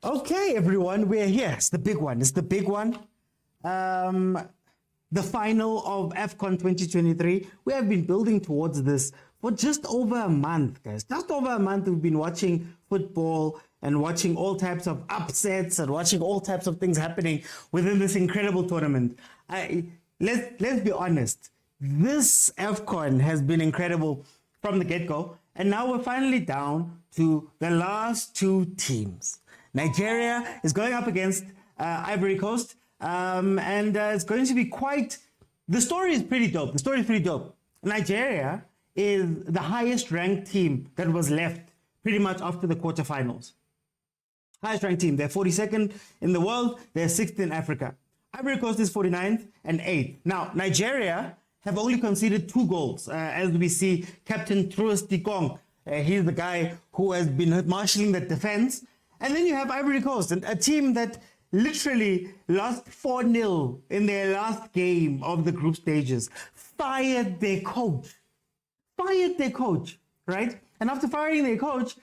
Okay, everyone, we're here. It's the big one. It's the big one. The final of AFCON 2023. We have been building towards this for just over a month, guys. Just over a month, we've been watching football and watching all types of upsets and watching all types of things happening within this incredible tournament. Let's be honest. This AFCON has been incredible from the get-go. And now we're finally down to the last two teams. Nigeria is going up against Ivory Coast, and it's going to be quite... The story is pretty dope. Nigeria is the highest ranked team that was left pretty much after the quarterfinals. Highest ranked team. They're 42nd in the world. They're 6th in Africa. Ivory Coast is 49th and 8th. Now, Nigeria have only conceded 2 goals. As we see, Captain Truus Dikong, he's the guy who has been marshalling the defense. And then you have Ivory Coast, a team that literally lost 4-0 in their last game of the group stages. Fired their coach, right? And after firing their coach,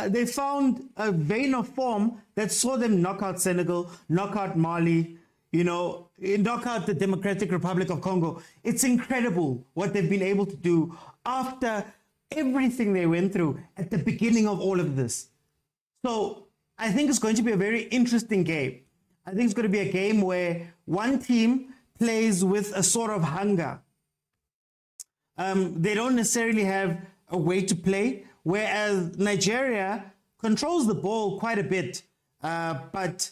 they found a vein of form that saw them knock out Senegal, knock out Mali, knock out the Democratic Republic of Congo. It's incredible what they've been able to do after everything they went through at the beginning of all of this. So I think it's going to be a very interesting game. I think it's going to be a game where one team plays with a sort of hunger. They don't necessarily have a way to play, whereas Nigeria controls the ball quite a bit, but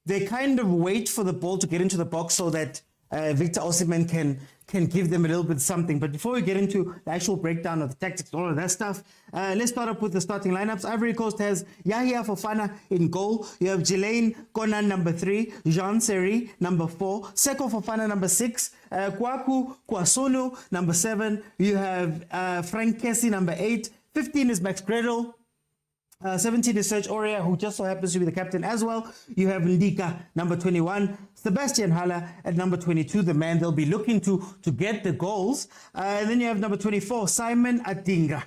they kind of wait for the ball to get into the box so that Victor Osimhen can give them a little bit something. But before we get into the actual breakdown of the tactics, all of that stuff, let's start up with the starting lineups. Ivory Coast has Yahya Fofana in goal. You have Jelaine Konan, number 3. Jean Seri, number 4. Seko Fofana, number 6. Kwaku Kwasonu, number 7. You have Frank Kessie, number 8. 15 is Max Gredel. 17 is Serge Aurier, who just so happens to be the captain as well. You have Ndika, number 21. Sebastian Haller at number 22, the man they'll be looking to get the goals. And then you have number 24, Simon Adingra.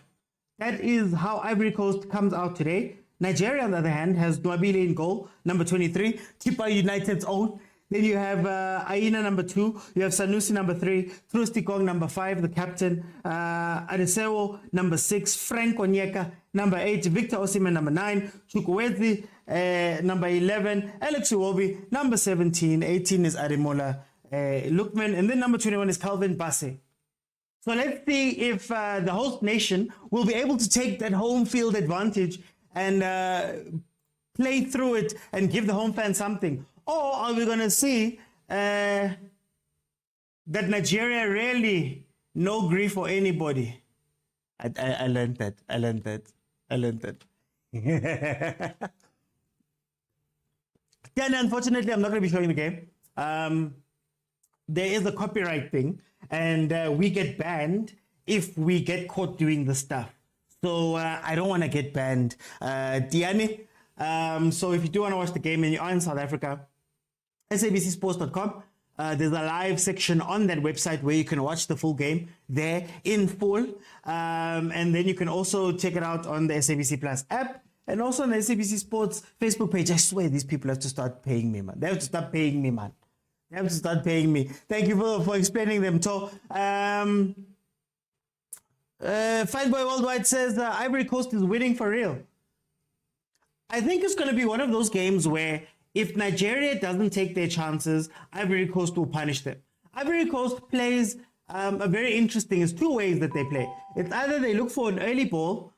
That is how Ivory Coast comes out today. Nigeria, on the other hand, has Nwabile in goal, number 23. Tipa United's own. Then you have Aina, number 2. You have Sanusi, number 3. Truus Dikong, number 5, the captain. Adesewo, number 6. Frank Onyeka, number 8. Victor Osimhen, number 9. Chukwueze, number 11. Alex Iwobi, number 17. 18 is Ademola Lookman. And then number 21 is Calvin Bassey. So let's see if the host nation will be able to take that home field advantage and play through it and give the home fans something. Or are we going to see that Nigeria really no grief for anybody? I learned that. Then, unfortunately, I'm not going to be showing the game. There is a copyright thing, and we get banned if we get caught doing the stuff. So I don't want to get banned. Diane, so if you do want to watch the game and you are in South Africa, sabcsports.com. There's a live section on that website where you can watch the full game there in full. And then you can also check it out on the SABC Plus app and also on the SABC Sports Facebook page. I swear these people have to start paying me, man. They have to start paying me, man. They have to start paying me. Thank you for explaining them. So, Fine Boy Worldwide says Ivory Coast is winning for real. I think it's going to be one of those games where if Nigeria doesn't take their chances, Ivory Coast will punish them. Ivory Coast plays a very interesting, it's 2 ways that they play. It's either they look for an early ball,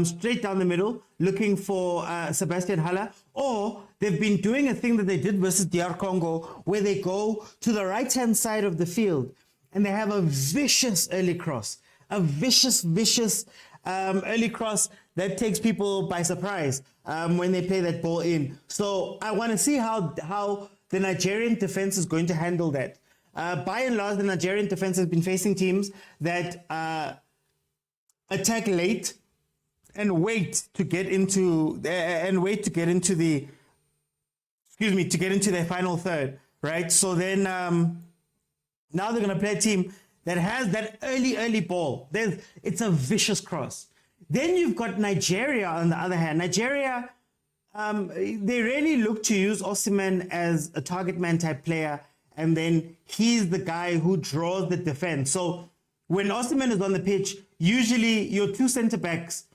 straight down the middle, looking for Sebastian Haller, or they've been doing a thing that they did versus DR Congo, where they go to the right-hand side of the field, and they have a vicious early cross. A vicious early cross that takes people by surprise when they play that ball in. So I want to see how the Nigerian defense is going to handle that. By and large, the Nigerian defense has been facing teams that attack late and wait to get into their final third, right? So then now they're going to play a team that has that early ball. It's a vicious cross. Then you've got Nigeria on the other hand. Nigeria They really look to use Osimhen as a target man type player, and then he's the guy who draws the defense. So when Osimhen is on the pitch, usually your two centre backs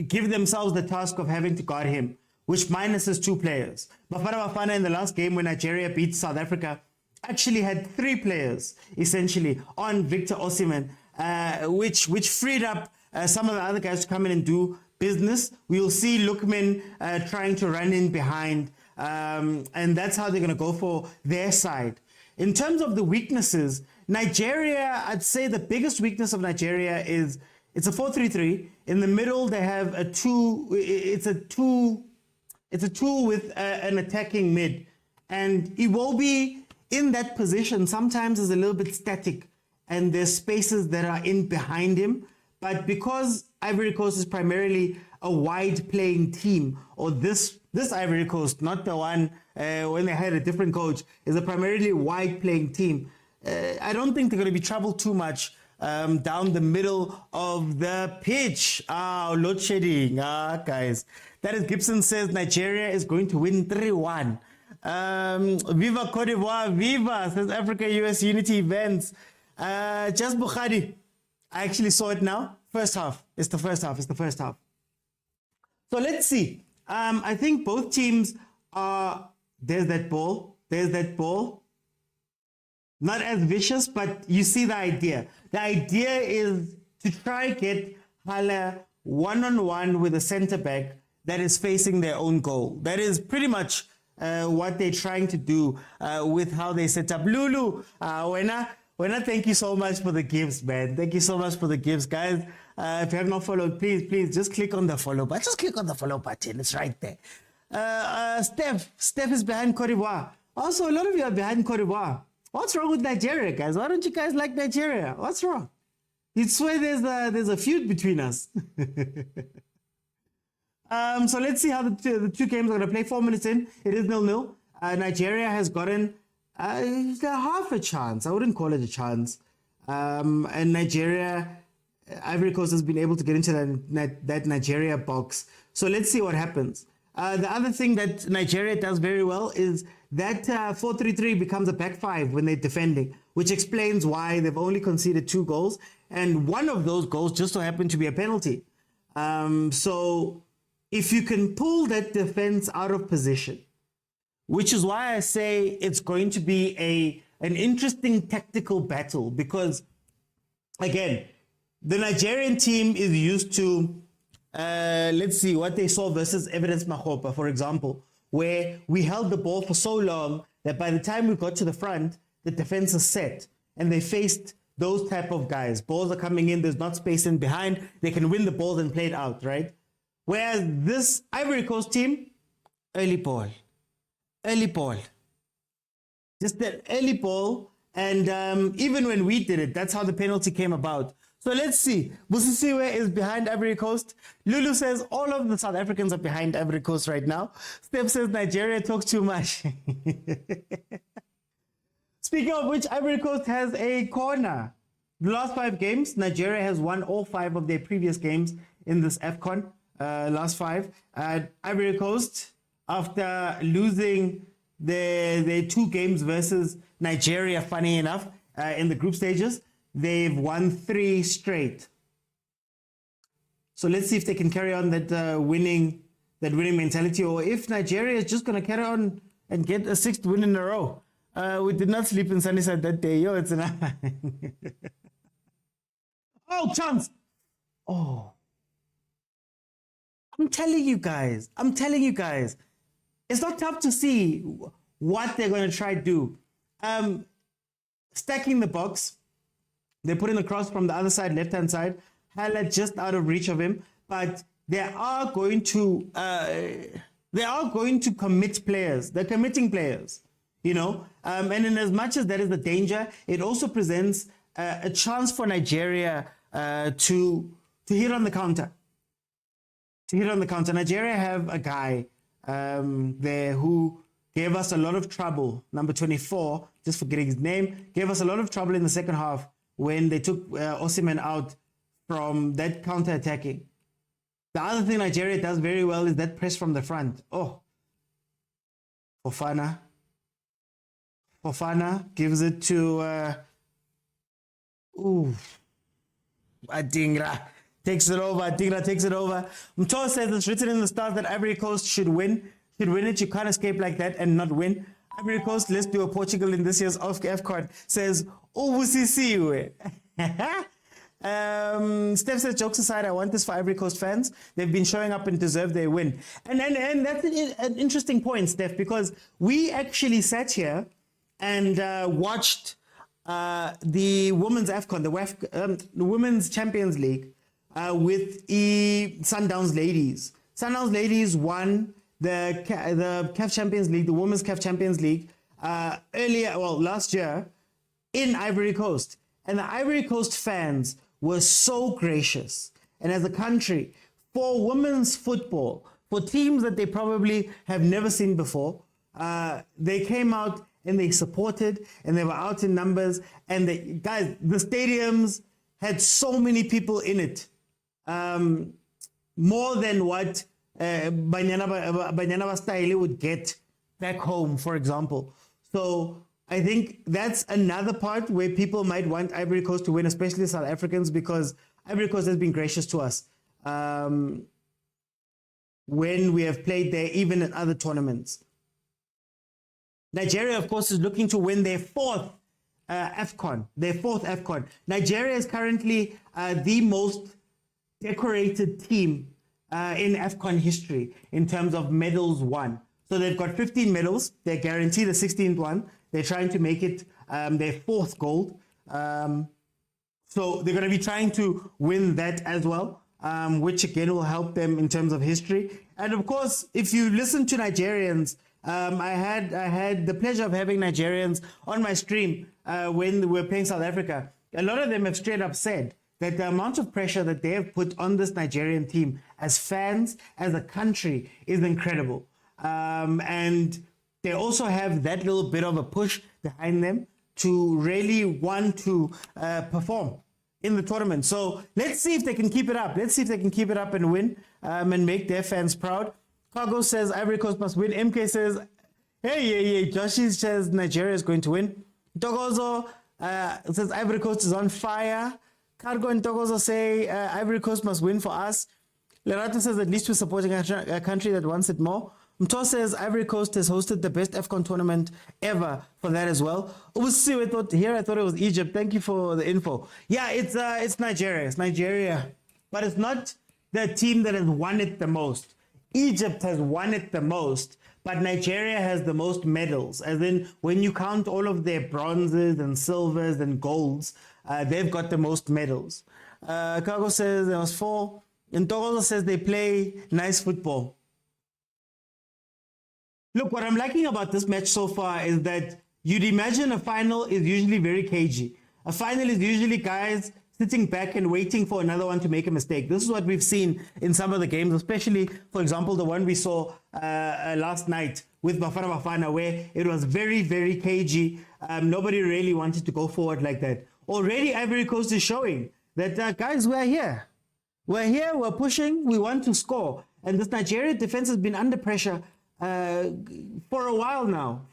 give themselves the task of having to guard him, which minuses two players. Bafana Bafana in the last game when Nigeria beat South Africa actually had three players essentially on Victor Osimhen, which freed up some of the other guys to come in and do business. We'll see Lookman trying to run in behind, and that's how they're going to go for their side. In terms of the weaknesses, Nigeria, I'd say the biggest weakness of Nigeria is it's a 4-3-3. In the middle, they have a two. It's a two with an attacking mid, and Iwobi in that position sometimes is a little bit static, and there's spaces that are in behind him. But because Ivory Coast is primarily a wide playing team, or this Ivory Coast, not the one when they had a different coach, is a primarily wide playing team. I don't think they're going to be troubled too much down the middle of the pitch. Load shedding. Guys. That is Gibson says Nigeria is going to win 3-1. Viva Cote d'Ivoire, viva, says Africa US Unity Events. Just Bukhari. I actually saw it now. First half. It's the first half. So let's see. I think both teams are. There's that ball. Not as vicious, but you see the idea. The idea is to try get Hala one-on-one with a centre back that is facing their own goal. That is pretty much what they're trying to do with how they set up. Lulu, Wena, thank you so much for the gifts, man. Thank you so much for the gifts, guys. If you have not followed, please just click on the follow button. Just click on the follow button. It's right there. Steph is behind Cote d'Ivoire. Also, a lot of you are behind Cote d'Ivoire. What's wrong with Nigeria, guys? Why don't you guys like Nigeria? What's wrong? You'd swear there's a feud between us. So let's see how the two games are going to play. 4 minutes in, it is 0-0. Nigeria has gotten half a chance. I wouldn't call it a chance. And Nigeria, Ivory Coast has been able to get into that Nigeria box. So let's see what happens. The other thing that Nigeria does very well is that 4-3-3 becomes a back five when they're defending, which explains why they've only conceded 2 goals. And one of those goals just so happened to be a penalty. So if you can pull that defense out of position, which is why I say it's going to be an interesting tactical battle, because, again, the Nigerian team is used to, let's see, what they saw versus Evidence Mahopa, for example, where we held the ball for so long that by the time we got to the front, the defense is set, and they faced those type of guys. Balls are coming in, there's not space in behind, they can win the balls and play it out, right? Whereas this Ivory Coast team, early ball. Just that early ball, and even when we did it, that's how the penalty came about. So let's see. Busisiwe is behind Ivory Coast. Lulu says all of the South Africans are behind Ivory Coast right now. Steph says Nigeria talks too much. Speaking of which, Ivory Coast has a corner. The last 5 games, Nigeria has won all 5 of their previous games in this AFCON. Last 5. Ivory Coast, after losing their 2 games versus Nigeria, funny enough, in the group stages, they've won 3 straight. So let's see if they can carry on that winning mentality, or if Nigeria is just going to carry on and get a 6th win in a row. We did not sleep in Sunnyside that day. Yo, it's enough. Oh, chance. Oh. I'm telling you guys. It's not tough to see what they're going to try to do. Stacking the box. They put in the cross from the other side, left-hand side. Hala just out of reach of him. But they are going to commit players. They're committing players, you know. And in as much as that is the danger, it also presents a chance for Nigeria to hit on the counter. Nigeria have a guy there who gave us a lot of trouble. Number 24, just forgetting his name, gave us a lot of trouble in the second half when they took Osimhen out from that counter-attacking. The other thing Nigeria does very well is that press from the front. Oh, Fofana. Fofana gives it to Adingra. Takes it over. Adingra takes it over. Mto says it's written in the stars that Ivory Coast should win. Should win it. You can't escape like that and not win. Ivory Coast, let's do a Portugal in this year's AFCON. Says, Ubusisiwe. Steph says, jokes aside, I want this for Ivory Coast fans. They've been showing up and deserve their win. And that's an interesting point, Steph, because we actually sat here and watched the women's AFCON, the Women's Champions League with Sundowns ladies. Sundowns ladies won the CAF Champions League, the Women's CAF Champions League last year in Ivory Coast. And the Ivory Coast fans were so gracious. And as a country, for women's football, for teams that they probably have never seen before, they came out and they supported, and they were out in numbers. And the stadiums had so many people in it, more than what Banyana Style would get back home, for example. So I think that's another part where people might want Ivory Coast to win, especially South Africans, because Ivory Coast has been gracious to us when we have played there, even in other tournaments. Nigeria, of course, is looking to win their fourth AFCON. Nigeria is currently the most decorated team in AFCON history in terms of medals won. So they've got 15 medals. They're guaranteed a 16th one. They're trying to make it their fourth gold. So they're going to be trying to win that as well, which again will help them in terms of history. And of course, if you listen to Nigerians, I had the pleasure of having Nigerians on my stream when we were playing South Africa. A lot of them have straight up said that the amount of pressure that they have put on this Nigerian team as fans, as a country, is incredible. And they also have that little bit of a push behind them to really want to perform in the tournament. So let's see if they can keep it up. Let's see if they can keep it up and win and make their fans proud. Cargo says Ivory Coast must win. MK says, hey. Joshi says Nigeria is going to win. Togozo says Ivory Coast is on fire. Cargo and Togozo say Ivory Coast must win for us. Lerato says at least we're supporting a country that wants it more. Mto says Ivory Coast has hosted the best AFCON tournament ever for that as well. I thought it was Egypt. Thank you for the info. Yeah, it's Nigeria. It's Nigeria. But it's not the team that has won it the most. Egypt has won it the most, but Nigeria has the most medals. As in, when you count all of their bronzes and silvers and golds, they've got the most medals. Cargo says there was 4. And Togozo says they play nice football. Look, what I'm liking about this match so far is that you'd imagine a final is usually very cagey. A final is usually guys sitting back and waiting for another one to make a mistake. This is what we've seen in some of the games, especially, for example, the one we saw last night with Bafana Bafana, where it was very, very cagey. Nobody really wanted to go forward like that. Already, Ivory Coast is showing that, guys, we're here. We're here, we're pushing, we want to score. And this Nigeria defense has been under pressure for a while now.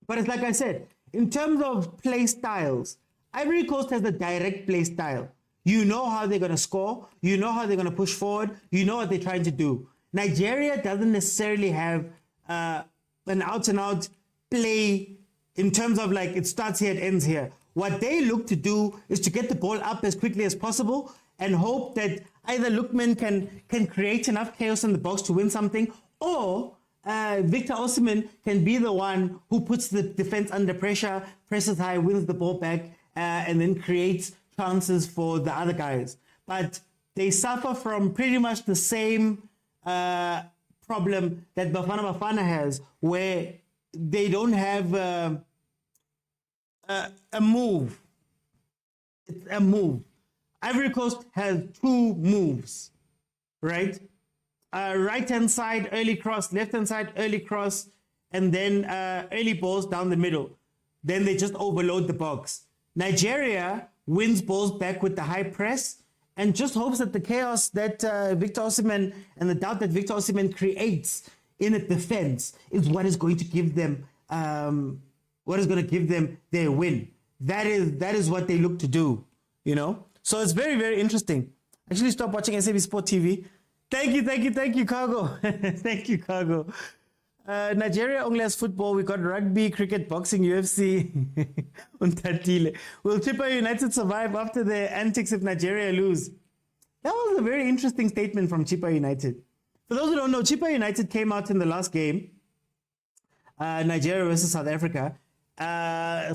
But it's like I said, in terms of play styles, Ivory Coast has a direct play style. You know how they're going to score. You know how they're going to push forward. You know what they're trying to do. Nigeria doesn't necessarily have an out-and-out play in terms of like it starts here, it ends here. What they look to do is to get the ball up as quickly as possible and hope that either Lookman can create enough chaos in the box to win something, or Victor Osimhen can be the one who puts the defense under pressure, presses high, wins the ball back, and then creates chances for the other guys. But they suffer from pretty much the same problem that Bafana Bafana has, where they don't have a move. It's a move. Ivory Coast has 2 moves, right? Right-hand side, early cross, left-hand side, early cross, and then early balls down the middle. Then they just overload the box. Nigeria wins balls back with the high press and just hopes that the chaos that Victor Osimhen and the doubt that Victor Osimhen creates in a defense is what is going to give them their win. That is what they look to do, you know. So it's very, very interesting. Actually, stop watching SAB Sport TV. Thank you, Cargo. Thank you, Cargo. Nigeria only has football. We got rugby, cricket, boxing, UFC. Will Chippa United survive after the antics if Nigeria lose? That was a very interesting statement from Chippa United. For those who don't know, Chippa United came out in the last game, Nigeria versus South Africa.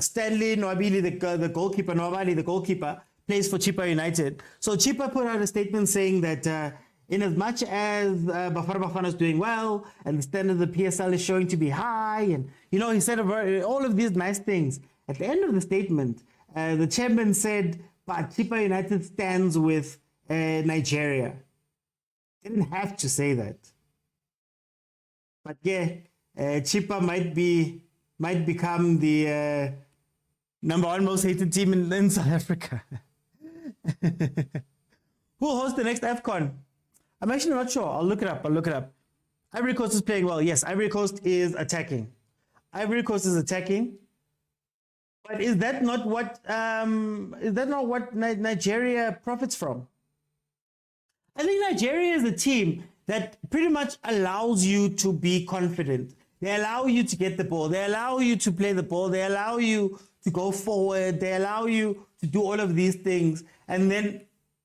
Stanley Nwabili, the goalkeeper, Nwabali, the goalkeeper, plays for Chippa United. So Chippa put out a statement saying that in as much as Bafana Bafana is doing well and the standard of the PSL is showing to be high, and you know, he said all of these nice things. At the end of the statement, the chairman said, but Chippa United stands with Nigeria. Didn't have to say that. But yeah, Chippa might become the number one most hated team in South Africa. Who will host the next AFCON? I'm actually not sure. I'll look it up. Ivory Coast is playing well. Yes, Ivory Coast is attacking. But is that not what Nigeria profits from? I think Nigeria is a team that pretty much allows you to be confident. They allow you to get the ball. They allow you to play the ball. They allow you to go forward. They allow you to do all of these things. And then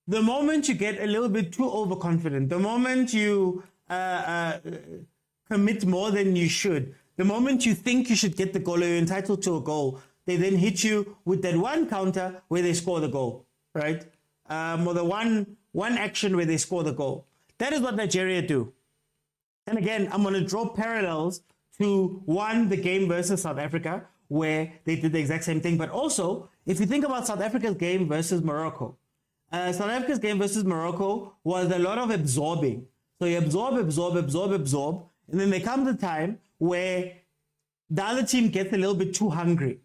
the moment you get a little bit too overconfident, the moment you commit more than you should, the moment you think you should get the goal or you're entitled to a goal, they then hit you with that one counter where they score the goal, right? Or the one action where they score the goal. That is what Nigeria do. And again, I'm going to draw parallels to the game versus South Africa, where they did the exact same thing. But also, if you think about South Africa's game versus Morocco, South Africa's game versus Morocco was a lot of absorbing. So you absorb, and then there comes a time where the other team gets a little bit too hungry.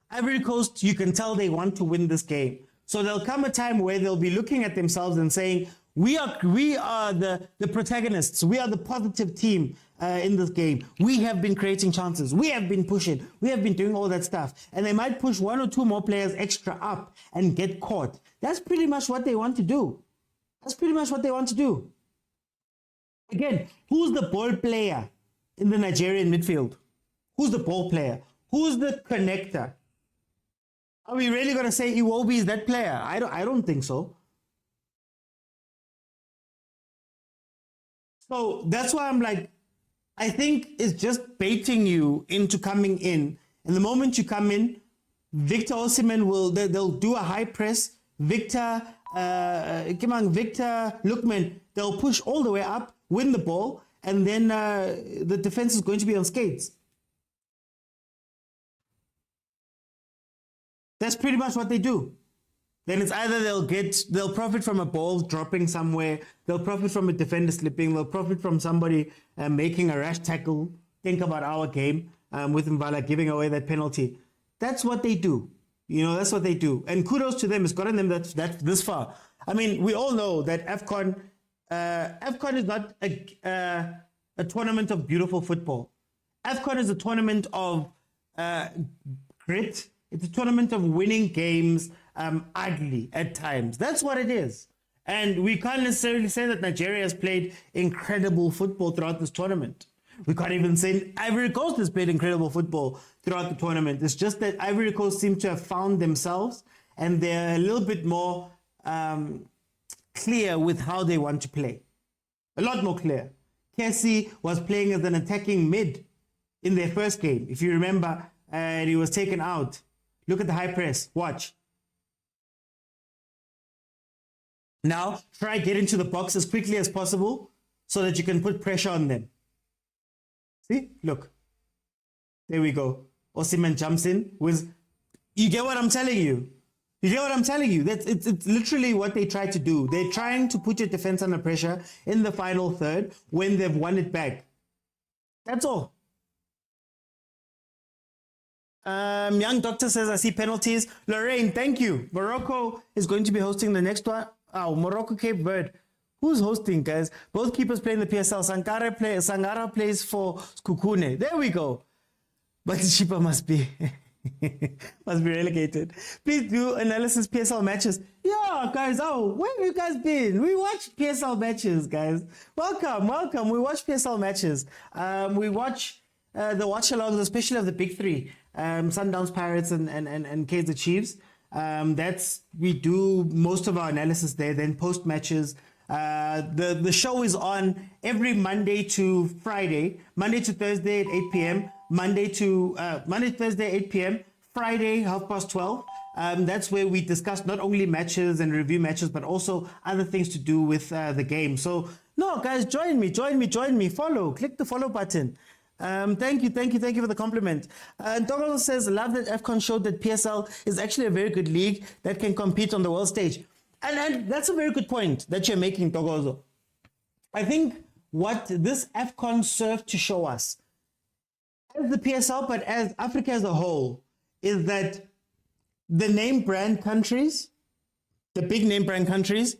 Ivory Coast, you can tell they want to win this game. So there'll come a time where they'll be looking at themselves and saying, we are the protagonists. We are the positive team in this game. We have been creating chances. We have been pushing. We have been doing all that stuff. And they might push one or two more players extra up and get caught. That's pretty much what they want to do. Again, who's the ball player in the Nigerian midfield? Who's the ball player? Who's the connector? Are we really going to say Iwobi is that player? I don't think so. So that's why I'm like, I think it's just baiting you into coming in. And the moment you come in, Victor Osimhen they'll do a high press. Victor Lookman, they'll push all the way up, win the ball, and then the defense is going to be on skates. That's pretty much what they do. Then it's either they'll profit from a ball dropping somewhere, they'll profit from a defender slipping, they'll profit from somebody making a rash tackle. Think about our game with Mbala giving away that penalty. That's what they do. You know, that's what they do. And kudos to them. It's gotten them that this far. I mean, we all know that AFCON is not a tournament of beautiful football. AFCON is a tournament of grit. It's a tournament of winning games ugly at times. That's what it is. And we can't necessarily say that Nigeria has played incredible football throughout this tournament. We can't even say Ivory Coast has played incredible football throughout the tournament. It's just that Ivory Coast seem to have found themselves and they're a little bit more clear with how they want to play. A lot more clear. Kessie was playing as an attacking mid in their first game, if you remember, and he was taken out. Look at the high press. Watch. Now, try get into the box as quickly as possible so that you can put pressure on them. See? Look. There we go. Osimhen jumps in. You get what I'm telling you? It's literally what they try to do. They're trying to put your defense under pressure in the final third when they've won it back. That's all. Young Doctor says, I see penalties. Lorraine, thank you. Morocco is going to be hosting the next one. Oh, Morocco, Cape Verde. Who's hosting, guys? Both keepers play in the PSL. Sangara plays for Kukune. There we go. But the Chipa must be must be relegated. Please do analysis PSL matches. Yeah, guys. Oh, where have you guys been? We watch PSL matches, guys. Welcome, welcome. We watch PSL matches. We watch the watch-alongs, especially of the big three, Sundowns, Pirates, and Kaizer Chiefs. That's we do most of our analysis there. Then post matches. The show is on every Monday to Friday, Monday to Thursday at 8 p.m. Monday to Thursday 8 p.m. Friday 12:30. That's where we discuss not only matches and review matches, but also other things to do with the game. So no, guys, join me. Follow, click the follow button. Thank you for the compliment. And Togo says, love that AFCON showed that PSL is actually a very good league that can compete on the world stage. And that's a very good point that you're making, Togozo. I think what this AFCON served to show us, as the PSL, but as Africa as a whole, is that the name brand countries, the big name brand countries,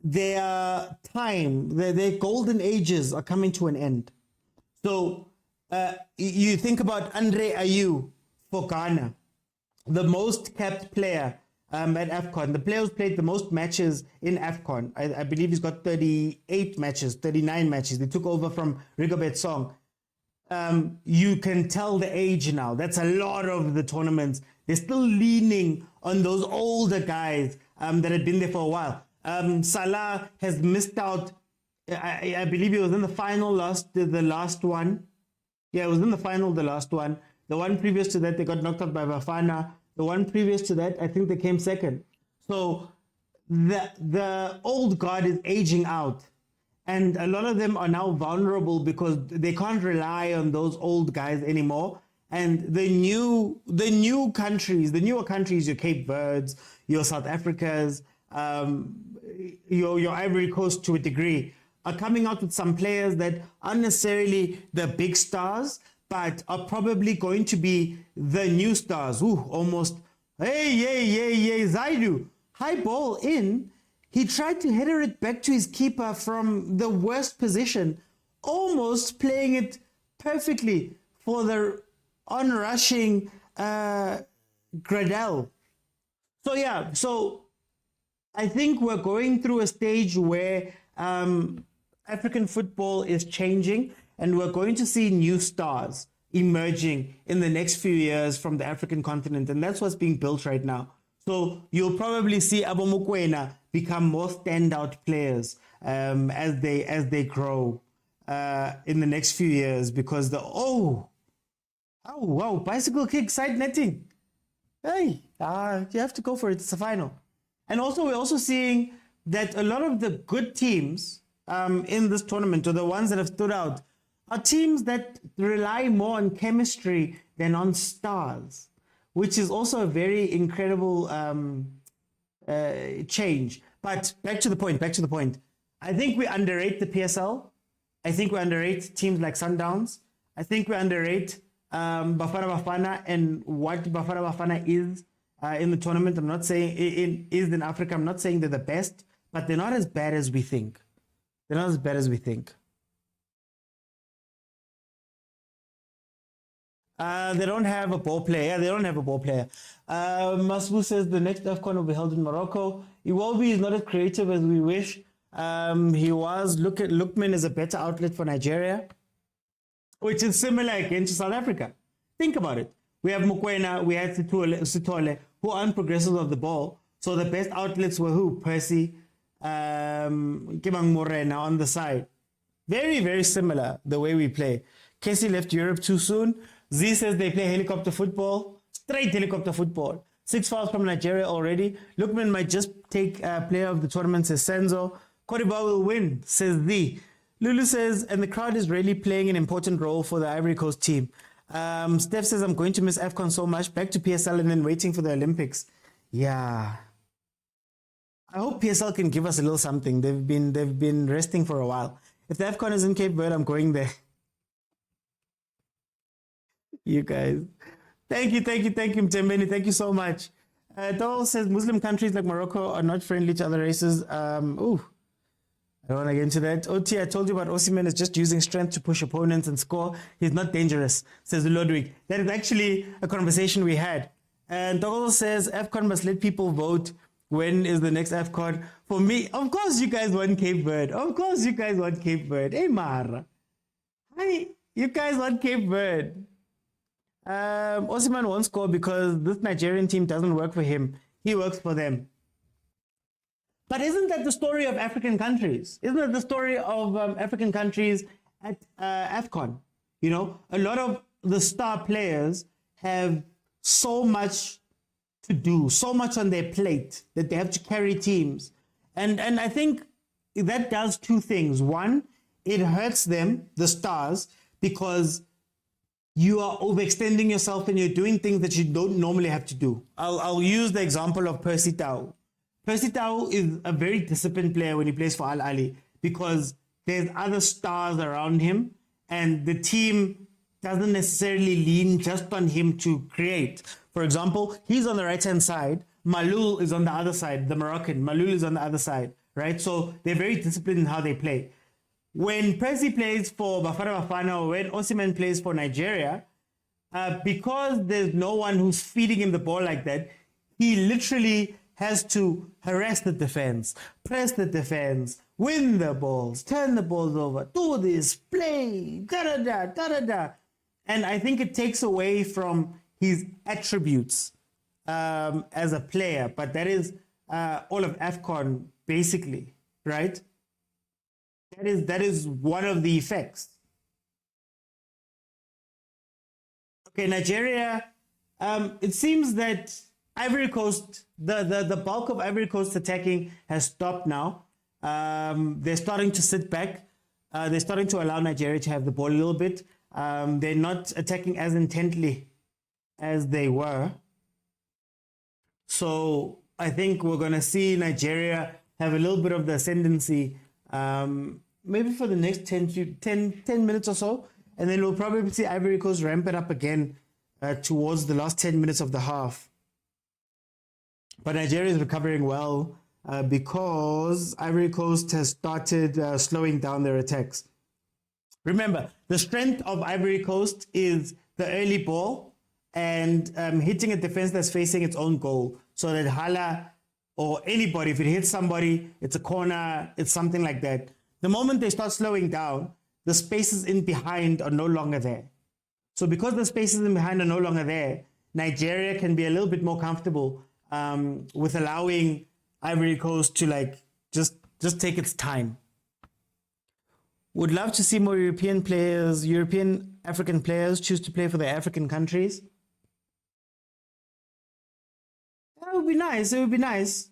their time, their golden ages are coming to an end. So you think about Andre Ayew for Ghana, the most capped player at AFCON. The player who's played the most matches in AFCON. I believe he's got 38 matches, 39 matches. They took over from Rigobert Song. You can tell the age now. That's a lot of the tournaments. They're still leaning on those older guys that had been there for a while. Salah has missed out. I believe he was in the final the last one. Yeah, it was in the final, the last one. The one previous to that, they got knocked out by Bafana. The one previous to that, I think they came second. So the old guard is aging out. And a lot of them are now vulnerable because they can't rely on those old guys anymore. And the newer countries, your Cape Verdes, your South Africas, your Ivory Coast to a degree, are coming out with some players that aren't necessarily the big stars, but are probably going to be the new stars. Ooh, almost. Hey, Zaidu. High ball in. He tried to header it back to his keeper from the worst position, almost playing it perfectly for the onrushing Gradel. So yeah, I think we're going through a stage where African football is changing, and we're going to see new stars emerging in the next few years from the African continent, and that's what's being built right now. So you'll probably see Abo Mokoena become more standout players as they grow in the next few years, because wow, bicycle kick, side netting. Hey, you have to go for it. It's a final. And also, we're also seeing that a lot of the good teams in this tournament, or the ones that have stood out, are teams that rely more on chemistry than on stars, which is also a very incredible change. But back to the point. I think we underrate the PSL. I think we underrate teams like Sundowns. I think we underrate Bafana and what Bafana is in the tournament. I'm not saying is in Africa. I'm not saying they're the best, but they're not as bad as we think. They don't have a ball player. Masbu says the next AFCON will be held in Morocco. Iwobi is not as creative as we wish. Lookman is a better outlet for Nigeria, which is similar again to South Africa. Think about it. We have Mokoena, we had Sitole, who aren't progressive of the ball. So the best outlets were who? Percy, Kibang Morena on the side. Very, very similar the way we play. Casey left Europe too soon. Z says they play helicopter football. Straight helicopter football. 6 fouls from Nigeria already. Lookman might just take player of the tournament, says Senzo. Koriba will win, says Z. Lulu says, and the crowd is really playing an important role for the Ivory Coast team. Steph says, I'm going to miss AFCON so much. Back to PSL and then waiting for the Olympics. Yeah. I hope PSL can give us a little something. They've been resting for a while. If the AFCON is in Cape Verde, I'm going there. You guys. Thank you, Mtembeni. Thank you so much. Dol says Muslim countries like Morocco are not friendly to other races. I don't want to get into that. OT, I told you about Osimhen is just using strength to push opponents and score. He's not dangerous, says Ludwig. That is actually a conversation we had. And Dol says AFCON must let people vote. When is the next AFCON? For me, of course you guys want Cape Verde. Of course you guys want Cape Verde. Hey, Mara. Hi, you guys want Cape Verde. Osimhen won't score because this Nigerian team doesn't work for him. He works for them. But isn't that the story of African countries? Isn't that the story of African countries at AFCON? You know, a lot of the star players have so much to do, so much on their plate that they have to carry teams. And I think that does two things. One, it hurts them, the stars, because you are overextending yourself and you're doing things that you don't normally have to do. I'll use the example of Percy Tau. Percy Tau is a very disciplined player when he plays for Al Ahly because there's other stars around him and the team doesn't necessarily lean just on him to create. For example, he's on the right-hand side. Malul is on the other side, the Moroccan. Malul is on the other side, right? So they're very disciplined in how they play. When Percy plays for Bafana Bafana or when Osimhen plays for Nigeria, because there's no one who's feeding him the ball like that, he literally has to harass the defense, press the defense, win the balls, turn the balls over, do this, play, da-da-da, da-da-da. And I think it takes away from his attributes as a player, but that is all of AFCON basically, right? That is one of the effects. Okay, Nigeria. It seems that Ivory Coast, the bulk of Ivory Coast attacking has stopped now. They're starting to sit back. They're starting to allow Nigeria to have the ball a little bit. They're not attacking as intently as they were. So I think we're going to see Nigeria have a little bit of the ascendancy maybe for the next 10 minutes or so. And then we'll probably see Ivory Coast ramp it up again towards the last 10 minutes of the half. But Nigeria is recovering well because Ivory Coast has started slowing down their attacks. Remember, the strength of Ivory Coast is the early ball and hitting a defense that's facing its own goal. So that Hala or anybody, if it hits somebody, it's a corner, it's something like that. The moment they start slowing down, the spaces in behind are no longer there. So because the spaces in behind are no longer there, Nigeria can be a little bit more comfortable with allowing Ivory Coast to just take its time. Would love to see more European African players choose to play for their African countries. That would be nice. It would be nice.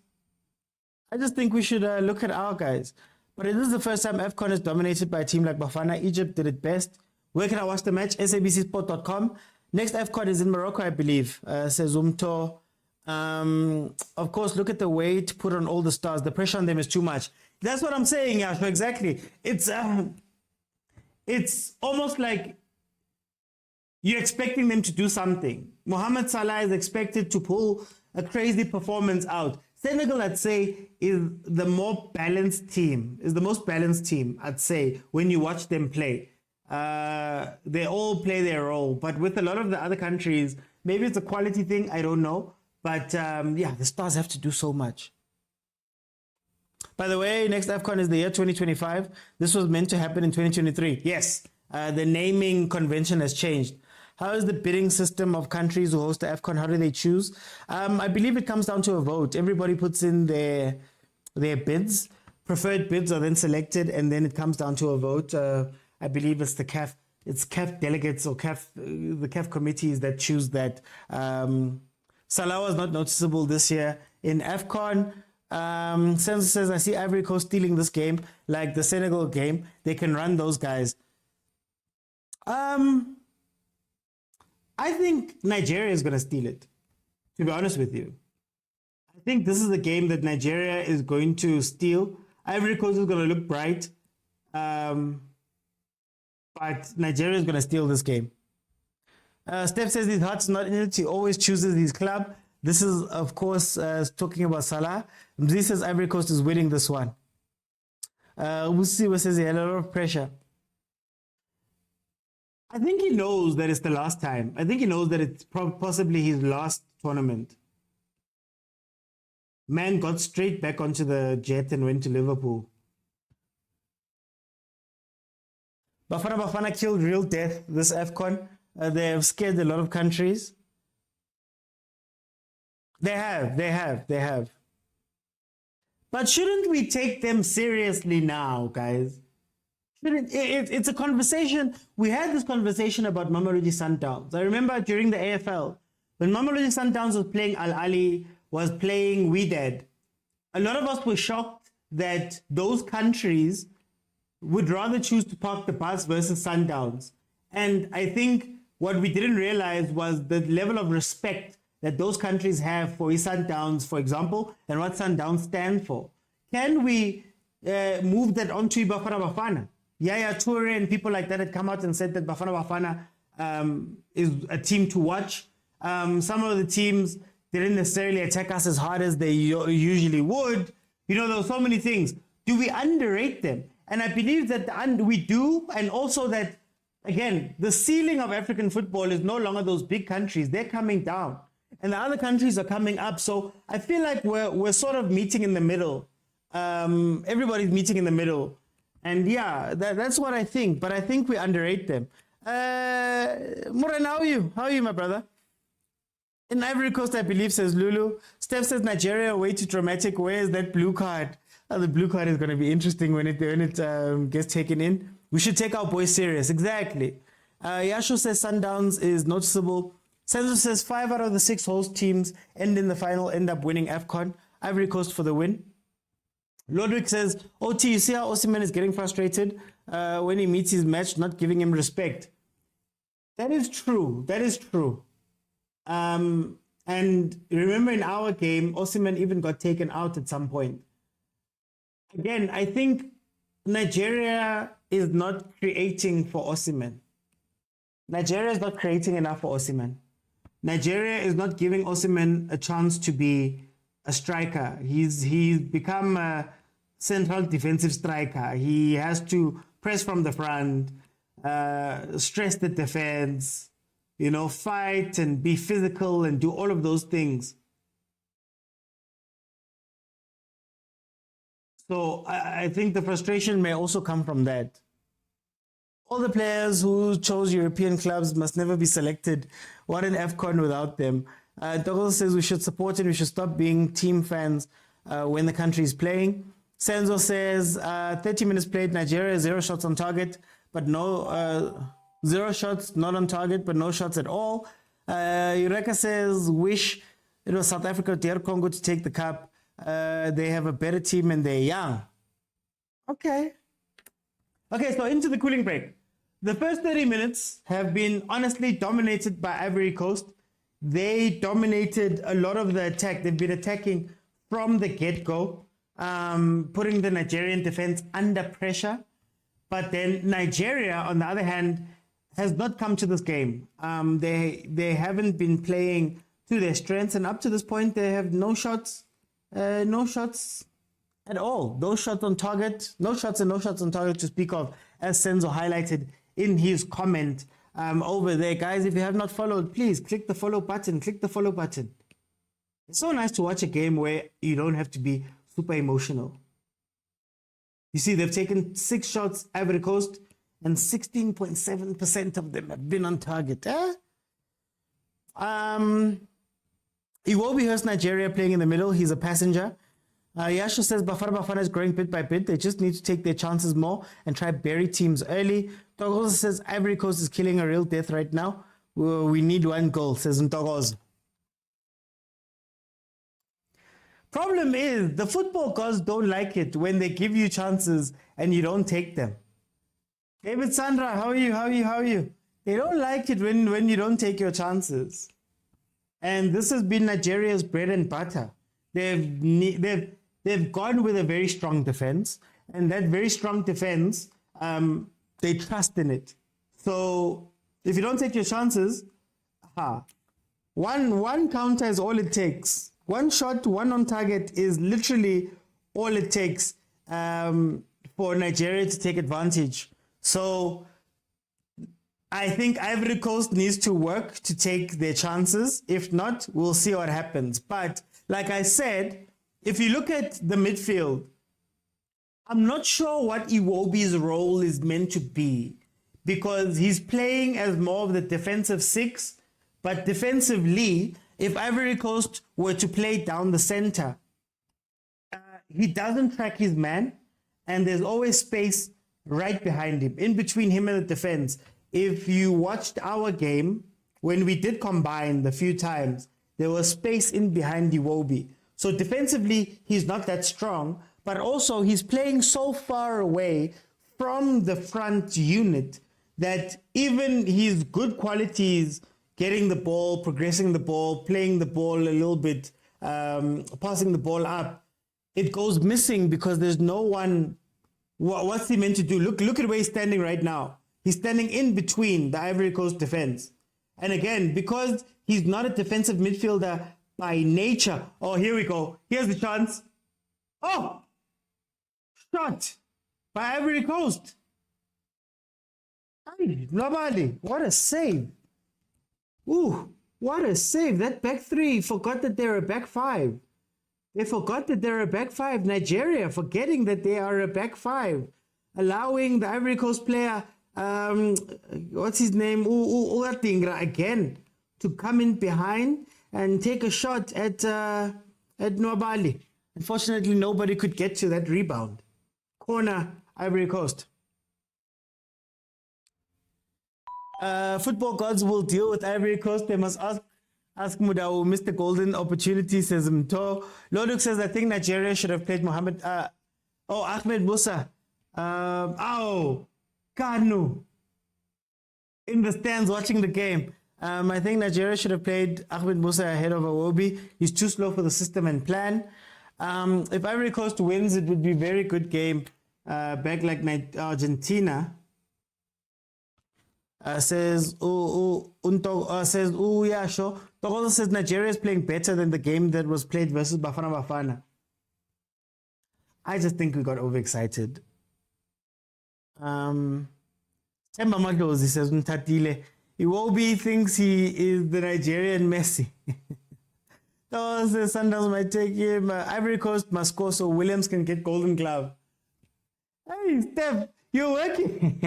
I just think we should look at our guys. But it is the first time AFCON is dominated by a team like Bafana. Egypt did it best. Where can I watch the match? sabcsport.com. Next AFCON is in Morocco, I believe, says Umto. Of course, look at the weight put on all the stars. The pressure on them is too much. That's what I'm saying, Yasho, exactly. It's almost like you're expecting them to do something. Mohamed Salah is expected to pull a crazy performance out. Senegal, I'd say, is the more balanced team, is the most balanced team, I'd say, when you watch them play. They all play their role. But with a lot of the other countries, maybe it's a quality thing, I don't know. But yeah, the stars have to do so much. By the way, next AFCON is the year 2025. This was meant to happen in 2023. Yes, the naming convention has changed. How is the bidding system of countries who host the AFCON? How do they choose? I believe it comes down to a vote. Everybody puts in their bids. Preferred bids are then selected, and then it comes down to a vote. I believe it's the CAF. It's CAF delegates or the CAF committees that choose that. Salah was not noticeable this year in AFCON. Senzo says, I see Ivory Coast stealing this game like the Senegal game. They can run those guys. I think Nigeria is going to steal it, to be honest with you. I think this is a game that Nigeria is going to steal. Ivory Coast is going to look bright, but Nigeria is going to steal this game. Steph says his heart's not in it. He always chooses his club. This is, of course, talking about Salah. Mzee says Ivory Coast is winning this one. Usiwa says he had a lot of pressure. I think he knows that it's the last time. I think he knows that it's possibly his last tournament. Man got straight back onto the jet and went to Liverpool. Bafana killed real death this AFCON. They have scared a lot of countries. They have. But shouldn't we take them seriously now, guys? It's a conversation. We had this conversation about Mamelodi Sundowns. I remember during the AFL, when Mamelodi Sundowns was playing Al Ali, was playing Wydad, a lot of us were shocked that those countries would rather choose to park the bus versus Sundowns. And I think what we didn't realize was the level of respect that those countries have for Sundowns, for example, and what Sundowns stand for. Can we move that onto Bafana Bafana? Yaya Toure and people like that had come out and said that Bafana Bafana is a team to watch. Some of the teams didn't necessarily attack us as hard as they usually would. You know, there were so many things. Do we underrate them? And I believe that we do, and also that, again, the ceiling of African football is no longer those big countries. They're coming down. And the other countries are coming up. So I feel like we're sort of meeting in the middle. Everybody's meeting in the middle. And yeah, that's what I think. But I think we underrate them. Moran, how are you? How are you, my brother? In Ivory Coast, I believe, says Lulu. Steph says Nigeria way too dramatic. Where is that blue card? The blue card is going to be interesting when it gets taken in. We should take our boys serious. Exactly. Yasho says Sundowns is noticeable. Senzo says 5 out of the 6 host teams end in the final, end up winning AFCON. Ivory Coast for the win. Lodwick says, OT, you see how Osimhen is getting frustrated when he meets his match, not giving him respect. That is true. That is true. And remember in our game, Osimhen even got taken out at some point. Again, I think Nigeria is not creating for Osimhen. Nigeria is not creating enough for Osimhen. Nigeria is not giving Osimhen a chance to be a striker. He's become a central defensive striker. He has to press from the front, stress the defense, you know, fight and be physical and do all of those things. So I think the frustration may also come from that. All the players who chose European clubs must never be selected. What an AFCON without them. Douglas says we should support it. We should stop being team fans when the country is playing. Senzo says 30 minutes played, Nigeria, 0 shots on target, but no 0 shots not on target, but no shots at all. Eureka says wish it was South Africa, DR Congo to take the cup. They have a better team and they're young. Okay, so into the cooling break. The first 30 minutes have been honestly dominated by Ivory Coast. They dominated a lot of the attack. They've been attacking from the get-go, putting the Nigerian defense under pressure. But then Nigeria, on the other hand, has not come to this game. They haven't been playing to their strengths, and up to this point, they have no shots at all. No shots on target, no shots on target to speak of, as Senzo highlighted in his comment over there. Guys, if you have not followed, please click the follow button. It's so nice to watch a game where you don't have to be super emotional. You see, they've taken 6 shots, Ivory Coast, and 16.7% of them have been on target. Iwobi Hurst, Nigeria, playing in the middle. He's a passenger. Yasha says Bafana is growing bit by bit. They just need to take their chances more and try bury teams early. Togoza says Ivory Coast is killing a real death right now. We need 1 goal, says Ntogoza. Problem is, the football gods don't like it when they give you chances and you don't take them. David Sandra, how are you? They don't like it when you don't take your chances. And this has been Nigeria's bread and butter. They've gone with a very strong defense, and that very strong defense, they trust in it. So if you don't take your chances, One counter is all it takes. One shot, one on target is literally all it takes for Nigeria to take advantage. So I think Ivory Coast needs to work to take their chances. If not, we'll see what happens. But like I said, if you look at the midfield, I'm not sure what Iwobi's role is meant to be, because he's playing as more of the defensive six, but defensively, if Ivory Coast were to play down the center, he doesn't track his man, and there's always space right behind him, in between him and the defense. If you watched our game, when we did combine the few times, there was space in behind Iwobi. So defensively, he's not that strong, but also he's playing so far away from the front unit that even his good qualities, getting the ball, progressing the ball, playing the ball a little bit, passing the ball up, it goes missing because there's no one. What's he meant to do? Look at where he's standing right now. He's standing in between the Ivory Coast defense. And again, because he's not a defensive midfielder by nature. Oh, here we go. Here's the chance. Oh! Shot by Ivory Coast. Hey, Nobali, what a save. Ooh, what a save. That back three forgot that they're a back five. They forgot that they're a back five. Nigeria forgetting that they are a back five. Allowing the Ivory Coast player, what's his name? Ugatingra again, to come in behind and take a shot at Nwabali. Unfortunately, nobody could get to that rebound. Corner, Ivory Coast. Football gods will deal with Ivory Coast. They must ask Mudau, Mr. Golden opportunity, says Mto. Loduk says, I think Nigeria should have played Ahmed Musa. Kanu. In the stands watching the game. I think Nigeria should have played Ahmed Musa ahead of Iwobi. He's too slow for the system and plan. If Ivory Coast wins, it would be a very good game. Back like Argentina. Says yeah, sure. Togozo says Nigeria is playing better than the game that was played versus Bafana Bafana. I just think we got overexcited. Temba Madozi says Ntatile. Iwobi thinks he is the Nigerian Messi. Togozo says Sundowns might take him. Ivory Coast must score so Williams can get Golden Glove. Hey, Steph, you're working.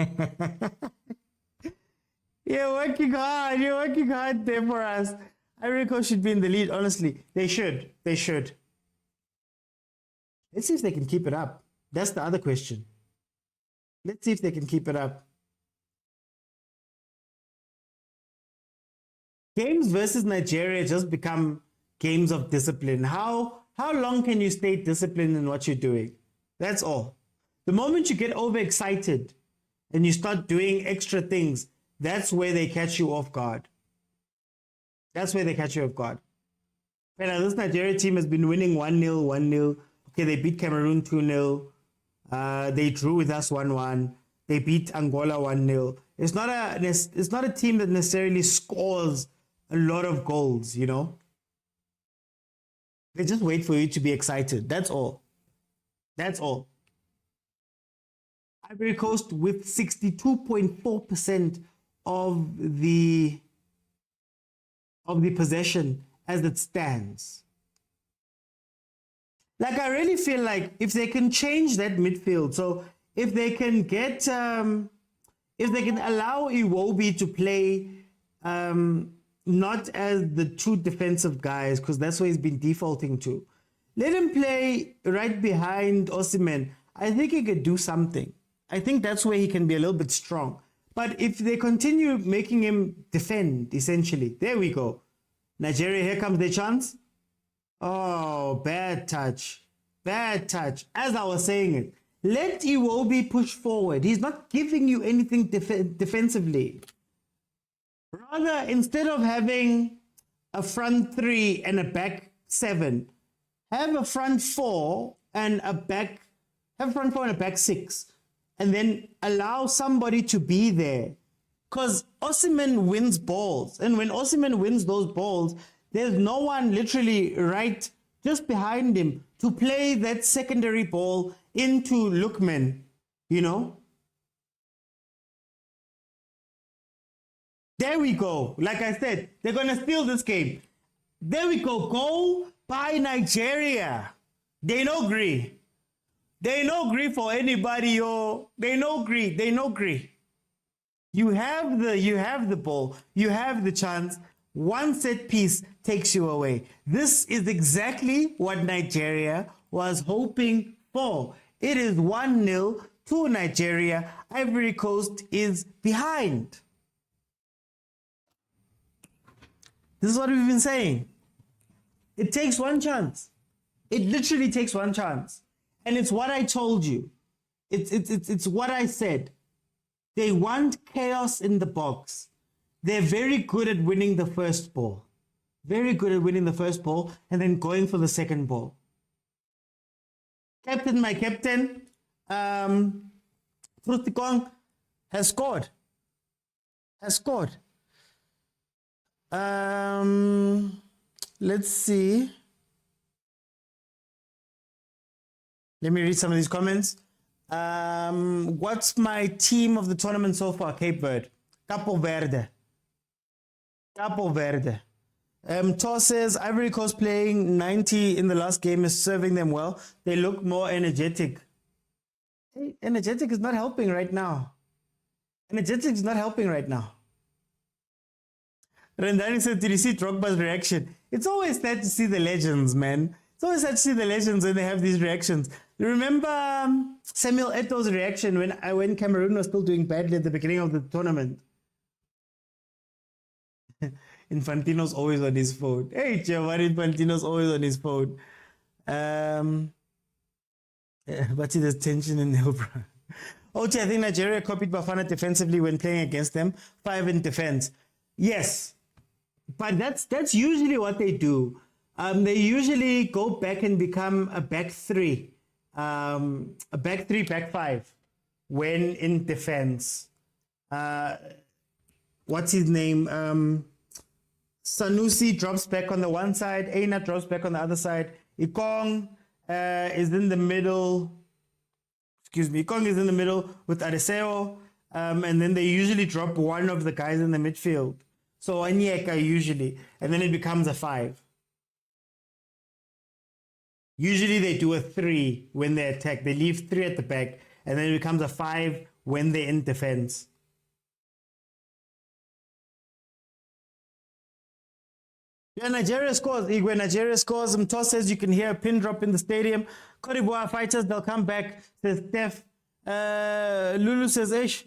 You're working hard there for us. Ivory Coast should be in the lead, honestly. They should. Let's see if they can keep it up. That's the other question. Let's see if they can keep it up. Games versus Nigeria just become games of discipline. How long can you stay disciplined in what you're doing? That's all. The moment you get overexcited and you start doing extra things, that's where they catch you off guard. This Nigeria team has been winning 1-0, 1-0. Okay, they beat Cameroon 2-0. They drew with us 1-1. They beat Angola 1-0. It's not a team that necessarily scores a lot of goals, you know. They just wait for you to be excited. That's all. Ivory Coast with 62.4% of the possession as it stands. Like, I really feel like if they can change that midfield, so if they can get, if they can allow Iwobi to play not as the two defensive guys, because that's what he's been defaulting to. Let him play right behind Osimhen. I think he could do something. I think that's where he can be a little bit strong. But if they continue making him defend, essentially, there we go. Nigeria, here comes the chance. Oh, bad touch. As I was saying it, let Iwobi push forward. He's not giving you anything defensively. Rather, instead of having a front three and a back seven, have a front four and a back six. And then allow somebody to be there Because Osimhen wins balls. And when Osimhen wins those balls, there's no one literally right just behind him to play that secondary ball into Lookman, you know? There we go. Like I said, they're going to steal this game. There we go. Goal by Nigeria. They no agree. They no agree for anybody, yo. They no agree. They no agree. You have the ball. You have the chance. One set piece takes you away. This is exactly what Nigeria was hoping for. It is 1-0 to Nigeria. Ivory Coast is behind. This is what we've been saying. It takes one chance. It literally takes one chance. And it's what I told you. It's what I said. They want chaos in the box. They're very good at winning the first ball. Very good at winning the first ball and then going for the second ball. Captain, my captain, Frutikong has scored. Let's see. Let me read some of these comments. What's my team of the tournament so far? Cape Verde. Capo Verde. Tor says, Ivory Coast playing 90 in the last game is serving them well. They look more energetic. Hey, energetic is not helping right now. Rendani said, did you see Drogba's reaction? It's always sad to see the legends, man. It's always sad to see the legends when they have these reactions. You remember Samuel Eto'o's reaction when Cameroon was still doing badly at the beginning of the tournament? Infantino's always on his phone. Hey, Giovanni, Infantino's always on his phone. But see, there's tension in Hilbra. Ochi, I think Nigeria copied Bafana defensively when playing against them. 5 in defense. Yes, but that's usually what they do. They usually go back and become a back three, back five when in defense. What's his name? Sanusi drops back on the one side. Aina drops back on the other side. Ikong is in the middle. Ikong is in the middle with Areseo. And then they usually drop one of the guys in the midfield. So Anyeka usually. And then it becomes a 5. Usually they do a 3 when they attack. They leave 3 at the back. And then it becomes a 5 when they're in defense. Yeah, Nigeria scores. Igwe, Nigeria scores. Toss says you can hear a pin drop in the stadium. Cote d'Ivoire fighters, they'll come back, says Steph. Lulu says, Ish.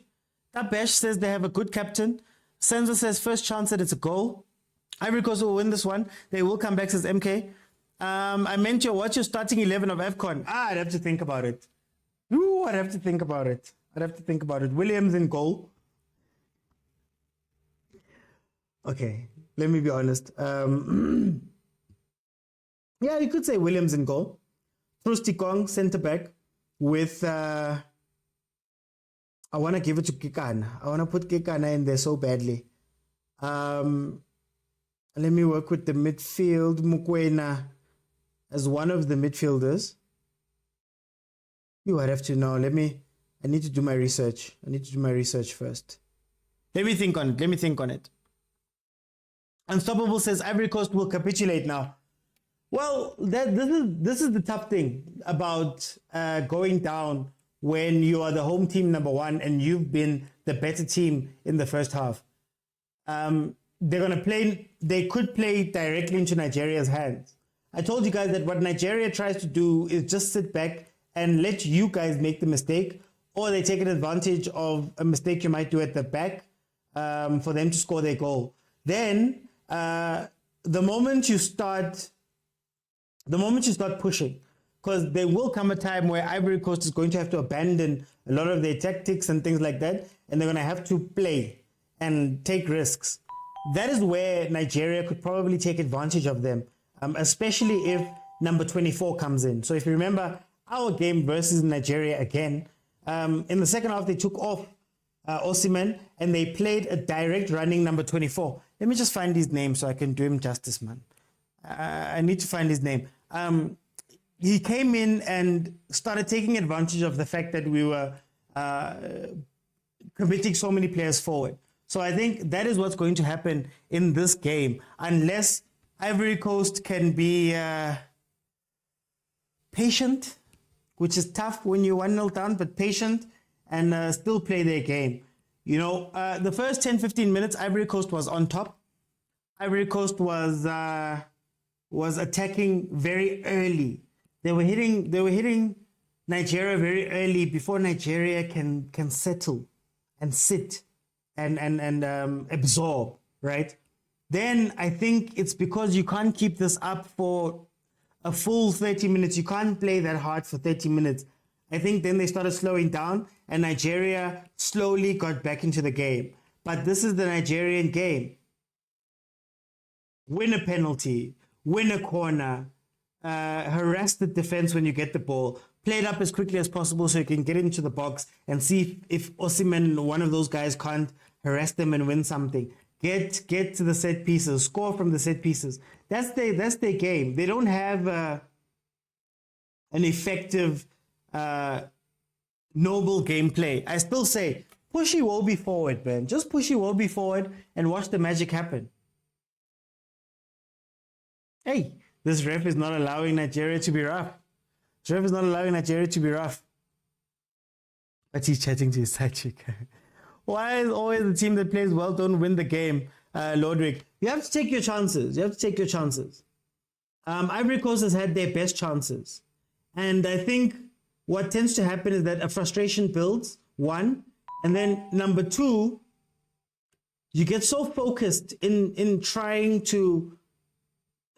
Tapesh says they have a good captain. Senzo says first chance that it's a goal. Ivory Coast will win this one. They will come back, says MK. I meant what's your starting 11 of AFCON? I'd have to think about it. I'd have to think about it. Williams in goal. Okay, let me be honest. Yeah, you could say Williams in goal. Trustikong, centre back, with... I want to give it to Kekana. I want to put Kekana in there so badly. Let me work with the midfield. Mukwena as one of the midfielders. I'd have to know. I need to do my research. First. Let me think on it. Unstoppable says Ivory Coast will capitulate now. Well, this is the tough thing about going down when you are the home team number 1 and you've been the better team in the first half. They could play directly into Nigeria's hands. I told you guys that what Nigeria tries to do is just sit back and let you guys make the mistake, or they take an advantage of a mistake you might do at the back for them to score their goal. Then the moment you start pushing, because there will come a time where Ivory Coast is going to have to abandon a lot of their tactics and things like that, and they're going to have to play and take risks. That is where Nigeria could probably take advantage of them, especially if number 24 comes in. So if you remember our game versus Nigeria again, in the second half they took off Osimhen, and they played a direct running number 24. Let me just find his name so I can do him justice, man. I need to find his name. He came in and started taking advantage of the fact that we were committing so many players forward. So I think that is what's going to happen in this game, unless Ivory Coast can be patient, which is tough when you're 1-0 down, but patient and still play their game. You know, the first 10-15 minutes, Ivory Coast was on top. Ivory Coast was attacking very early. They were hitting Nigeria very early before Nigeria can settle and sit and absorb, right? Then I think it's because you can't keep this up for a full 30 minutes. You can't play that hard for 30 minutes. I think then they started slowing down and Nigeria slowly got back into the game. But this is the Nigerian game. Win a penalty, win a corner, harass the defense when you get the ball, play it up as quickly as possible so you can get into the box and see if Osimhen, one of those guys, can't harass them and win something. Get to the set pieces, score from the set pieces. That's their game. They don't have an effective, noble gameplay. I still say, push Iwobi forward, man. Just push Iwobi forward and watch the magic happen. Hey, this ref is not allowing Nigeria to be rough. This ref is not allowing Nigeria to be rough. But he's chatting to his side chick. Why is always the team that plays well don't win the game, Lordrick? You have to take your chances. You have to take your chances. Ivory Coast has had their best chances. And I think what tends to happen is that a frustration builds, one. And then number two, you get so focused in trying to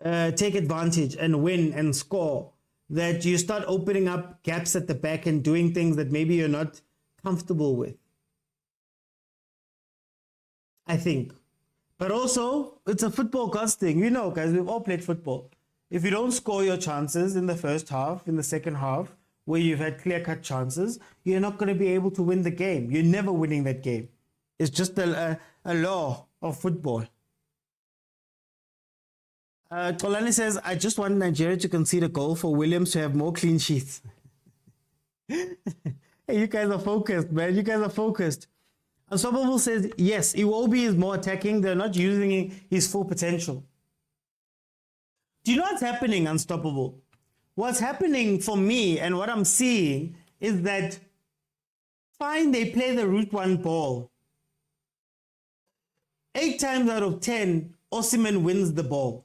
take advantage and win and score that you start opening up gaps at the back and doing things that maybe you're not comfortable with. I think. But also, it's a football costing. You know, guys, we've all played football. If you don't score your chances in the first half, in the second half, where you've had clear-cut chances, you're not going to be able to win the game. You're never winning that game. It's just a law of football. Kolani says, I just want Nigeria to concede a goal for Williams to have more clean sheets. Hey, you guys are focused, man. You guys are focused. Unstoppable says, yes, Iwobi is more attacking. They're not using his full potential. Do you know what's happening, Unstoppable? What's happening for me and what I'm seeing is that, fine, they play the route one ball. 8 times out of 10, Osimhen wins the ball.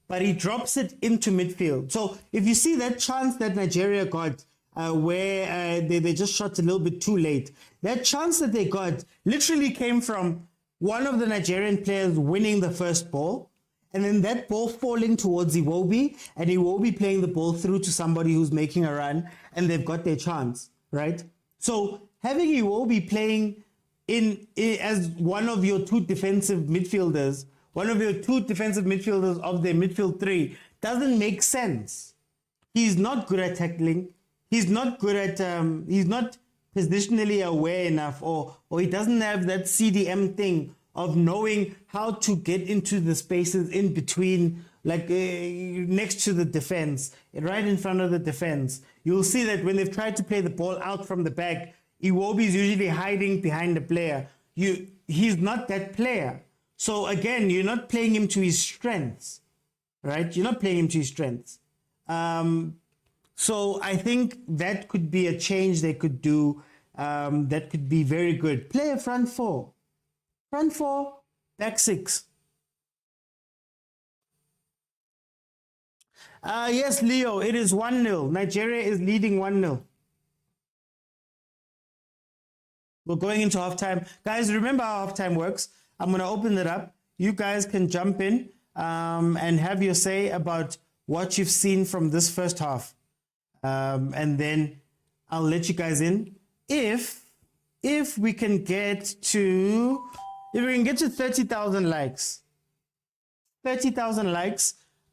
But he drops it into midfield. So if you see that chance that Nigeria got, where they just shot a little bit too late. That chance that they got literally came from one of the Nigerian players winning the first ball, and then that ball falling towards Iwobi, and Iwobi playing the ball through to somebody who's making a run, and they've got their chance, right? So having Iwobi playing in as one of your two defensive midfielders of their midfield three doesn't make sense. He's not good at tackling. He's not good at, he's not positionally aware enough, or he doesn't have that CDM thing of knowing how to get into the spaces in between, like next to the defense, right in front of the defense. You'll see that when they've tried to play the ball out from the back, Iwobi is usually hiding behind the player. He's not that player. So again, you're not playing him to his strengths, right? You're not playing him to his strengths. So I think that could be a change they could do. That could be very good. Play a front four. Front four, back six. Yes, Leo, it is 1-0. Nigeria is leading 1-0. We're going into halftime. Guys, remember how halftime works. I'm going to open it up. You guys can jump in and have your say about what you've seen from this first half. And then I'll let you guys in. If we can get to 30,000 likes,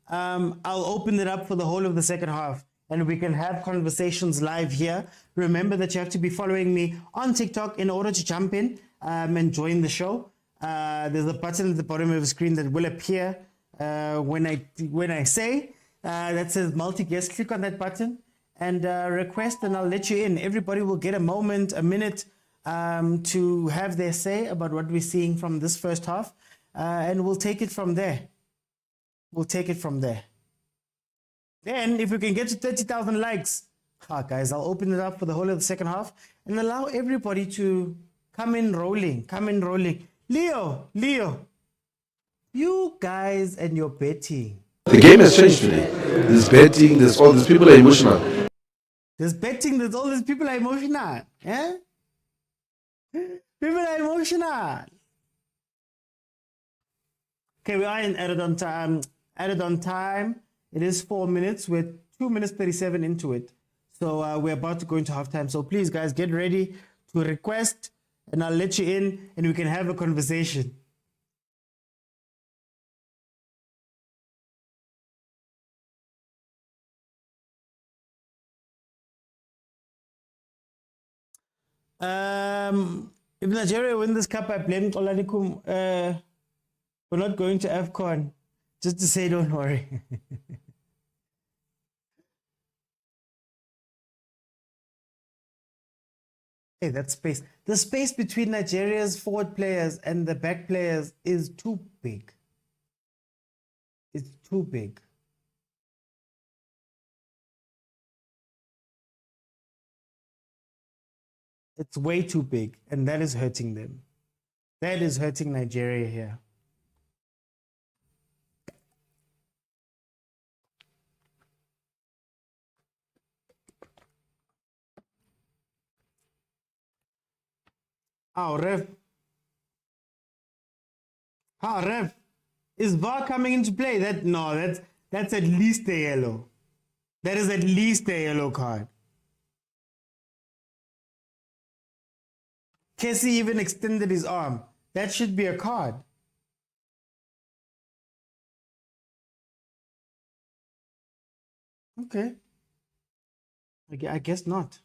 I'll open it up for the whole of the second half. and we can have conversations live here. Remember that you have to be following me on TikTok in order to jump in and join the show. There's a button at the bottom of the screen that will appear when I say that says multi-guest. Click on that button and request, and I'll let you in. Everybody will get a minute to have their say about what we're seeing from this first half, and we'll take it from there. Then, if we can get to 30,000 likes, guys, I'll open it up for the whole of the second half and allow everybody to come in rolling. Leo, you guys and your betting. The game has changed today. There's betting, there's all these people are emotional. There's betting, there's all these people are emotional. Yeah? People are emotional. Okay, we are in added on time. It is 4 minutes. We're 2 minutes 37 into it. So we're about to go into halftime. So please, guys, get ready to request, and I'll let you in, and we can have a conversation. If Nigeria win this cup, I blame Olanikum. We're not going to AFCON. Just to say, don't worry. Hey, that space. The space between Nigeria's forward players and the back players is too big. It's too big. It's way too big, and that is hurting them. That is hurting Nigeria here. Ref. Ref. Is VAR coming into play? That's at least a yellow. That is at least a yellow card. Kessie even extended his arm. That should be a card. Okay. I guess not.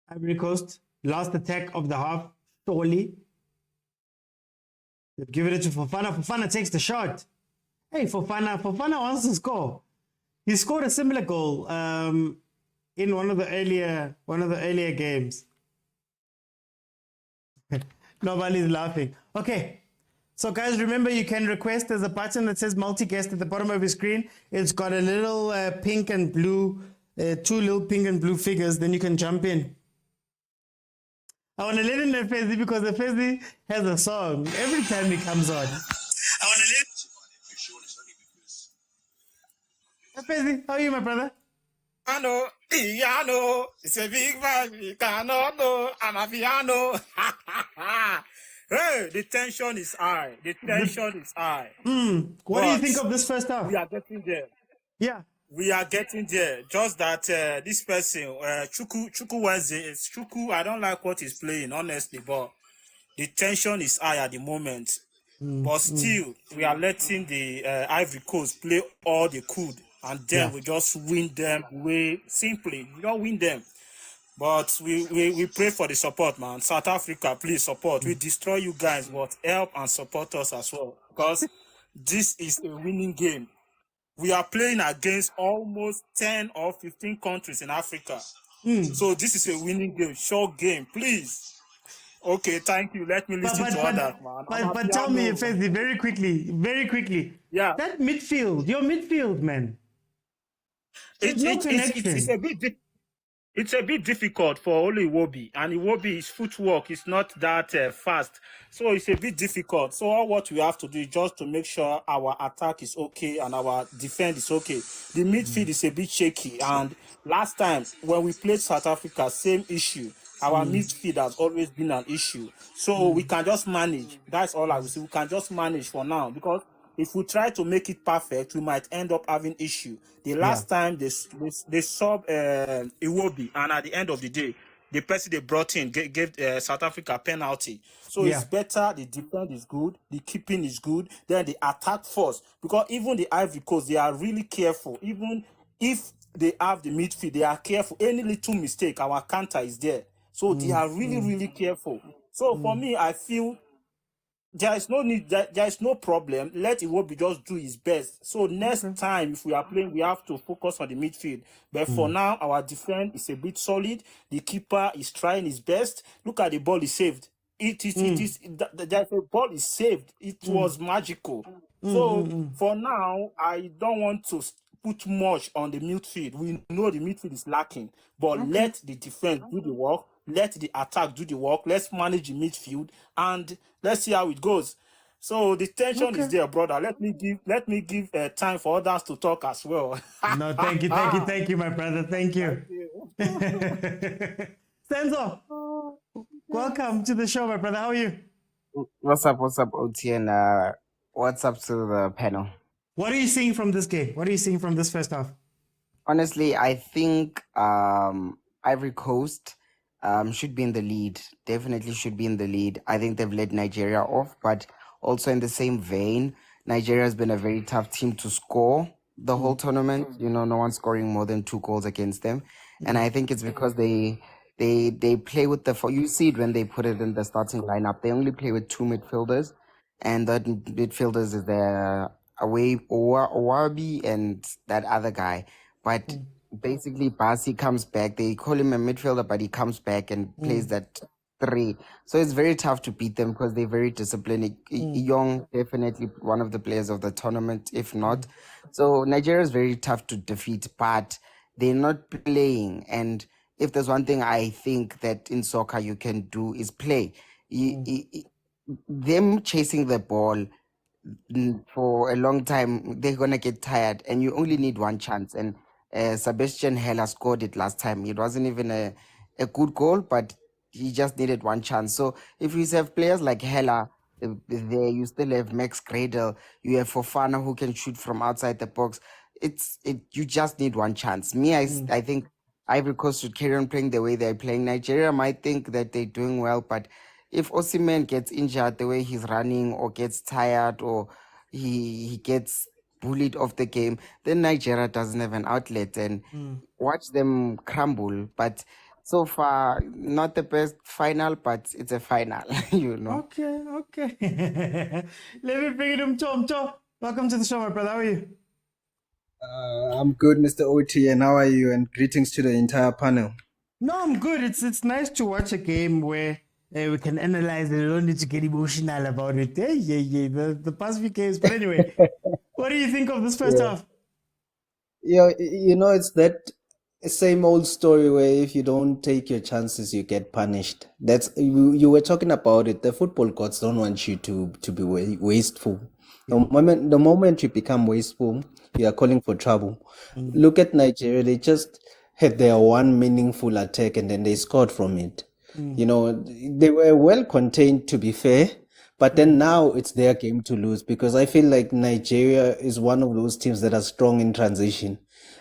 Ivory Coast, last attack of the half, surely. They've given it to Fofana. Fofana takes the shot. Hey, Fofana wants to score. He scored a similar goal in one of the earlier games. Nobody's laughing. Okay. So guys, remember you can request. There's a button that says multi-guest at the bottom of your screen. It's got a little pink and blue, two little pink and blue figures. Then you can jump in. I want to let in Fezzi because Fezzi has a song every time he comes on. I want to let Fezzi, how are you, my brother? I know, it's a big vibe, you cannot know, I'm a piano. Hey, the tension is high. What do you think of this first half? We are getting there. Yeah. We are getting there. Just that this person, Chuku Wednesday, Chuku, I don't like what he's playing, honestly, but the tension is high at the moment. But still, we are letting the Ivory Coast play all they could, and then we just win them simply. We don't win them. But we pray for the support, man. South Africa, please support. We destroy you guys, but help and support us as well. Because this is a winning game. We are playing against almost 10 or 15 countries in Africa. So this is a winning game, short game, please. Okay, thank you. Let me listen to others, man. But tell me, Fezzi, very quickly. Yeah. That midfield, your midfield, man. It's a bit difficult for only Iwobi, and Iwobi's footwork is not that fast, so it's a bit difficult. So all what we have to do is just to make sure our attack is okay and our defense is okay. The midfield is a bit shaky, and last time when we played South Africa, same issue. Our midfield has always been an issue, so we can just manage. That's all I will say. We can just manage for now, because if we try to make it perfect, we might end up having issue. The last time they sub Iwobi, and at the end of the day, the person they brought in gave South Africa a penalty. So it's Yeah. better the defense is good, the keeping is good, then the attack first. Because even the Ivory Coast, they are really careful. Even if they have the midfield, they are careful. Any little mistake, our counter is there. So they are really, really careful. So for me, I feel there is no need, there is no problem. Let Iwobi just do his best. So next time, if we are playing, we have to focus on the midfield. But for now, our defense is a bit solid. The keeper is trying his best. Look at the ball he saved. The ball is saved. It was magical. So for now, I don't want to put much on the midfield. We know the midfield is lacking, but let the defense do the work. Let the attack do the work. Let's manage the midfield and let's see how it goes. So the tension is there, brother. Let me give time for others to talk as well. No, thank you, my brother. Thank you. Senzo, welcome to the show, my brother. How are you? What's up, OT, and what's up to the panel? What are you seeing from this game? What are you seeing from this first half? Honestly, I think Ivory Coast should be in the lead. Definitely should be in the lead. I think they've let Nigeria off, but also in the same vein, Nigeria has been a very tough team to score the whole tournament. You know, no one's scoring more than 2 goals against them, and I think it's because they play with you see it when they put it in the starting lineup. They only play with 2 midfielders, and that midfielders is the away Owabi and that other guy. But basically, Basi comes back. They call him a midfielder, but he comes back and plays that 3. So it's very tough to beat them because they're very disciplined. Young, definitely one of the players of the tournament, if not. So Nigeria is very tough to defeat, but they're not playing. And if there's one thing I think that in soccer you can do is play. Them chasing the ball for a long time, they're gonna get tired, and you only need one chance. And Sebastian Heller scored it last time. It wasn't even a good goal, but he just needed one chance. So if you have players like Heller there, you still have Max Gradel, you have Fofana who can shoot from outside the box. You just need one chance. I think Ivory Coast should carry on playing the way they're playing. Nigeria might think that they're doing well, but if Osimhen gets injured the way he's running, or gets tired, or he gets bullied off the game, then Nigeria doesn't have an outlet, and watch them crumble. But so far, not the best final, but it's a final, you know. Okay. Let me bring it him, Tom. Welcome to the show, my brother. How are you? I'm good, Mr. OT, and how are you? And greetings to the entire panel. No, I'm good. It's nice to watch a game where we can analyze it. We don't need to get emotional about it. Yeah. The past few games. But anyway, what do you think of this first half? Yeah, it's that same old story where if you don't take your chances, you get punished. That's you were talking about it. The football gods don't want you to be wasteful. The moment you become wasteful, you are calling for trouble. Look at Nigeria. They just had their one meaningful attack and then they scored from it. They were well contained, to be fair, but then now it's their game to lose, because I feel like Nigeria is one of those teams that are strong in transition,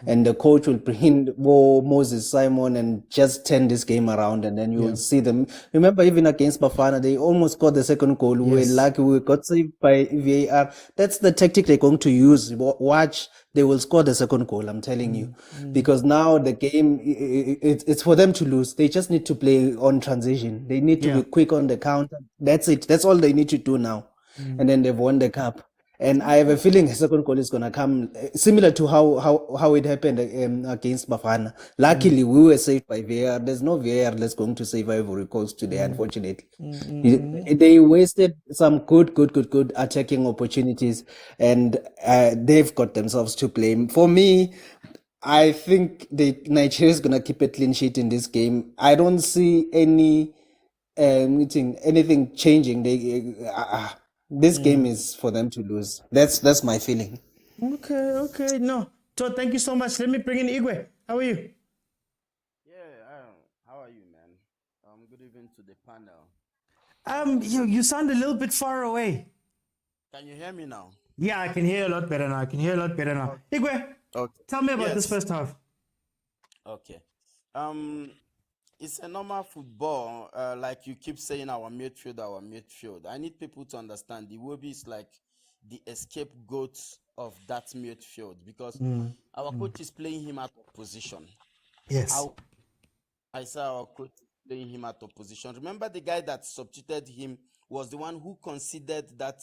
and the coach will bring in Moses Simon and just turn this game around, and then you will see them. Remember, even against Bafana, they almost scored the second goal. We were lucky, we got saved by VAR. That's the tactic they're going to use. Watch, they will score the second goal, I'm telling you. Because now the game, it's for them to lose. They just need to play on transition. They need to be quick on the counter. That's it. That's all they need to do now. And then they've won the cup. And I have a feeling the second goal is going to come similar to how it happened against Bafana. Luckily, we were saved by VAR. There's no VAR that's going to save Ivory Coast today, unfortunately. They wasted some good attacking opportunities, and they've got themselves to blame. For me, I think Nigeria is going to keep a clean sheet in this game. I don't see anything changing. This game is for them to lose. That's my feeling. Okay. No. So thank you so much. Let me bring in Igwe. How are you? Yeah, how are you, man? Good evening to the panel. You sound a little bit far away. Can you hear me now? Yeah, I can hear you a lot better now. Igwe, Okay. tell me about this first half. Okay. It's a normal football. Like you keep saying, our midfield, our midfield. I need people to understand the Iwobi is like the scapegoat of that midfield because our coach is playing him out of position. Yes. I saw our coach playing him out of position. Remember the guy that substituted him was the one who conceded that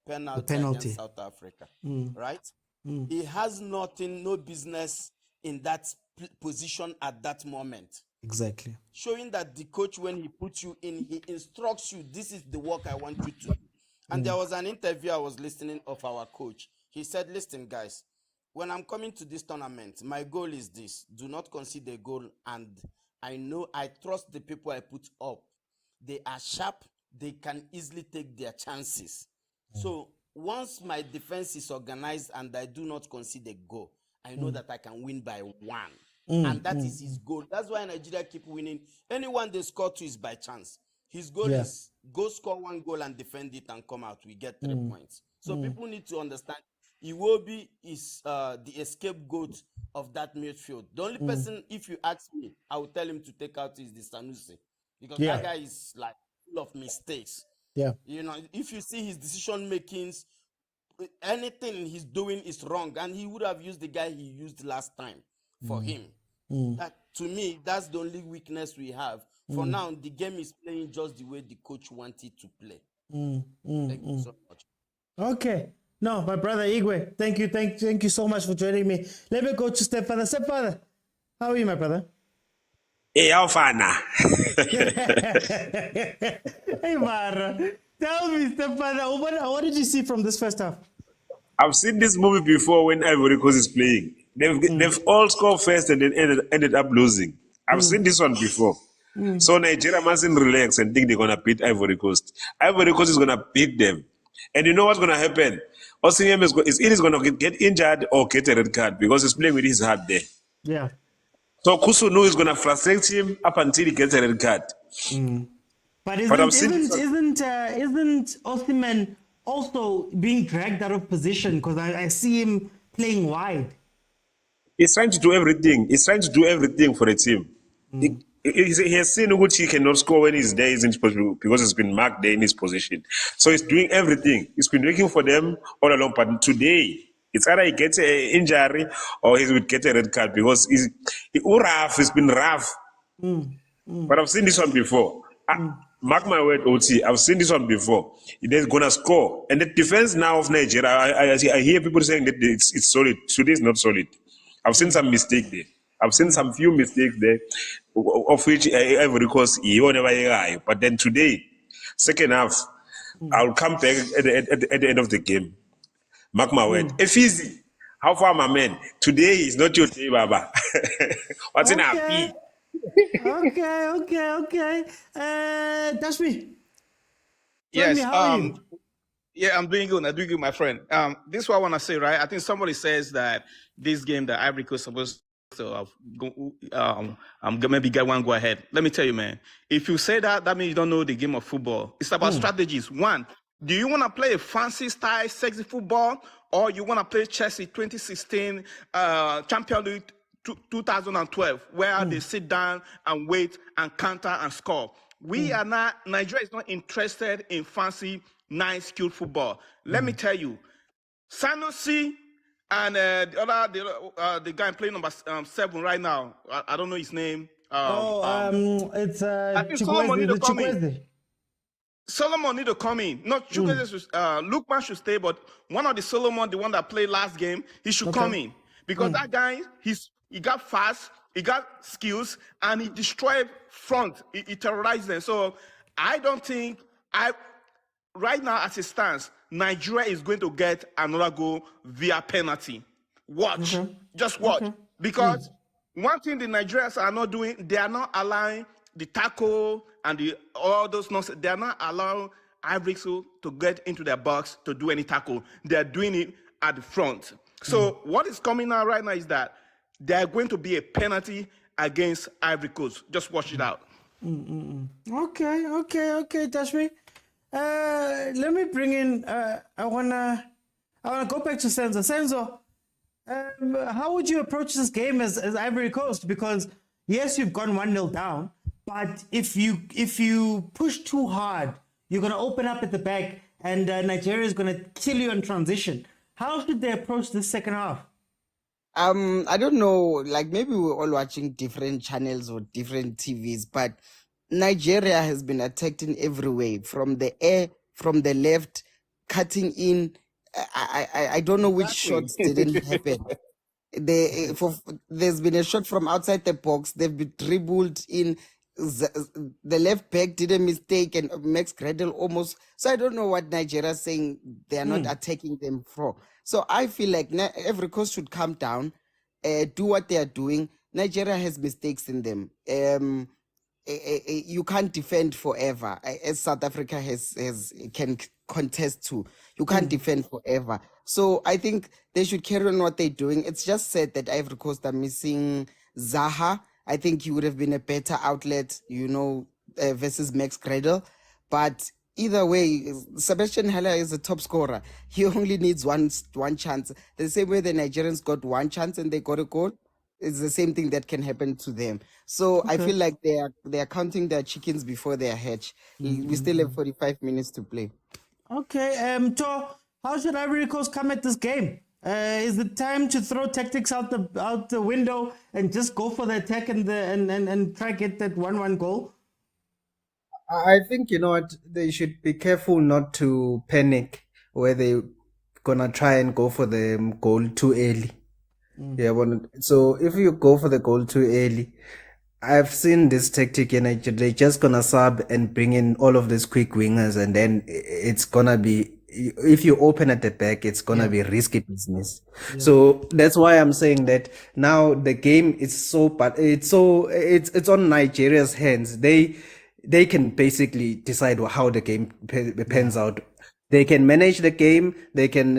penalty penalty. against South Africa, right? He has nothing, no business in that position at that moment. Exactly. Showing that the coach, when he puts you in, he instructs you, this is the work I want you to do. And there was an interview I was listening of our coach. He said, listen, guys, when I'm coming to this tournament, my goal is this. Do not concede a goal. And I trust the people I put up. They are sharp. They can easily take their chances. So once my defense is organized and I do not concede a goal, I know that I can win by one. And that is his goal. That's why Nigeria keep winning. Anyone they score to is by chance. His goal is go score one goal and defend it and come out. We get 3 points. So people need to understand Iwobi is the scapegoat of that midfield. The only person, if you ask me, I will tell him to take out is the Sanusi. Because that guy is like full of mistakes. Yeah. You know, if you see his decision makings, anything he's doing is wrong. And he would have used the guy he used last time for him. That, to me, that's the only weakness we have. For now, the game is playing just the way the coach wanted to play. Thank you so much. Okay. No, my brother Igwe, thank you so much for joining me. Let me go to Stepfather. Stepfather, how are you, my brother? Hey, how far now? Hey, Mara, tell me, Stepfather, what did you see from this first half? I've seen this movie before when Ivory Coast is playing. They've all scored first and then ended up losing. I've seen this one before. So Nigeria mustn't relax and think they're going to beat Ivory Coast. Ivory Coast is going to beat them. And you know what's going to happen? Osimhen is either going to get injured or get a red card because he's playing with his heart there. Yeah. So Kusunu is going to frustrate him up until he gets a red card. But I've seen isn't Osimhen also being dragged out of position? Because I see him playing wide. He's trying to do everything. He's trying to do everything for the team. He has seen which he cannot score when he's there because it's been marked there in his position. So he's doing everything. He's been working for them all along. But today, it's either he gets an injury or he will get a red card because he's been rough. But I've seen this one before. Mark my word, OT. I've seen this one before. They're going to score. And the defense now of Nigeria, I hear people saying that it's solid. Today is not solid. I've seen some mistake there. I've seen some few mistakes there, of which Ivory Coast, but then today, second half, I'll come back at the end of the game. Mark my word. Easy. How far, my man? Today is not your day, Baba. What's in our Okay. Okay. That's me. Yes. Me, how are you? Yeah, I'm doing good. I'm doing good, my friend. This is what I want to say, right? I think somebody says that this game that Ivory Coast supposed to maybe get one go ahead. Let me tell you, man. If you say that, that means you don't know the game of football. It's about strategies. One, do you want to play a fancy style, sexy football, or you want to play Chelsea 2016 Champions League 2012, where they sit down and wait and counter and score? Nigeria is not interested in fancy, nice, cute football. Let me tell you, Sanusi and the guy playing number 7 right now, I don't know his name. It's I think Solomon need to come in. Chukwueze. Solomon need to come in. Not Chukwueze, Lukman should stay, but one of the Solomon, the one that played last game, he should come in. Because that guy, he got fast, he got skills, and he destroyed front. He terrorized them. So I don't think right now as it stands, Nigeria is going to get another goal via penalty. Watch. Just watch. Because one thing the Nigerians are not doing, they are not allowing the tackle and all those nonsense. They are not allowing Ivory Coast to get into their box to do any tackle. They are doing it at the front. So what is coming out right now is that there are going to be a penalty against Ivory Coast. Just watch it out. Okay, Tashmi. Let me bring in. I wanna go back to Senzo. Senzo, how would you approach this game as Ivory Coast? Because yes, you've gone 1-0 down, but if you push too hard, you're gonna open up at the back, and Nigeria is gonna kill you in transition. How should they approach this second half? I don't know, like maybe we're all watching different channels or different TVs, but Nigeria has been attacked in every way, from the air, from the left, cutting in. I don't know which shots didn't happen. There's been a shot from outside the box. They've been dribbled in. The left back did a mistake, and Max Gradel almost. So I don't know what Nigeria is saying. They are not attacking them for. So I feel like Ivory Coast should calm down, do what they are doing. Nigeria has mistakes in them. You can't defend forever, as South Africa can contest to. You can't defend forever. So I think they should carry on what they're doing. It's just said that Ivory Coast are missing Zaha. I think he would have been a better outlet, versus Max Gradel. But either way, Sebastian Haller is a top scorer. He only needs one chance. The same way the Nigerians got one chance and they got a goal, it's the same thing that can happen to them. So I feel like they are counting their chickens before they are hatched. We still have 45 minutes to play. Okay, To, how should Ivory Coast come at this game? Is it time to throw tactics out the window and just go for the attack and try get that 1-1 goal? I think, you know what, they should be careful not to panic where they're gonna try and go for the goal too early. Yeah, so if you go for the goal too early, I've seen this tactic and they're just gonna sub and bring in all of these quick wingers, and then it's gonna be, if you open at the back, it's gonna be risky business. So that's why I'm saying that now the game is it's on Nigeria's hands. They can basically decide how the game pans out. They can manage the game. They can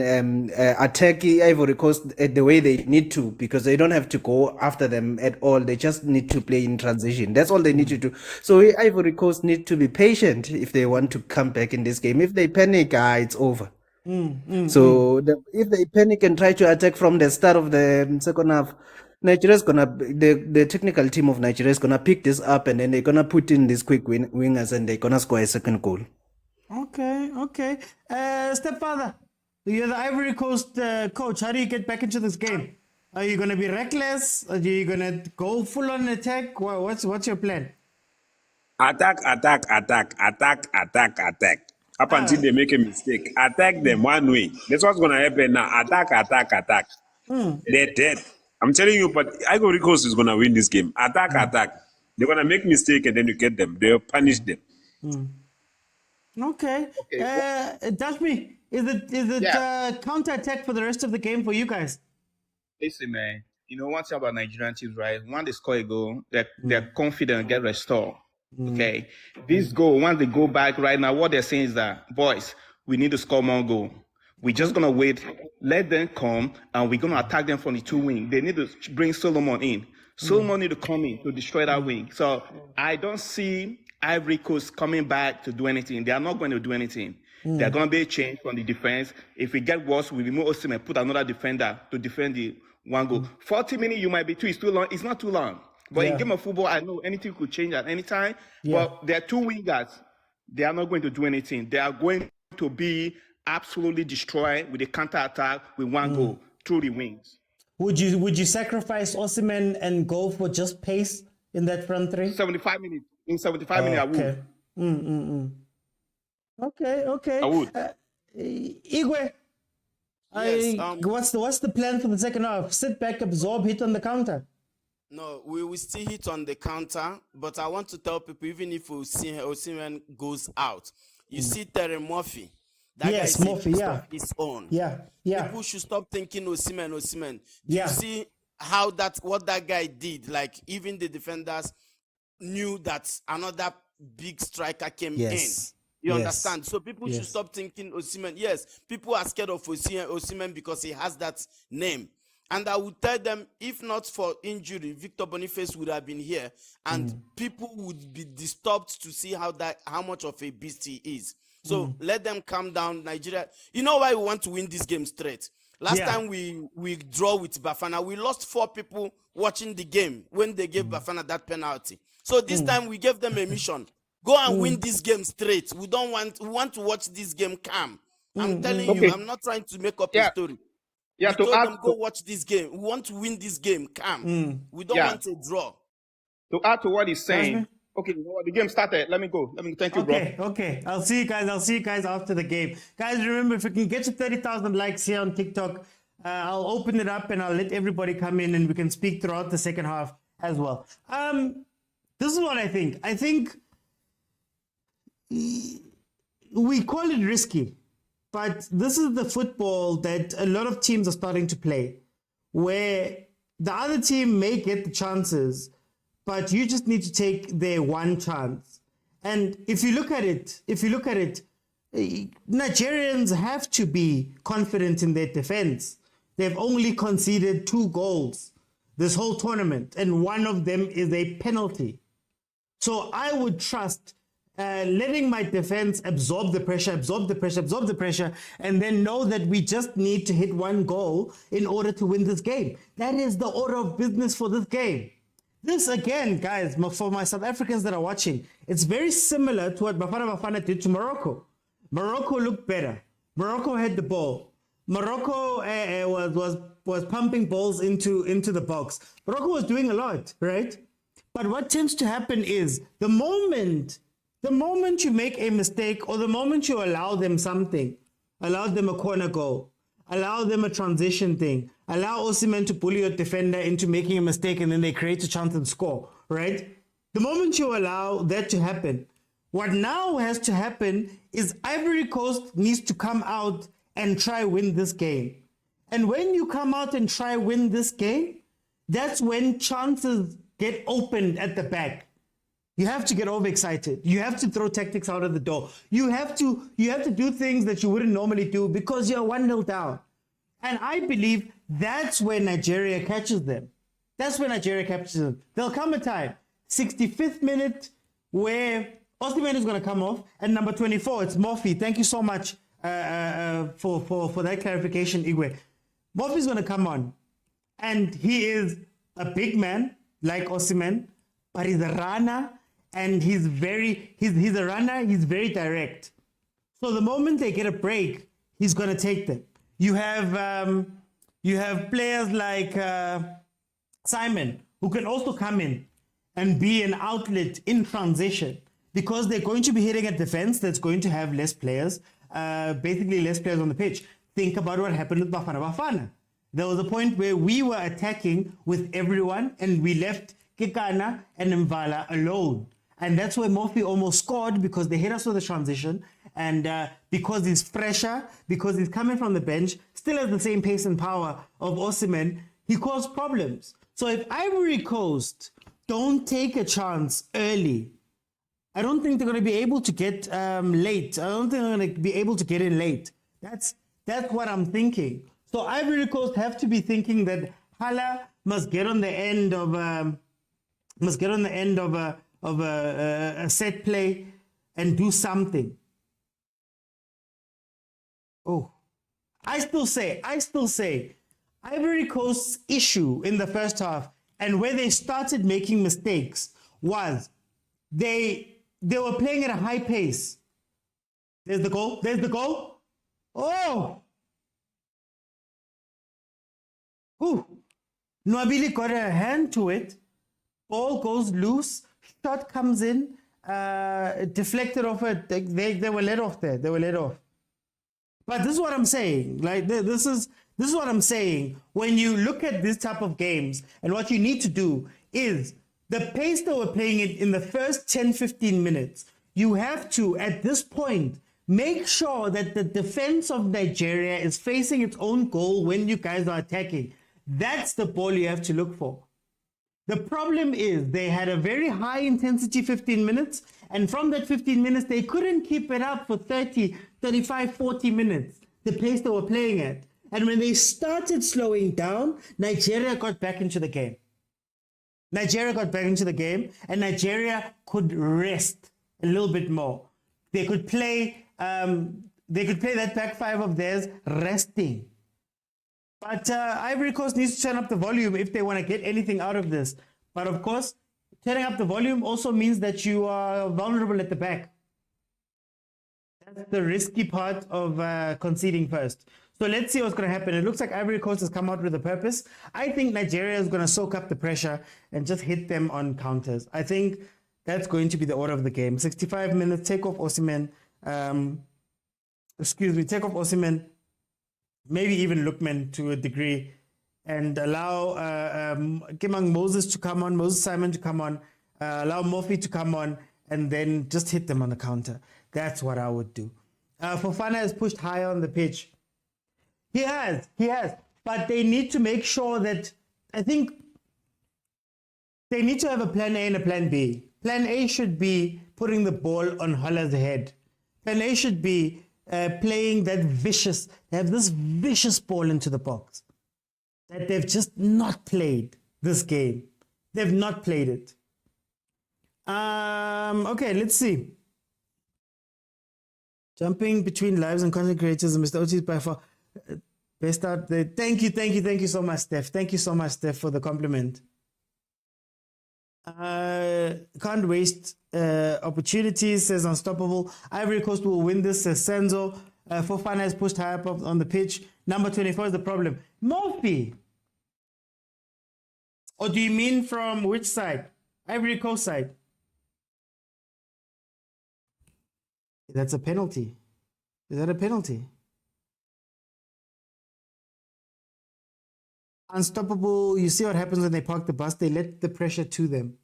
attack Ivory Coast the way they need to, because they don't have to go after them at all. They just need to play in transition. That's all they need to do. So Ivory Coast need to be patient if they want to come back in this game. If they panic, it's over. If they panic and try to attack from the start of the second half, Nigeria's the technical team of Nigeria is gonna pick this up, and then they're gonna put in these quick wingers, and they're gonna score a second goal. Okay. Stepfather, you're the Ivory Coast coach. How do you get back into this game? Are you going to be reckless? Are you going to go full on attack? What's your plan? Attack. Up until they make a mistake. Attack them one way. That's what's going to happen now. Attack. They're dead. I'm telling you, but Ivory Coast is going to win this game. Attack. They're going to make mistake, and then you get them. They'll punish them. Okay. Dashmi, is it counter attack for the rest of the game for you guys? Listen, man. One thing about Nigerian teams, right? When they score a goal, they're confident, get restored. Okay. This goal, once they go back right now, what they're saying is that, boys, we need to score more goal. We're just gonna wait, let them come, and we're gonna attack them from the two wing. They need to bring Solomon in. Solomon need to come in to destroy that wing. So I don't see Ivory Coast coming back to do anything. They are not going to do anything. They're going to be a change from the defense. If we get worse, we remove Osimhen and put another defender to defend the one goal. 40 minutes, you might be too. It's too long. It's not too long. But in game of football, I know anything could change at any time. But there are two wingers. They are not going to do anything. They are going to be absolutely destroyed with a counter-attack with one goal through the wings. Would you sacrifice Osimhen and go for just pace in that front three? 75 minutes. In 75 minutes, I would. Okay. I would. Igwe, what's the plan for the second half? Sit back, absorb, hit on the counter. No, we will still hit on the counter, but I want to tell people, even if Osimhen goes out, you see Terry Murphy. That guy is Murphy, of his own. Yeah. People should stop thinking Osimhen. You see how what that guy did? Like, even the defenders knew that another big striker came in. You understand? So people should stop thinking Osimhen. Yes, people are scared of Osimhen because he has that name. And I would tell them, if not for injury, Victor Boniface would have been here, and people would be disturbed to see how much of a beast he is. So let them calm down, Nigeria. You know why we want to win this game straight? Last Yeah. time we draw with Bafana, we lost 4 people watching the game when they gave Bafana that penalty. So this time we gave them a mission. Go and win this game straight. We want to watch this game calm. I'm telling you, Okay. I'm not trying to make up a Yeah. story. Yeah. We To told add them, go watch this game. We want to win this game calm. We don't Yeah. want a draw. to what he's saying. Jasmine? Okay, you know what, the game started. Let me go. Thank you, bro. Okay. I'll see you guys after the game. Guys, remember, if we can get to 30,000 likes here on TikTok, I'll open it up and I'll let everybody come in and we can speak throughout the second half as well. This is what I think. I think we call it risky, but this is the football that a lot of teams are starting to play, where the other team may get the chances, but you just need to take their one chance. And if you look at it, Nigerians have to be confident in their defense. They've only conceded 2 goals this whole tournament, and one of them is a penalty. So I would trust letting my defense absorb the pressure, and then know that we just need to hit 1 goal in order to win this game. That is the order of business for this game. This, again, guys, for my South Africans that are watching, it's very similar to what Bafana did to Morocco. Morocco looked better. Morocco had the ball. Morocco was pumping balls into the box. Morocco was doing a lot, right? But what tends to happen is the moment you make a mistake, or the moment you allow them something, allow them a corner goal, allow them a transition thing, allow Osimhen to bully your defender into making a mistake, and then they create a chance and score, right? The moment you allow that to happen, what now has to happen is Ivory Coast needs to come out and try win this game. And when you come out and try win this game, that's when chances get opened at the back. You have to get overexcited. You have to throw tactics out of the door. You have to do things that you wouldn't normally do because you're 1-0 down. And I believe that's where Nigeria catches them. There'll come a time, 65th minute, where Osimhen is going to come off, and number 24, it's Murphy. Thank you so much for that clarification, Igwe. Murphy's going to come on, and he is a big man like Osimhen, but he's a runner, and he's a runner. He's very direct. So the moment they get a break, he's going to take them. You have players like Simon, who can also come in and be an outlet in transition, because they're going to be hitting a defense that's going to have less players, basically less players on the pitch. Think about what happened with Bafana. There was a point where we were attacking with everyone and we left Kekana and Mvala alone. And that's where Murphy almost scored, because they hit us with a transition. And because he's fresher, because he's coming from the bench, still has the same pace and power of Osimhen, he caused problems. So if Ivory Coast don't take a chance early, I don't think they're going to be able to get late. I don't think they're going to be able to get in late. That's what I'm thinking. So Ivory Coast have to be thinking that Hala must get on the end of a set play and do something. Oh, I still say Ivory Coast's issue in the first half, and where they started making mistakes, was they were playing at a high pace. There's the goal. Oh! Ooh. Nwabili got a hand to it. Ball goes loose. Shot comes in. Deflected off it. They were let off there. But this is what I'm saying. Like, this is what I'm saying. When you look at this type of games, and what you need to do is, the pace that we're playing it in the first 10-15 minutes, you have to, at this point, make sure that the defense of Nigeria is facing its own goal when you guys are attacking. That's the ball you have to look for. The problem is they had a very high intensity 15 minutes, and from that 15 minutes, they couldn't keep it up for 30, 35, 40 minutes, the pace they were playing at. And when they started slowing down, Nigeria got back into the game. And Nigeria could rest a little bit more. They could play that back five of theirs resting. But Ivory Coast needs to turn up the volume if they want to get anything out of this. But of course, turning up the volume also means that you are vulnerable at the back. That's the risky part of conceding first. So let's see what's going to happen. It looks like Ivory Coast has come out with a purpose. I think Nigeria is going to soak up the pressure and just hit them on counters. I think that's going to be the order of the game. 65 minutes, take off Osimhen. Take off Osimhen, maybe even Lookman to a degree, and allow Kimang Moses to come on, Moses Simon to come on, allow Murphy to come on, and then just hit them on the counter. That's what I would do. Fofana has pushed higher on the pitch. He has. But they need to make sure that, I think they need to have a plan A and a plan B. Plan A should be putting the ball on Holler's head. Plan A should be playing that vicious, they have this vicious ball into the box that they've just not played this game. They've not played it. Okay, let's see. Jumping between lives and content creators, and Mr. Oti is by far best out there. Thank you so much, Steph. Thank you so much, Steph, for the compliment. Can't waste opportunities, says Unstoppable. Ivory Coast will win this, says Senzo. Fofana is pushed high up on the pitch. Number 24 is the problem. Murphy. Or do you mean from which side? Ivory Coast side. That's a penalty. Is that a penalty? Unstoppable, you see what happens when they park the bus, they let the pressure to them.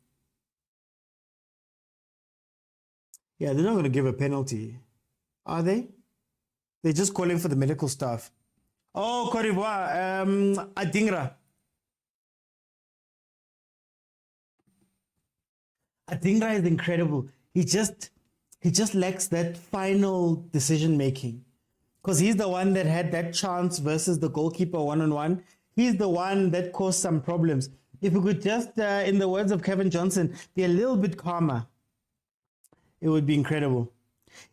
Yeah, they're not going to give a penalty, are they? They're just calling for the medical staff. Oh, Cote d'Ivoire, Adingra. Adingra is incredible. He just lacks that final decision making, because he's the one that had that chance versus the goalkeeper one-on-one. He's the one that caused some problems. If we could just, in the words of Kevin Johnson, be a little bit calmer, it would be incredible.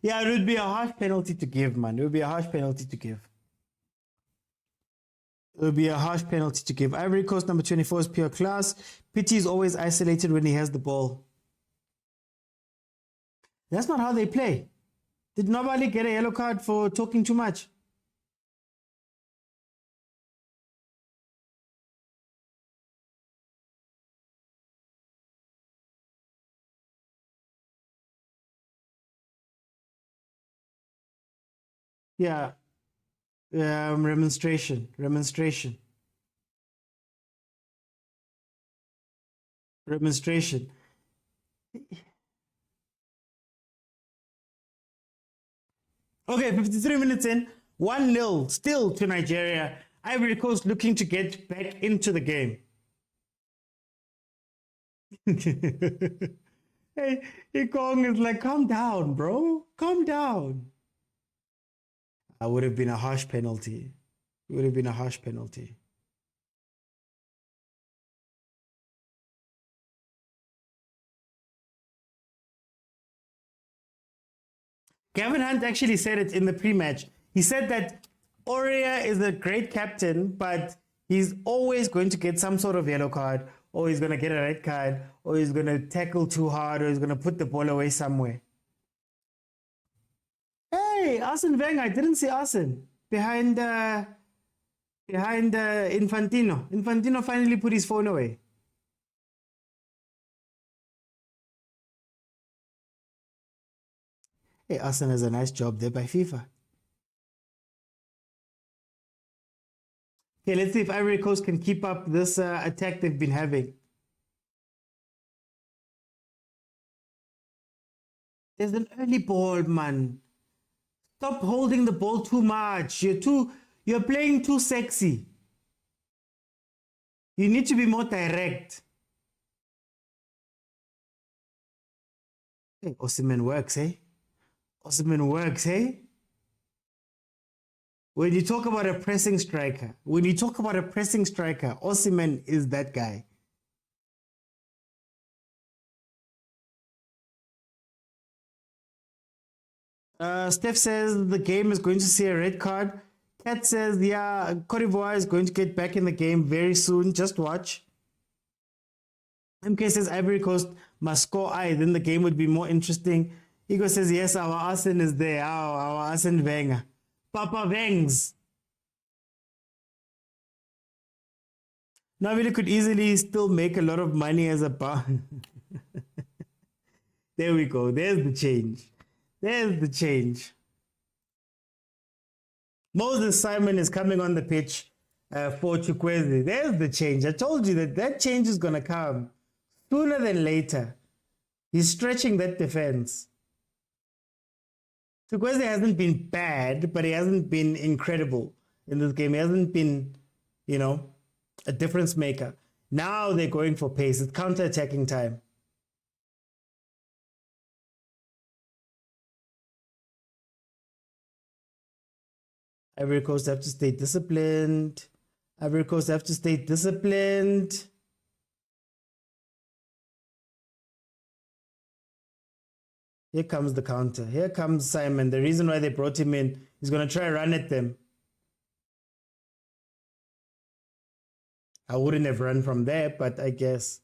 Yeah, it would be a harsh penalty to give, man. It would be a harsh penalty to give. It would be a harsh penalty to give. Ivory Coast number 24 is pure class. Pity is always isolated when he has the ball. That's not how they play. Did nobody get a yellow card for talking too much? Yeah. Remonstration. Okay, 53 minutes in, 1-0 still to Nigeria. Ivory Coast looking to get back into the game. Hey, Ikong is like, calm down, bro. Calm down. That would have been a harsh penalty. It would have been a harsh penalty. Gavin Hunt actually said it in the pre-match. He said that Aurea is a great captain, but he's always going to get some sort of yellow card, or he's going to get a red card, or he's going to tackle too hard, or he's going to put the ball away somewhere. Hey, Arsene Wenger, I didn't see Arsene behind Infantino. Infantino finally put his phone away. Hey, Arsene has a nice job there by FIFA. Okay, let's see if Ivory Coast can keep up this attack they've been having. There's an early ball, man. Stop holding the ball too much. You're playing too sexy. You need to be more direct. Hey, Osimhen works, eh? Osimhen works, eh? When you talk about a pressing striker, Osimhen is that guy. Steph says the game is going to see a red card Kat says, yeah, Cote d'Ivoire is going to get back in the game very soon. Just watch. MK says Ivory Coast must score then the game would be more interesting. Ego says, yes, our Arsene is there. Our Arsene Wenger. Papa Wengs. Now we could easily still make a lot of money as a bar. There we go. There's the change. There's the change. Moses Simon is coming on the pitch for Chukwueze. There's the change. I told you that change is going to come sooner than later. He's stretching that defense. Chukwueze hasn't been bad, but he hasn't been incredible in this game. He hasn't been, a difference maker. Now they're going for pace. It's counter-attacking time. Ivory Coast have to stay disciplined. Ivory Coast have to stay disciplined. Here comes the counter. Here comes Simon. The reason why they brought him in, he's going to try to run at them. I wouldn't have run from there, but I guess.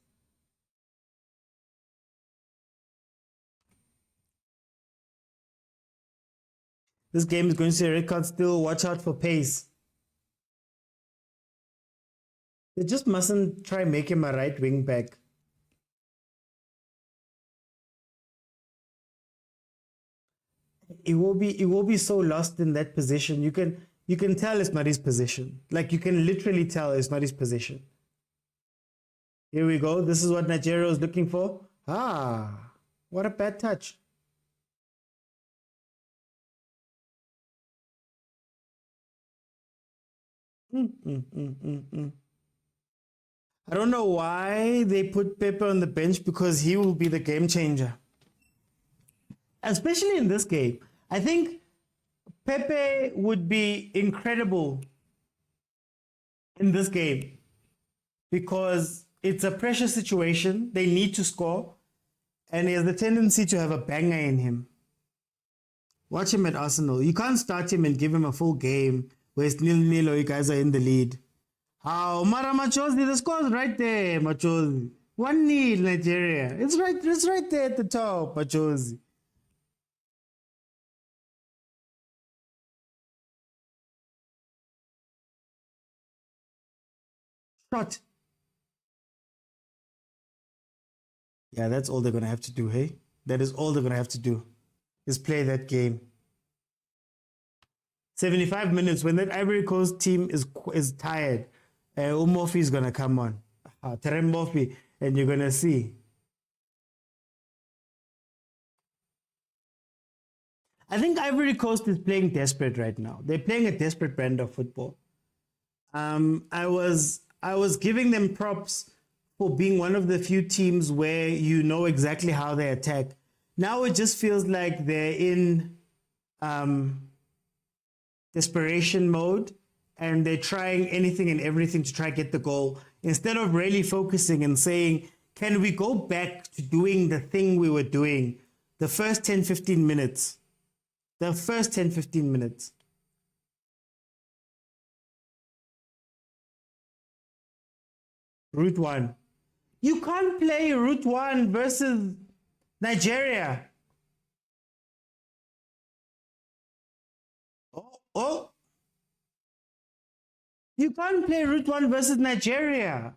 This game is going to see a red card still. Watch out for pace. They just mustn't try and make him a right wing back. It will be so lost in that position. You can tell it's not his position. Like, you can literally tell it's not his position. Here we go. This is what Nigeria is looking for. What a bad touch. I don't know why they put Pepe on the bench, because he will be the game changer. Especially in this game. I think Pepe would be incredible in this game because it's a pressure situation. They need to score, and he has the tendency to have a banger in him. Watch him at Arsenal. You can't start him and give him a full game where it's 0-0 or you guys are in the lead. How? Mara Machozi, the score's right there, Machozi. 1-0 Nigeria. It's right there at the top, Machozi. Shot. Yeah, that's all they're going to have to do, hey? That is all they're going to have to do, is play that game. 75 minutes, when that Ivory Coast team is tired, Umofi is going to come on. Terem Mofi, and you're going to see. I think Ivory Coast is playing desperate right now. They're playing a desperate brand of football. I was giving them props for being one of the few teams where you know exactly how they attack. Now it just feels like they're in desperation mode, and they're trying anything and everything to try to get the goal instead of really focusing and saying, can we go back to doing the thing we were doing the first 10-15 minutes? The first 10-15 minutes. Route 1. You can't play Route 1 versus Nigeria. Oh. You can't play Route 1 versus Nigeria.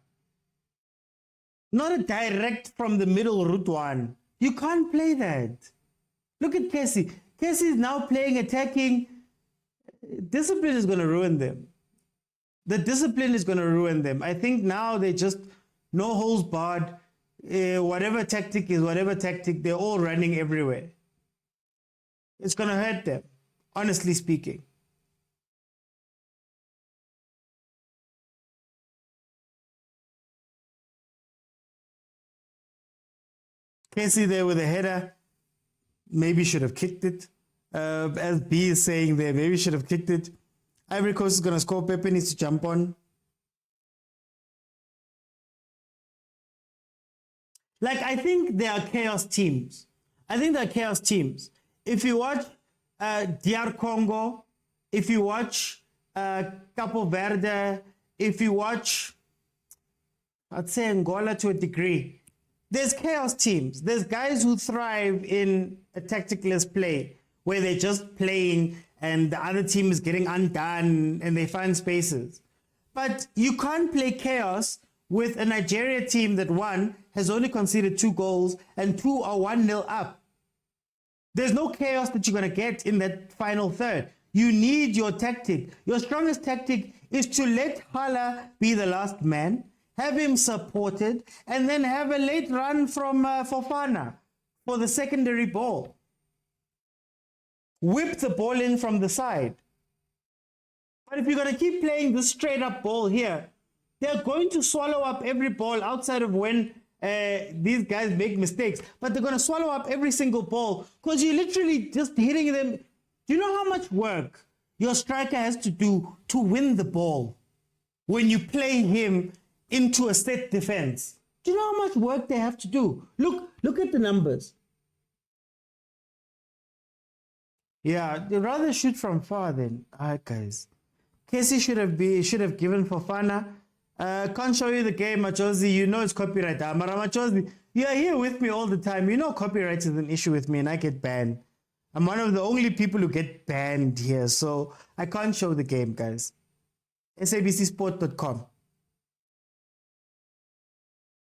Not a direct from the middle Route 1. You can't play that. Look at Casey. Casey is now playing attacking. Discipline is going to ruin them. The discipline is going to ruin them. I think now they just no holes barred. Whatever tactic is, whatever tactic, they're all running everywhere. It's going to hurt them, honestly speaking. Casey there with a header. Maybe should have kicked it. As B is saying there, maybe should have kicked it. Ivory Coast is going to score. Pepe needs to jump on. Like, I think there are chaos teams. If you watch DR Congo, if you watch Capo Verde. If you watch, I'd say Angola to a degree. There's chaos teams. There's guys who thrive in a tacticless play where they're just playing and the other team is getting undone and they find spaces. But you can't play chaos with a Nigeria team that, one, has only conceded 2 goals and 2 are 1-0 up. There's no chaos that you're going to get in that final third. You need your tactic. Your strongest tactic is to let Hala be the last man, have him supported, and then have a late run from Fofana for the secondary ball. Whip the ball in from the side. But if you're going to keep playing this straight up ball here, they're going to swallow up every ball outside of when these guys make mistakes. But they're going to swallow up every single ball because you're literally just hitting them. Do you know how much work your striker has to do to win the ball when you play him into a set defense? Do you know how much work they have to do? Look at the numbers. Yeah, they'd rather shoot from far than guys. Casey should have given Fofana. Can't show you the game, Machozi. You know it's copyright. Mara Machozi, you are here with me all the time. You know copyright is an issue with me and I get banned. I'm one of the only people who get banned here, so I can't show the game, guys. sabcsport.com.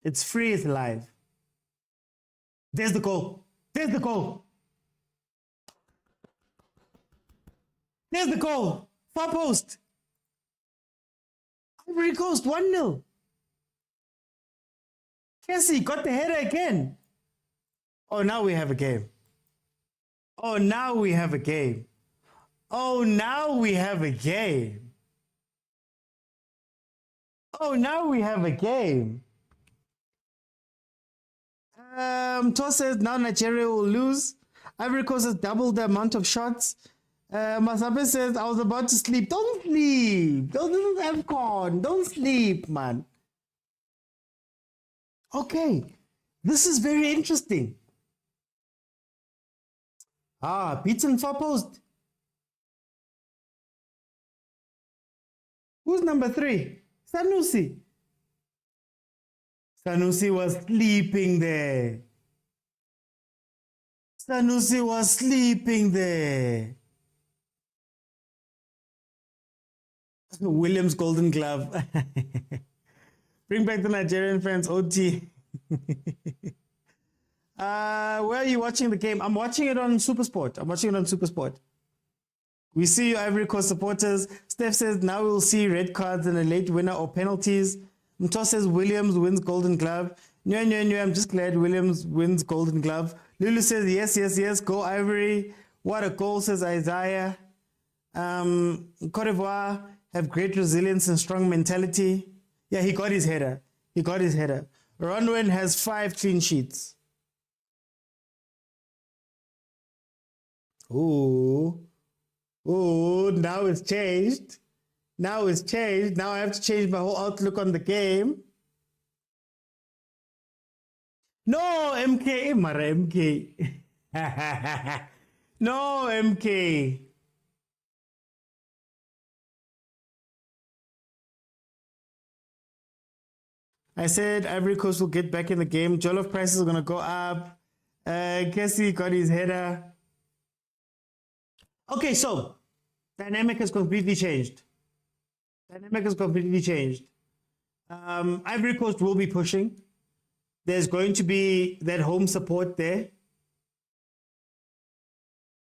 It's free, it's live. There's the goal. There's the goal. There's the goal. Far post. Ivory Coast 1-0. Cassie got the header again. Oh, now we have a game. Oh, now we have a game. Oh, now we have a game. Oh, now we have a game. Toss says now Nigeria will lose. Ivory Coast has doubled the amount of shots. Masabe says, I was about to sleep. Don't sleep. This is AFCON. Don't sleep, man. Okay. This is very interesting. Beaten far post. Who's number 3? Sanusi. Sanusi was sleeping there. Sanusi was sleeping there. Williams Golden Glove. Bring back the Nigerian fans, OT. Where are you watching the game? I'm watching it on Supersport. We see you, Ivory Coast supporters. Steph says, now we'll see red cards and a late winner or penalties. Mto says, Williams wins Golden Glove. No, I'm just glad Williams wins Golden Glove. Lulu says, yes, go Ivory. What a goal, says Isaiah. Cote d'Ivoire have great resilience and strong mentality. Yeah, he got his header. Ronwen has 5 clean sheets. Ooh, now it's changed. Now I have to change my whole outlook on the game. No, MK. Mara, MK. No, MK. I said Ivory Coast will get back in the game. Jollof prices are going to go up. Casey got his header. Okay, so dynamic has completely changed. Ivory Coast will be pushing. There's going to be that home support there.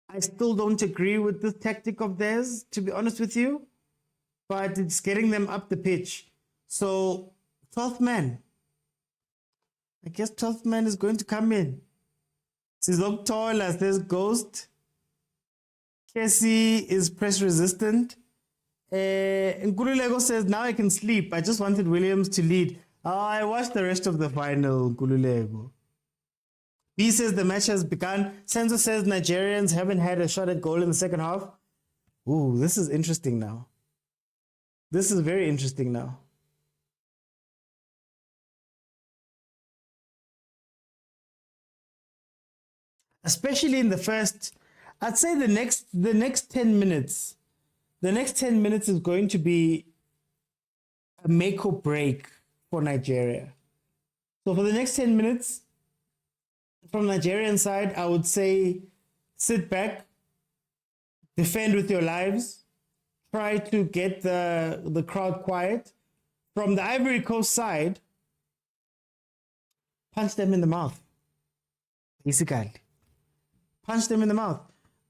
I still don't agree with this tactic of theirs, to be honest with you, but it's getting them up the pitch. So 12th man. I guess 12th man is going to come in. Sizok Tola says Ghost. Casey is press resistant. Nkululeko says, now I can sleep. I just wanted Williams to lead. I watched the rest of the final, Nkululeko. B says the match has begun. Senzo says Nigerians haven't had a shot at goal in the second half. Ooh, this is interesting now. This is very interesting now. Especially in the first, I'd say the next 10 minutes. the next 10 minutes is going to be a make or break for Nigeria. So for the next 10 minutes, from Nigerian side, I would say sit back, defend with your lives, try to get the crowd quiet. From the Ivory Coast side, punch them in the mouth. Basically. Punch them in the mouth.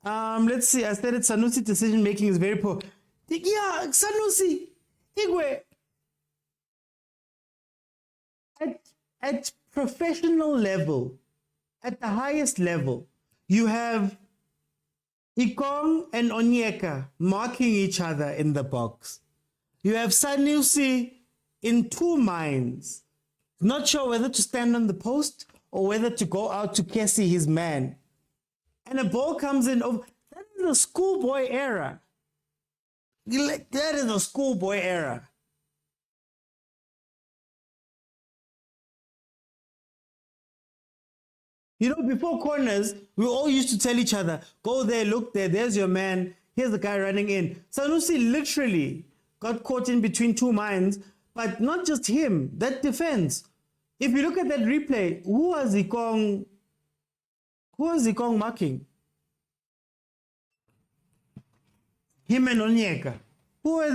Let's see. I said it. Sanusi decision making is very poor. Yeah, Sanusi, Igwe. At professional level, at the highest level, you have Ikong and Onyeka marking each other in the box. You have Sanusi in two minds, not sure whether to stand on the post or whether to go out to Kessie, his man. And a ball comes in. Over. That is a schoolboy era. That is a schoolboy era. You know, before corners, we all used to tell each other, go there, look there, there's your man, here's the guy running in. Sanusi literally got caught in between two minds, but not just him, that defense. If you look at that replay, who was Ikong marking? Him and Onyeka. Who are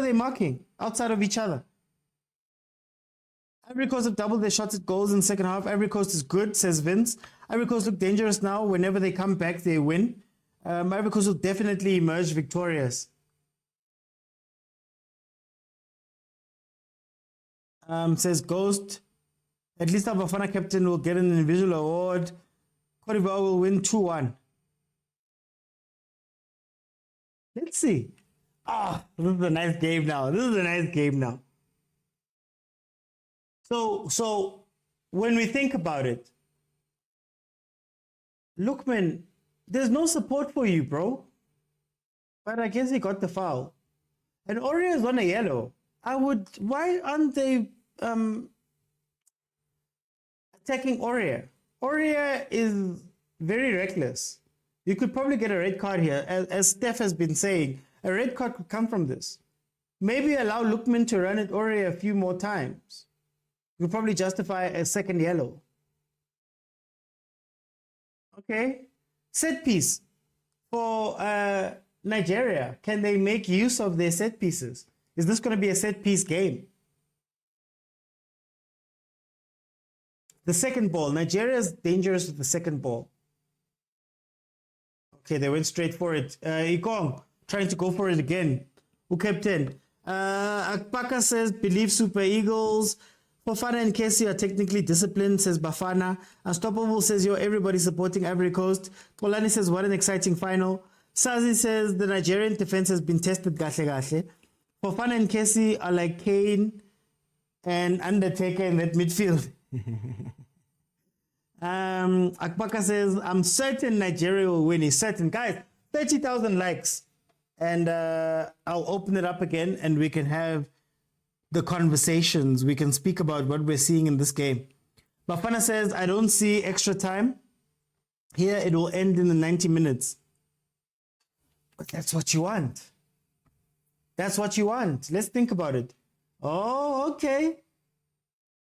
they marking outside of each other? Ivory Coast have doubled their shots at goals in the second half. Ivory Coast is good, says Vince. Ivory Coast look dangerous now. Whenever they come back, they win. Ivory Coast will definitely emerge victorious. Says Ghost. At least our Bafana captain will get an individual award. Cote d'Ivoire will win 2-1. Let's see. This is a nice game now. So when we think about it, Lookman, there's no support for you, bro. But I guess he got the foul. And Oria is on a yellow. Why aren't they attacking Oria? Oria is very reckless. You could probably get a red card here. As Steph has been saying, a red card could come from this. Maybe allow Lookman to run at Oria a few more times. You could probably justify a second yellow. Okay. Set piece for Nigeria. Can they make use of their set pieces? Is this going to be a set piece game? The second ball. Nigeria is dangerous with the second ball. Okay, they went straight for it. Ikong trying to go for it again. Who kept in? Akpaka says, believe Super Eagles. Bafana and Kessie are technically disciplined, says Bafana. Unstoppable says, everybody supporting Ivory Coast. Polani says, what an exciting final. Sazi says, the Nigerian defense has been tested gahle gahle. Bafana and Kessie are like Kane and Undertaker in that midfield. Akbaka says, I'm certain Nigeria will win. He's certain. Guys, 30,000 likes. And I'll open it up again and we can have the conversations. We can speak about what we're seeing in this game. Bafana says, I don't see extra time. Here it will end in the 90 minutes. But that's what you want. That's what you want. Let's think about it. Oh, okay.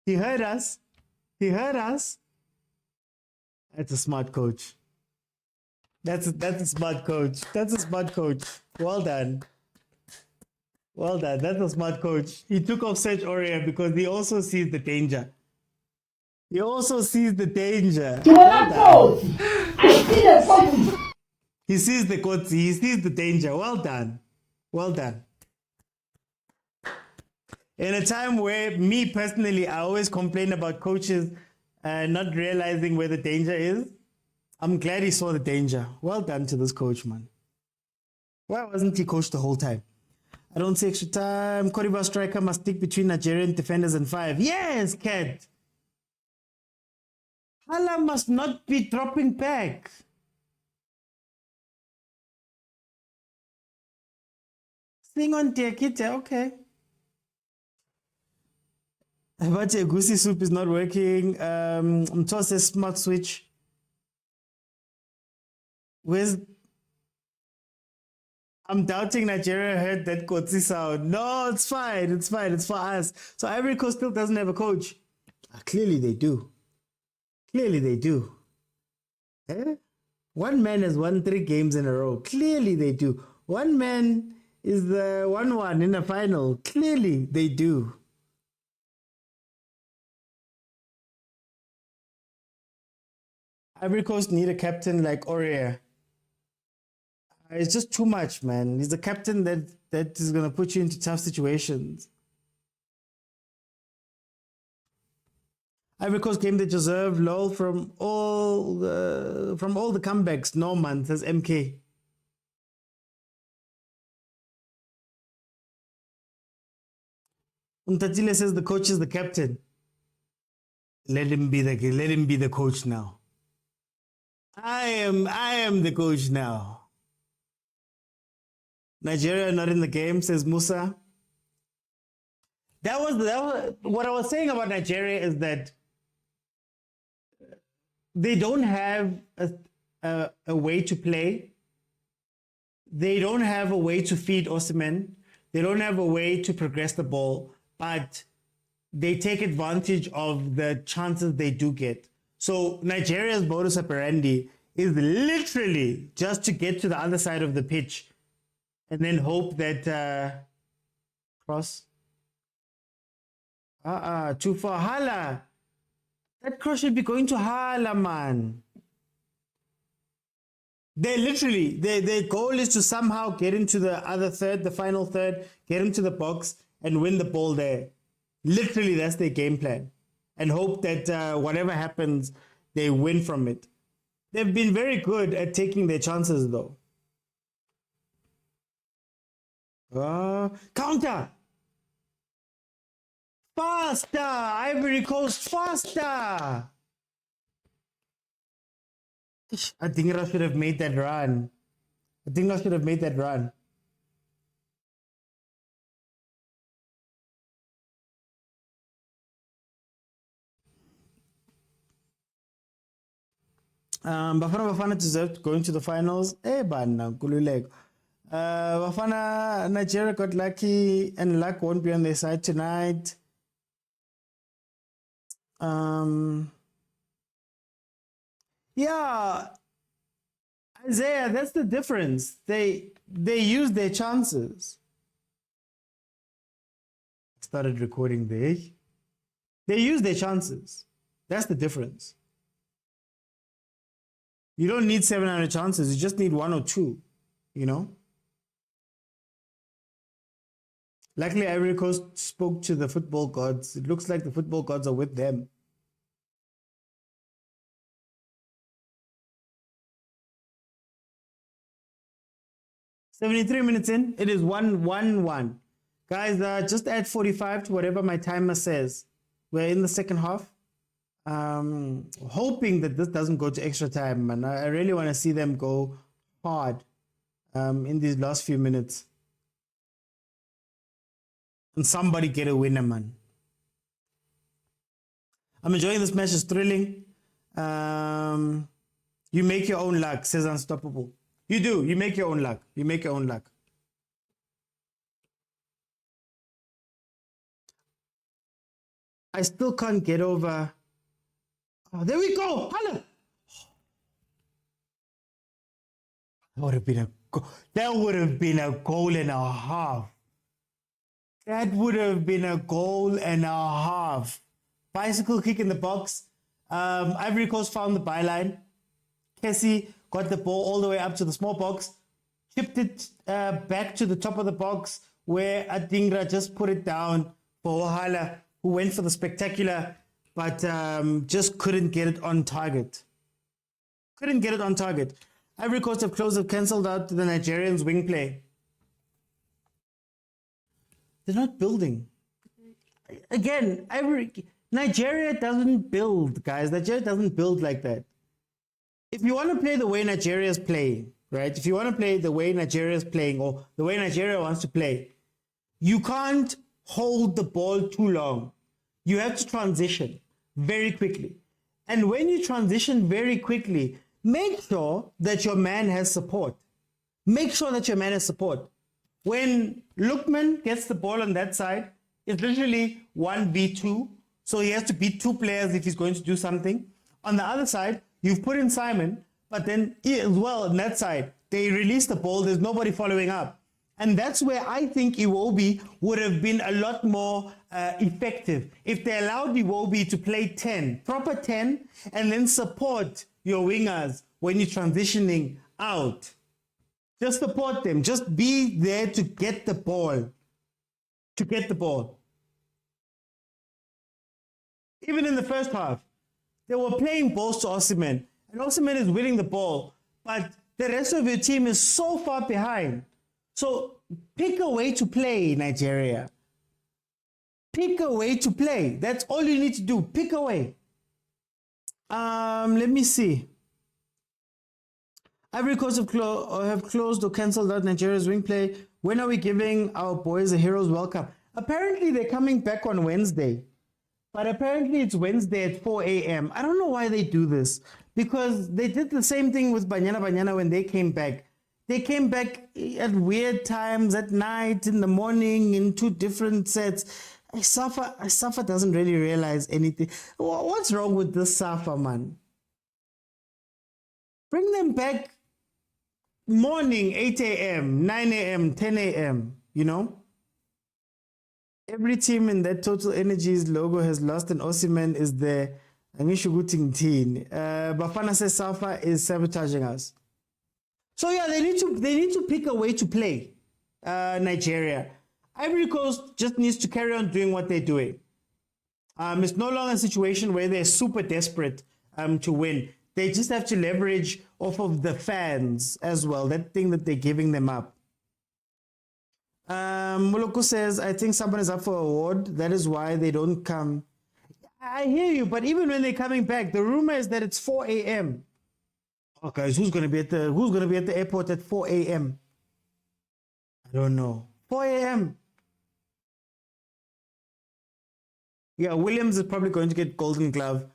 He heard us. That's a smart coach. That's a smart coach. Well done. That's a smart coach. He took off Serge Aurier because he also sees the danger. Well done. He sees the kotsi. He sees the danger. Well done. In a time where me personally, I always complain about coaches not realizing where the danger is, I'm glad he saw the danger. Well done to this coach, man. Why wasn't he coached the whole time? I don't see extra time. Cote d'Ivoire striker must stick between Nigerian defenders and 5. Yes, Kat. Hala must not be dropping back. Sing on Tiakite, okay. But Goosey soup is not working. Mto says smart switch. I'm doubting Nigeria heard that Kotsi sound. No, it's fine. It's fine. It's for us. So Ivory Coast still doesn't have a coach. Clearly they do. Clearly they do. Eh? One man has won 3 games in a row. Clearly they do. One man is the 1-1 in the final. Clearly they do. Ivory Coast need a captain like Aurier. It's just too much, man. He's the captain that is going to put you into tough situations. Ivory Coast game they deserve. Lol from all the comebacks. No man, says MK. Umtatile says the coach is the captain. Let him be the coach now. I am the coach now. Nigeria not in the game, says Musa. That was what I was saying about Nigeria is that they don't have a way to play. They don't have a way to feed Osimhen. They don't have a way to progress the ball, but they take advantage of the chances they do get. So Nigeria's modus operandi is literally just to get to the other side of the pitch and then hope that cross. Too far. Hala. That cross should be going to Hala, man. They literally, their goal is to somehow get into the other third, the final third, get into the box and win the ball there. Literally, that's their game plan. And hope that whatever happens, they win from it. They've been very good at taking their chances, though. Counter! Faster! Ivory Coast, faster! I think I should have made that run. Bafana deserved going to the finals. Bana, Kululeko. Bafana, Nigeria got lucky and luck won't be on their side tonight. Yeah, Isaiah, that's the difference. They use their chances. Started recording there. They use their chances. That's the difference. You don't need 700 chances. You just need 1 or 2, you know? Luckily, Ivory Coast spoke to the football gods. It looks like the football gods are with them. "73 minutes in, it is 1-1-1. Guys, just add 45 to whatever my timer says. We're in the second half. Hoping that this doesn't go to extra time, man. I really want to see them go hard in these last few minutes. And somebody get a winner, man. I'm enjoying this match. It's thrilling. You make your own luck, says Unstoppable. You do. You make your own luck. You make your own luck. I still can't get over. Oh, there we go. Hello. That would have been a goal. That would have been a goal and a half. That would have been a goal and a half. Bicycle kick in the box. Ivory Coast found the byline. Kessie got the ball all the way up to the small box, chipped it back to the top of the box where Adingra just put it down for Wahala, who went for the spectacular, but just couldn't get it on target. Ivory Coast have cancelled out the Nigerians' wing play. They're not building. Again, Nigeria doesn't build, guys. Nigeria doesn't build like that. If you want to play the way Nigeria is playing, right? If you want to play the way Nigeria is playing or the way Nigeria wants to play, you can't hold the ball too long. You have to transition very quickly. And when you transition very quickly, make sure that your man has support. make sure that your man has support. When Lookman gets the ball on that side, it's literally 1v2. So he has to beat two players if he's going to do something. On the other side, you've put in Simon, but then as well on that side, they release the ball. There's nobody following up. And that's where I think Iwobi would have been a lot more effective if they allowed Iwobi to play 10, proper 10, and then support your wingers when you're transitioning out. Just support them. Just be there to get the ball. To get the ball. Even in the first half, they were playing balls to Osimhen, and Osimhen is winning the ball, but the rest of your team is so far behind. So pick a way to play, Nigeria. Pick a way to play. That's all you need to do. Pick a way. Let me see. Ivory Coast have closed or cancelled out Nigeria's wing play. When are we giving our boys a hero's welcome? Apparently, they're coming back on Wednesday. But apparently, it's Wednesday at 4 a.m. I don't know why they do this. Because they did the same thing with Banyana when they came back. They came back at weird times, at night, in the morning, in two different sets. Safa doesn't really realize anything. What's wrong with this Safa, man? Bring them back morning, 8 a.m., 9 a.m., 10 a.m., you know? Every team in that Total Energies logo has lost, and Osimhen is there. Bafana says Safa is sabotaging us. So yeah, they need to pick a way to play Nigeria. Ivory Coast just needs to carry on doing what they're doing. It's no longer a situation where they're super desperate to win. They just have to leverage off of the fans as well, that thing that they're giving them up. Moloko says, I think someone is up for award. That is why they don't come. I hear you, but even when they're coming back, the rumor is that it's 4 a.m. Oh, guys, who's gonna be at the airport at 4 a.m.? I don't know. 4 a.m. Yeah, Williams is probably going to get Golden Glove.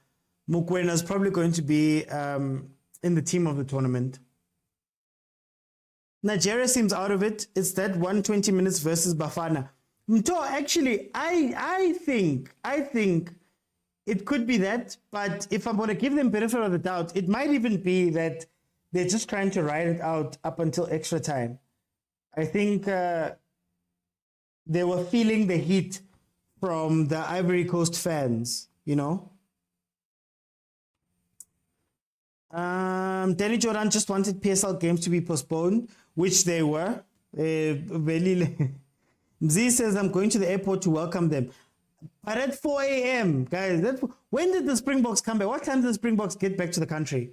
Mukwena is probably going to be in the team of the tournament. Nigeria seems out of it. It's that 120 minutes versus Bafana. Mto, actually, I think it could be that, but if I'm going to give them benefit of the doubt, it might even be that they're just trying to ride it out up until extra time. I think they were feeling the heat from the Ivory Coast fans, you know. Danny Jordan just wanted PSL games to be postponed, which they were. Mz says, I'm going to the airport to welcome them. But at 4 a.m., guys, when did the Springboks come back? What time did the Springboks get back to the country?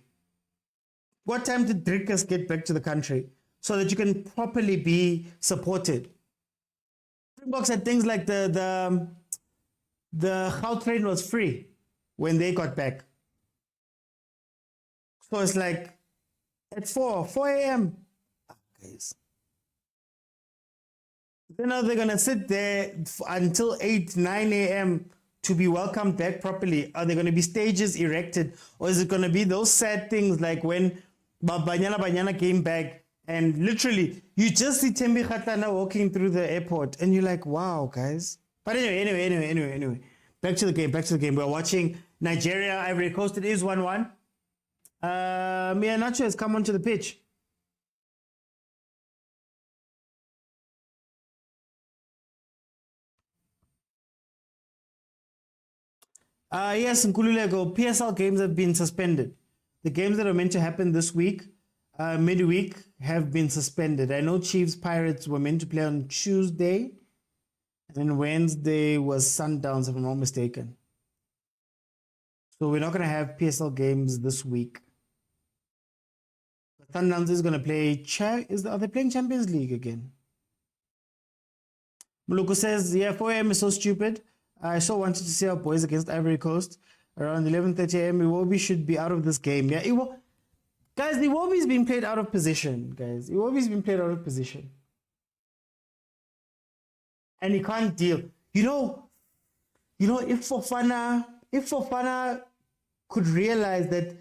What time did Drinkers get back to the country? So that you can properly be supported. Springboks had things like the Gautrain was free when they got back. So it's like at 4 a.m. Guys. Then are they going to sit there until 8, 9 a.m. to be welcomed back properly? Are there going to be stages erected? Or is it going to be those sad things like when Banyana came back and literally you just see Tembi Khatlana walking through the airport and you're like, wow, guys. But anyway. Back to the game. We're watching Nigeria, Ivory Coast. It is 1-1. Mia Nacho has come onto the pitch. Yes, Nkululeko, PSL games have been suspended. The games that are meant to happen this week, midweek, have been suspended. I know Chiefs Pirates were meant to play on Tuesday, and Wednesday was Sundowns, if I'm not mistaken. So we're not going to have PSL games this week. Sundowns is going to play. Are they playing Champions League again? Muluku says, yeah, 4 a.m. is so stupid. I so wanted to see our boys against Ivory Coast around 11:30 a.m. Iwobi should be out of this game. Yeah, guys, Iwobi's been played out of position. Guys, Iwobi's been played out of position, and he can't deal. You know, if Fofana could realize that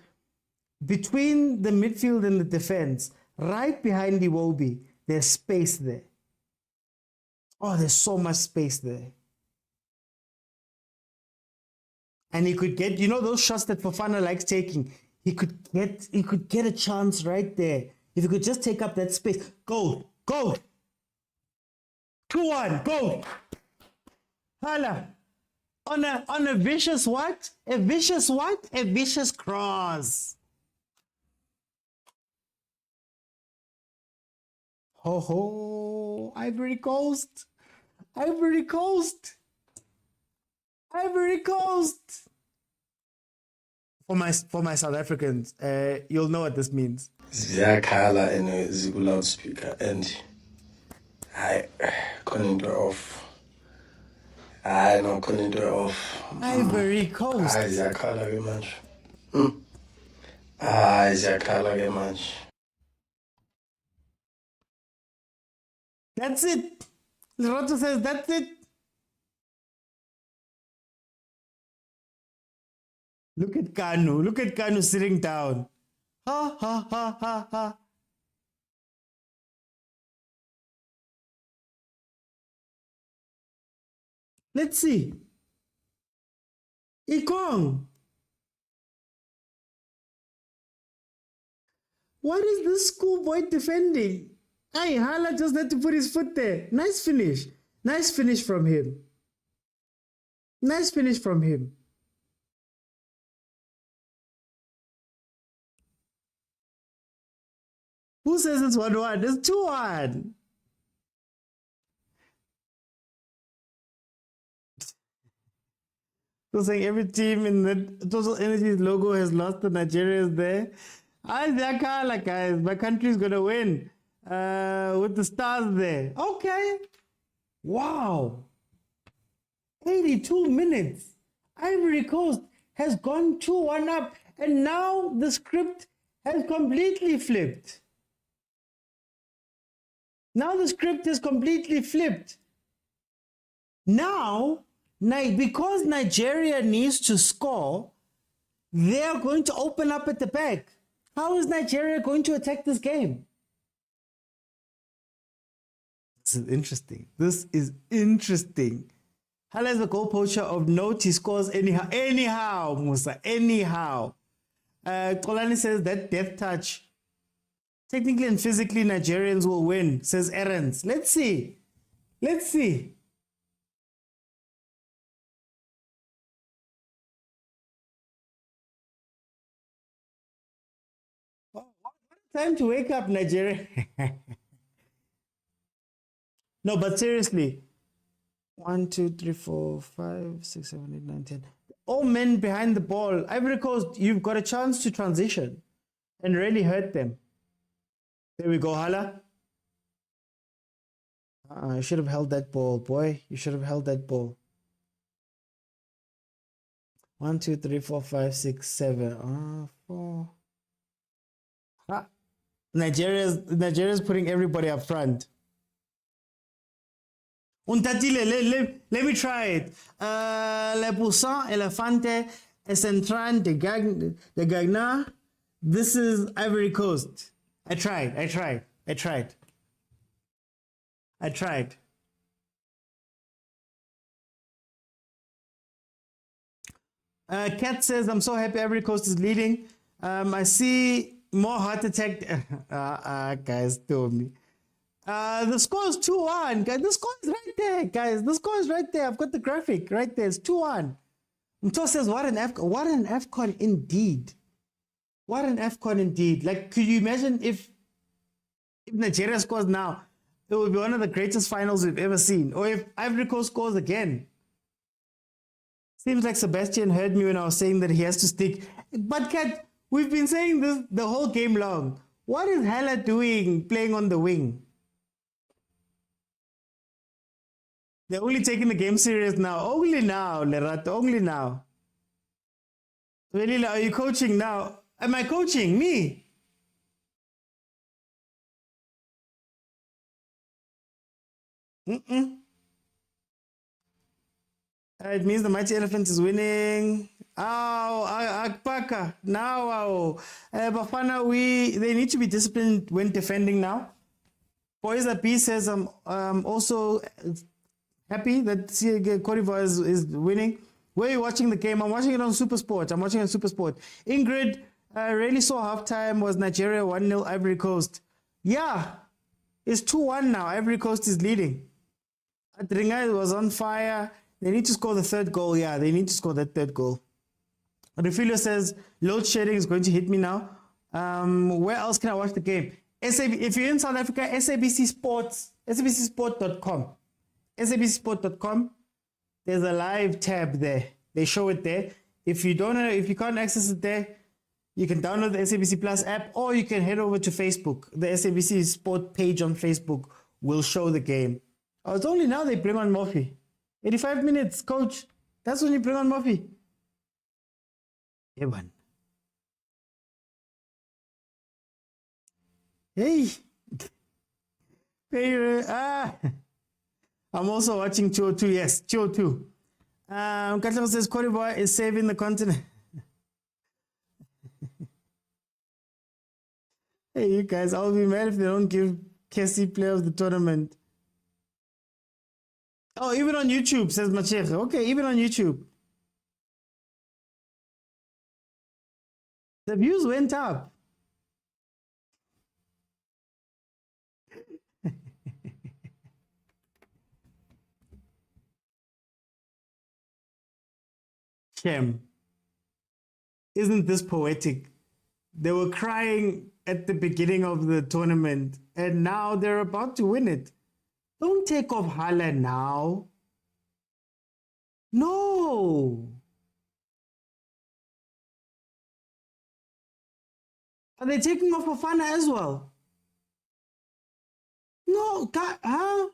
between the midfield and the defense, right behind Iwobi. There's space there. Oh, there's so much space there. And he could get, those shots that Fofana likes taking. He could get a chance right there. If he could just take up that space. Go. 2-1, go. Hala. On a vicious what? A vicious what? A vicious cross. Ho ho. Ivory Coast. Ivory Coast. Ivory Coast. For my South Africans, you'll know what this means. Ziyakhala and ziku loudspeaker and I couldn't off. I no couldn't off. Ivory Coast. Hayi ziyakhala ke manje. Hayi ziyakhala ke manje. That's it. Lerato says that's it. Look at Kanu. Look at Kanu sitting down. Ha ha ha ha ha. Let's see. Ikong. What is this schoolboy defending? Hey, Hala just had to put his foot there. Nice finish. Nice finish from him. Nice finish from him. Who says it's 1-1? It's 2-1. So saying every team in the Total Energies logo has lost, the Nigeria is there. Zakala, guys. My country's gonna win. With the stars there. Okay. Wow. 82 minutes. Ivory Coast has gone 2-1 up. And now the script has completely flipped. Now the script is completely flipped. Now, because Nigeria needs to score, they are going to open up at the back. How is Nigeria going to attack this game? This is interesting. This is interesting. Hala is a goal poacher of note. He scores anyhow. Anyhow, Musa. Anyhow. Kolani says that death touch. Technically and physically, Nigerians will win, says Errands. Let's see. Let's see. Oh, what time to wake up, Nigeria. No, but seriously. 1, 2, 3, 4, 5, 6, 7, 8, 9, 10. All men behind the ball. Ivory Coast, you've got a chance to transition and really hurt them. There we go, Hala. You should have held that ball, boy. You should have held that ball. 1, 2, 3, 4, 5, 6, 7. 4. Nigeria's putting everybody up front. Untatile, let me try it. Le Poussin, Elefante, Esentran, de Gagna. This is Ivory Coast. I tried. Kat says, I'm so happy Ivory Coast is leading. I see more heart attack. Guys, told me. The score is 2-1. Guys, the score is right there, guys. The score is right there. I've got the graphic right there. It's 2-1. Mto says, what an AFCON indeed. What an AFCON indeed. Like, could you imagine if Nigeria scores now? It would be one of the greatest finals we've ever seen. Or if Ivory Coast scores again. Seems like Sebastian heard me when I was saying that he has to stick. But Kat, we've been saying this the whole game long. What is Hala doing playing on the wing? They're only taking the game serious now. Only now, Lerato. Only now. Velila, are you coaching now? Am I coaching? Me? It means the Mighty Elephant is winning. Akpaka. Now, Bafana, they need to be disciplined when defending now. Boyza B says, I'm also happy that Cote d'Ivoire is winning. Where are you watching the game? I'm watching it on Supersport. Ingrid, I really saw halftime was Nigeria 1-0 Ivory Coast. Yeah, it's 2-1 now. Ivory Coast is leading. Adringa was on fire. They need to score the third goal. Yeah, they need to score that third goal. Refilio says, load shedding is going to hit me now. Where else can I watch the game? If you're in South Africa, SABC Sports, sabcsport.com. sabcsport.com, there's a live tab there. They show it there. If you can't access it there, you can download the SABC Plus app, or you can head over to Facebook. The SABC Sport page on Facebook will show the game. Oh, it's only now they bring on Murphy. 85 minutes, coach. That's when you bring on Murphy. Evan. Hey. I'm also watching 202. Yes, 202. Katlego says Cote d'Ivoire is saving the continent. Hey, you guys, I'll be mad if they don't give Kessie player of the tournament. Oh, even on YouTube, says Machech. Okay, even on YouTube. The views went up. Shem. Isn't this poetic? They were crying at the beginning of the tournament, and now they're about to win it. Don't take off Hala now. No. Are they taking off Bafana as well? No, huh?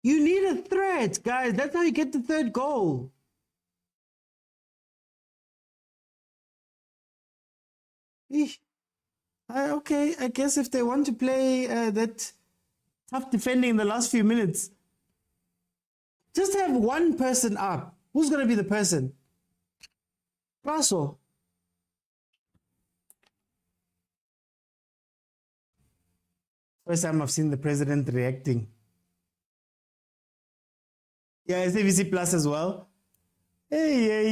You need a threat, guys. That's how you get the third goal. Eesh. Okay, I guess if they want to play that tough defending in the last few minutes, just have one person up. Who's going to be the person? Brasso. First time I've seen the president reacting. Yeah, SABC Plus as well. Hey.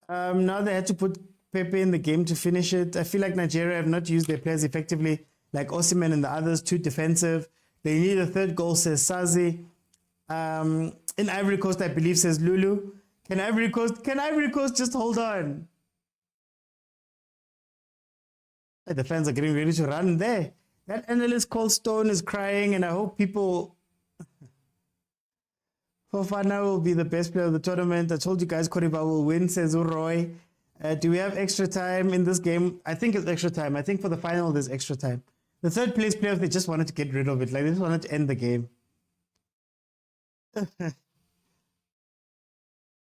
Now they had to put Pepe in the game to finish it. I feel like Nigeria have not used their players effectively, like Osimhen and the others, too defensive. They need a third goal, says Sazi. In Ivory Coast, I believe, says Lulu. Can Ivory Coast just hold on? The fans are getting ready to run there. That analyst called Stone is crying, and I hope people... Fofana will be the best player of the tournament. I told you guys Cote d'Ivoire will win, says Uroy. Do we have extra time in this game? I think it's extra time. I think for the final, there's extra time. The third place playoff, they just wanted to get rid of it. Like, they just wanted to end the game.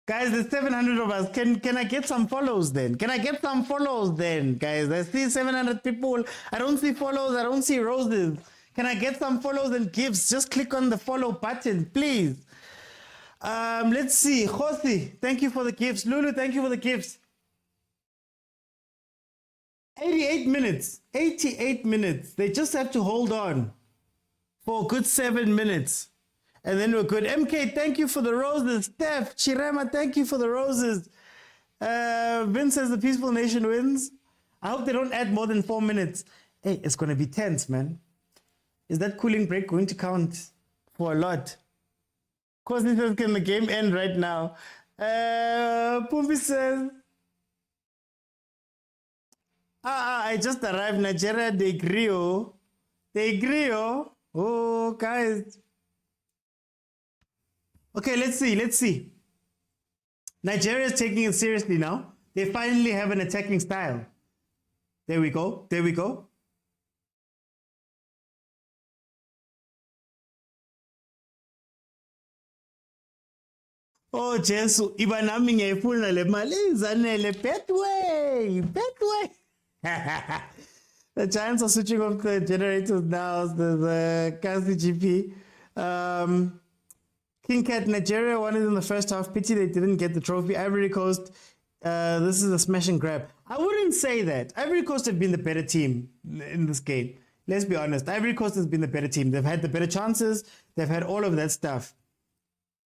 Guys, there's 700 of us. Can I get some follows then? Guys? I see 700 people. I don't see follows. I don't see roses. Can I get some follows and gifts? Just click on the follow button, please. Let's see. Josi, thank you for the gifts. Lulu, thank you for the gifts. 88 minutes. 88 minutes. They just have to hold on for a good 7 minutes. And then we're good. MK, thank you for the roses. Steph, Chirema, thank you for the roses. Vince says the Peaceful Nation wins. I hope they don't add more than 4 minutes. Hey, it's going to be tense, man. Is that cooling break going to count for a lot? Of course, this says, can the game end right now? Pumpi says, I just arrived. Nigeria, they agree. Oh, guys. Okay, let's see. Nigeria is taking it seriously now. They finally have an attacking style. There we go. Oh, Jesu, iba nami ngiyayifuna le mali izanele Betway. The Giants are switching off the generators now. The Kaizer GP. King Cat, Nigeria won it in the first half. Pity they didn't get the trophy. Ivory Coast, this is a smash and grab. I wouldn't say that. Ivory Coast have been the better team in this game. Let's be honest. Ivory Coast has been the better team. They've had the better chances. They've had all of that stuff.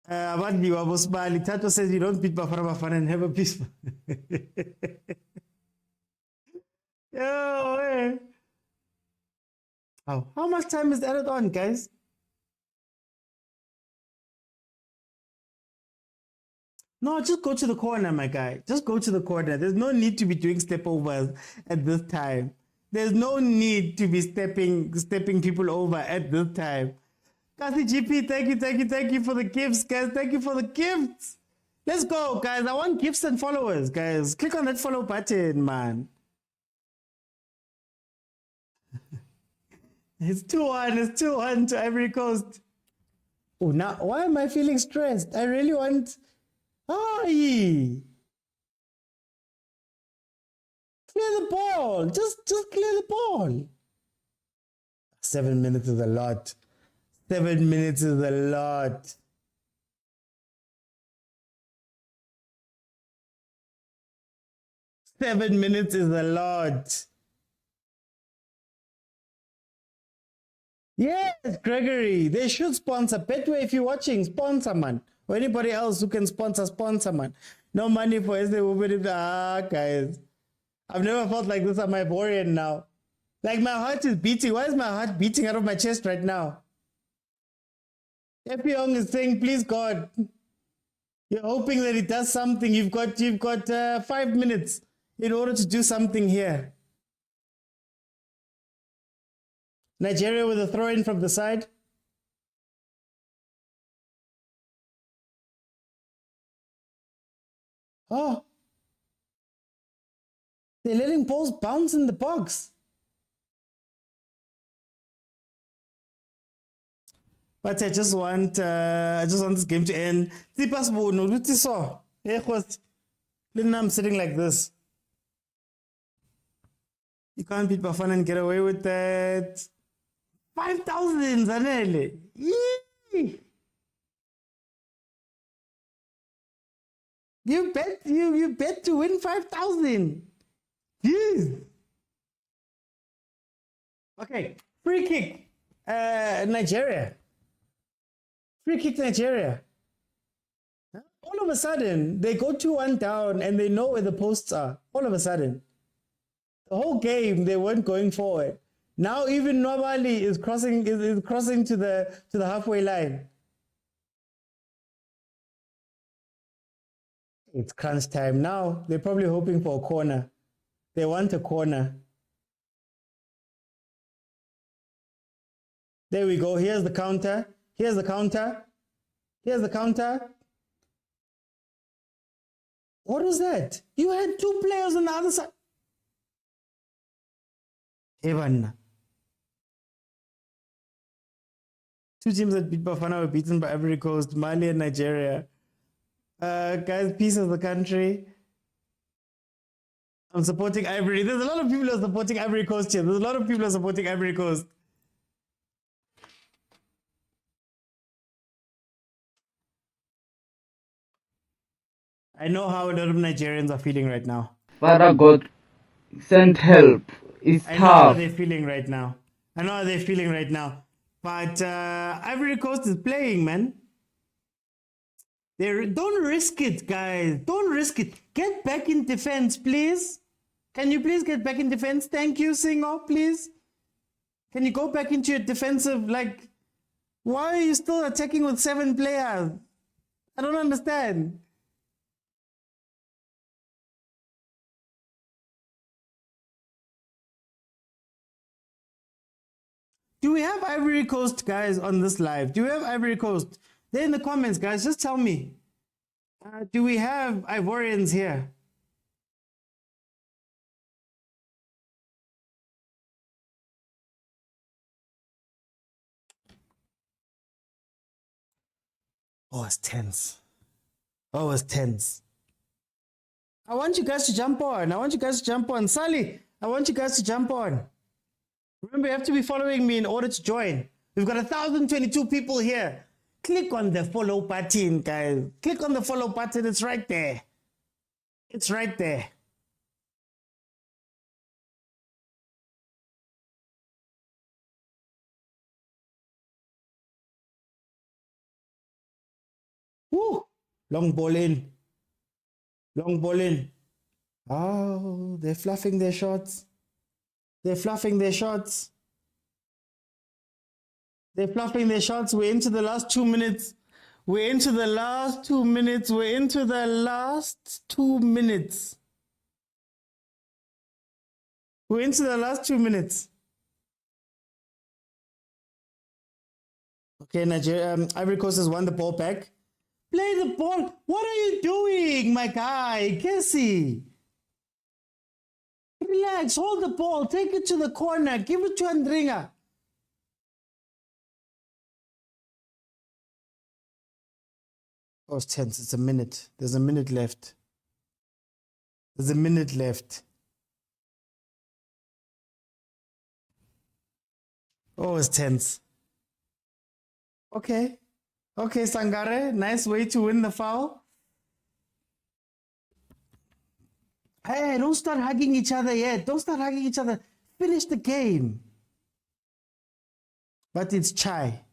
Tato says you don't beat Bafana and have a peace. Yo, man. Oh, how much time is added on, guys? No, just go to the corner, my guy. Just go to the corner. There's no need to be doing step overs at this time. There's no need to be stepping people over at this time. Kasi GP, thank you for the gifts, guys. Thank you for the gifts. Let's go, guys. I want gifts and followers, guys. Click on that follow button, man. It's 2-1. It's 2-1 to Ivory Coast. Oh, now why am I feeling stressed? I really want. Aye. Clear the ball. Just clear the ball. 7 minutes is a lot. 7 minutes is a lot. Seven minutes is a lot. Yes, Gregory. They should sponsor. Betway, if you're watching, sponsor, man. Or anybody else who can sponsor, man. No money for SD. Guys. I've never felt like this. I'm Ivorian now. Like my heart is beating. Why is my heart beating out of my chest right now? Epiong is saying, please God. You're hoping that it does something. You've got 5 minutes in order to do something here. Nigeria with a throw-in from the side. Oh. They're letting balls bounce in the box. But I just want this game to end. I'm sitting like this. You can't beat Bafana and get away with that. 5,000, Zanele. You bet to win 5,000. Jeez. Okay, free kick. Nigeria. Free kick Nigeria. All of a sudden, they go 2-1 down and they know where the posts are. All of a sudden. The whole game, they weren't going forward. Now even Nwabali is crossing to the halfway line. It's crunch time now. They're probably hoping for a corner. They want a corner. There we go. Here's the counter. Here's the counter. Here's the counter. What was that? You had two players on the other side. Evan. Two teams that beat Bafana were beaten by Ivory Coast, Mali and Nigeria. Guys, peace of the country. I'm supporting Ivory. There's a lot of people who are supporting Ivory Coast here. There's a lot of people who are supporting Ivory Coast. I know how a lot of Nigerians are feeling right now. Father God, send help. It's I know how tough. they're feeling right now. I know how they're feeling right now. But Ivory Coast is playing, man. Don't risk it, guys. Don't risk it. Get back in defense, please. Can you please get back in defense? Thank you, Singo, please. Can you go back into your defensive, like, why are you still attacking with 7 players? I don't understand. Do we have Ivory Coast guys on this live? Do we have Ivory Coast? They're in the comments, guys. Just tell me. Do we have Ivorians here? Oh, it's tense. Oh, it's tense. I want you guys to jump on. I want you guys to jump on. Sally, I want you guys to jump on. Remember, you have to be following me in order to join. We've got 1,022 people here. click on the follow button, guys. Click on the follow button. It's right there. It's right there. Woo! Long ball in. Long ball in. Oh, they're fluffing their shots. They're fluffing their shots. They're fluffing their shots. We're into the last 2 minutes. We're into the last 2 minutes. We're into the last 2 minutes. We're into the last 2 minutes. Okay, Nigeria, Ivory Coast has won the ball back. Play the ball. What are you doing, my guy? Casey. Relax. Hold the ball. Take it to the corner. Give it to Andringa. Oh, it's tense. It's a minute. There's a minute left. There's a minute left. Oh, it's tense. Okay. Okay, Sangare. Nice way to win the foul. Hey, don't start hugging each other yet. Don't start hugging each other. Finish the game. But it's chai.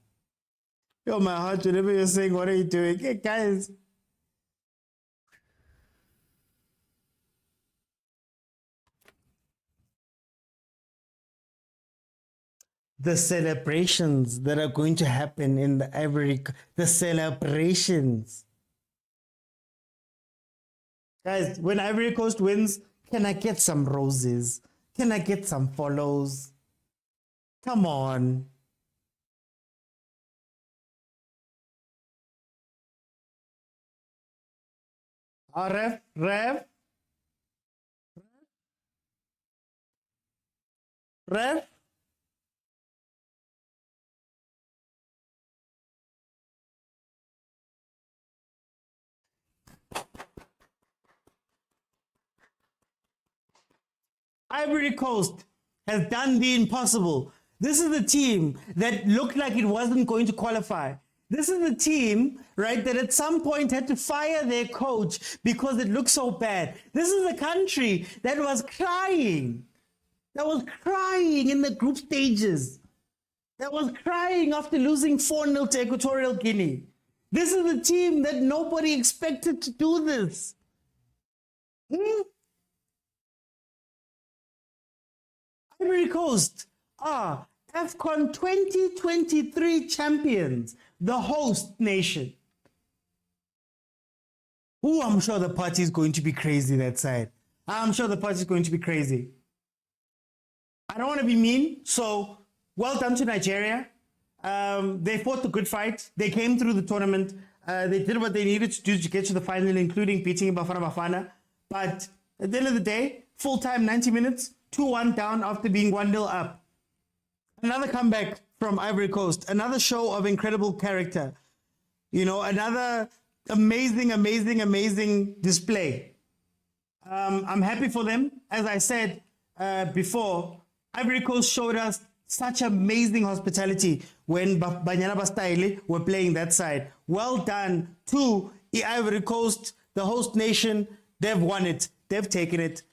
Yo, my heart, whenever you're saying, what are you doing? Hey, guys. The celebrations that are going to happen in the celebrations. Guys, when Ivory Coast wins, can I get some roses? Can I get some follows? Come on. Ref. Ivory Coast has done the impossible. This is the team that looked like it wasn't going to qualify. This is the team, right, that at some point had to fire their coach because it looked so bad. This is a country that was crying. That was crying in the group stages. That was crying after losing 4-0 to Equatorial Guinea. This is the team that nobody expected to do this. Ivory Coast are AFCON 2023 champions, the host nation. Ooh, I'm sure the party is going to be crazy that side. I'm sure the party is going to be crazy. I don't want to be mean, so well done to Nigeria. They fought the good fight. They came through the tournament. They did what they needed to do to get to the final, including beating Bafana Bafana. But at the end of the day, full-time 90 minutes, 2-1 down after being 1-0 up. Another comeback from Ivory Coast. Another show of incredible character. You know, another amazing display. I'm happy for them. As I said before, Ivory Coast showed us such amazing hospitality when Banyana Bastaile were playing that side. Well done to Ivory Coast, the host nation. They've won it. They've taken it.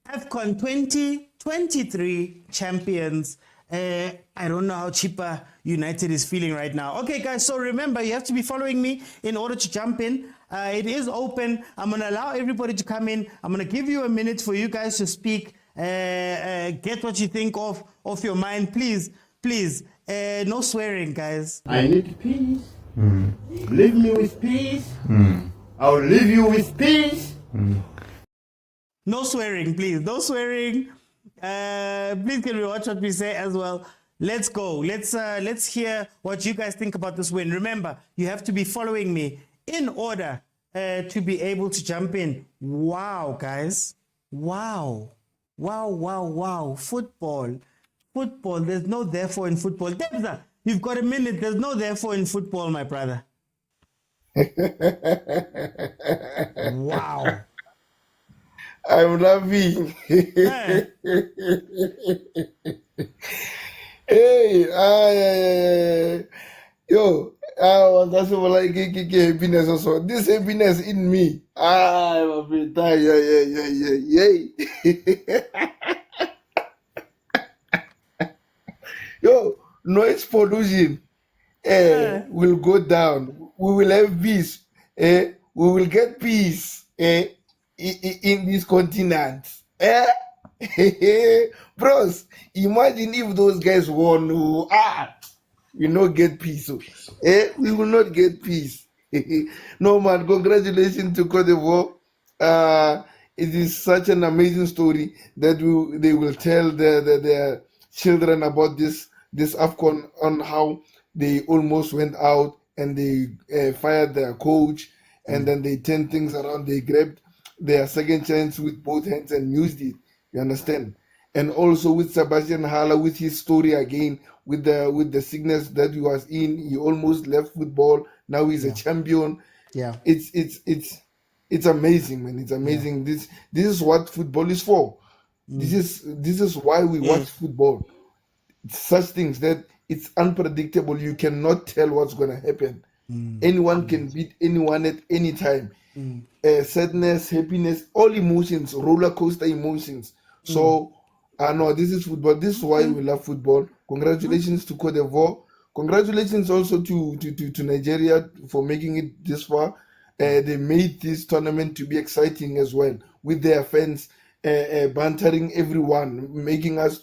AFCON 2023 champions. I don't know how Chipa United is feeling right now. Okay, guys, so remember, you have to be following me in order to jump in. It is open. I'm going to allow everybody to come in. I'm going to give you a minute for you guys to speak. Get what you think of your mind. Please, no swearing, guys. I need peace. Leave me with peace. I'll leave you with peace. No swearing, please. No swearing. Please can we watch what we say as well. Let's go. Let's hear what you guys think about this win. Remember, you have to be following me in order to be able to jump in. Wow, guys. Wow. Football. There's no therefore in football. Debza, you've got a minute. There's no therefore in football, my brother. Wow. I'm laughing. Hey. Hey, yo, That's what like happiness also. This happiness in me. I'm a bit tired. Yeah. Yo, noise pollution will go down. We will have peace. We will get peace in this continent. Bros, imagine if those guys won. We not get peace. We will not get peace. No man, congratulations to Cote d'Ivoire. It is such an amazing story that they will tell their children about this AFCON, on how they almost went out and they fired their coach, and then they turned things around. They grabbed their second chance with both hands and used it. You understand? And also with Sebastian Haller, with his story again, with the sickness that he was in, he almost left football. Now he's a champion. Yeah. It's amazing, man. It's amazing. This is what football is for. This is why we watch football. It's such things that it's unpredictable. You cannot tell what's gonna happen. Anyone can beat anyone at any time. Sadness, happiness, all emotions, roller coaster emotions. So no, this is football. This is why we love football. Congratulations to Cote d'Ivoire. Congratulations also to Nigeria for making it this far. They made this tournament to be exciting as well, with their fans bantering everyone, making us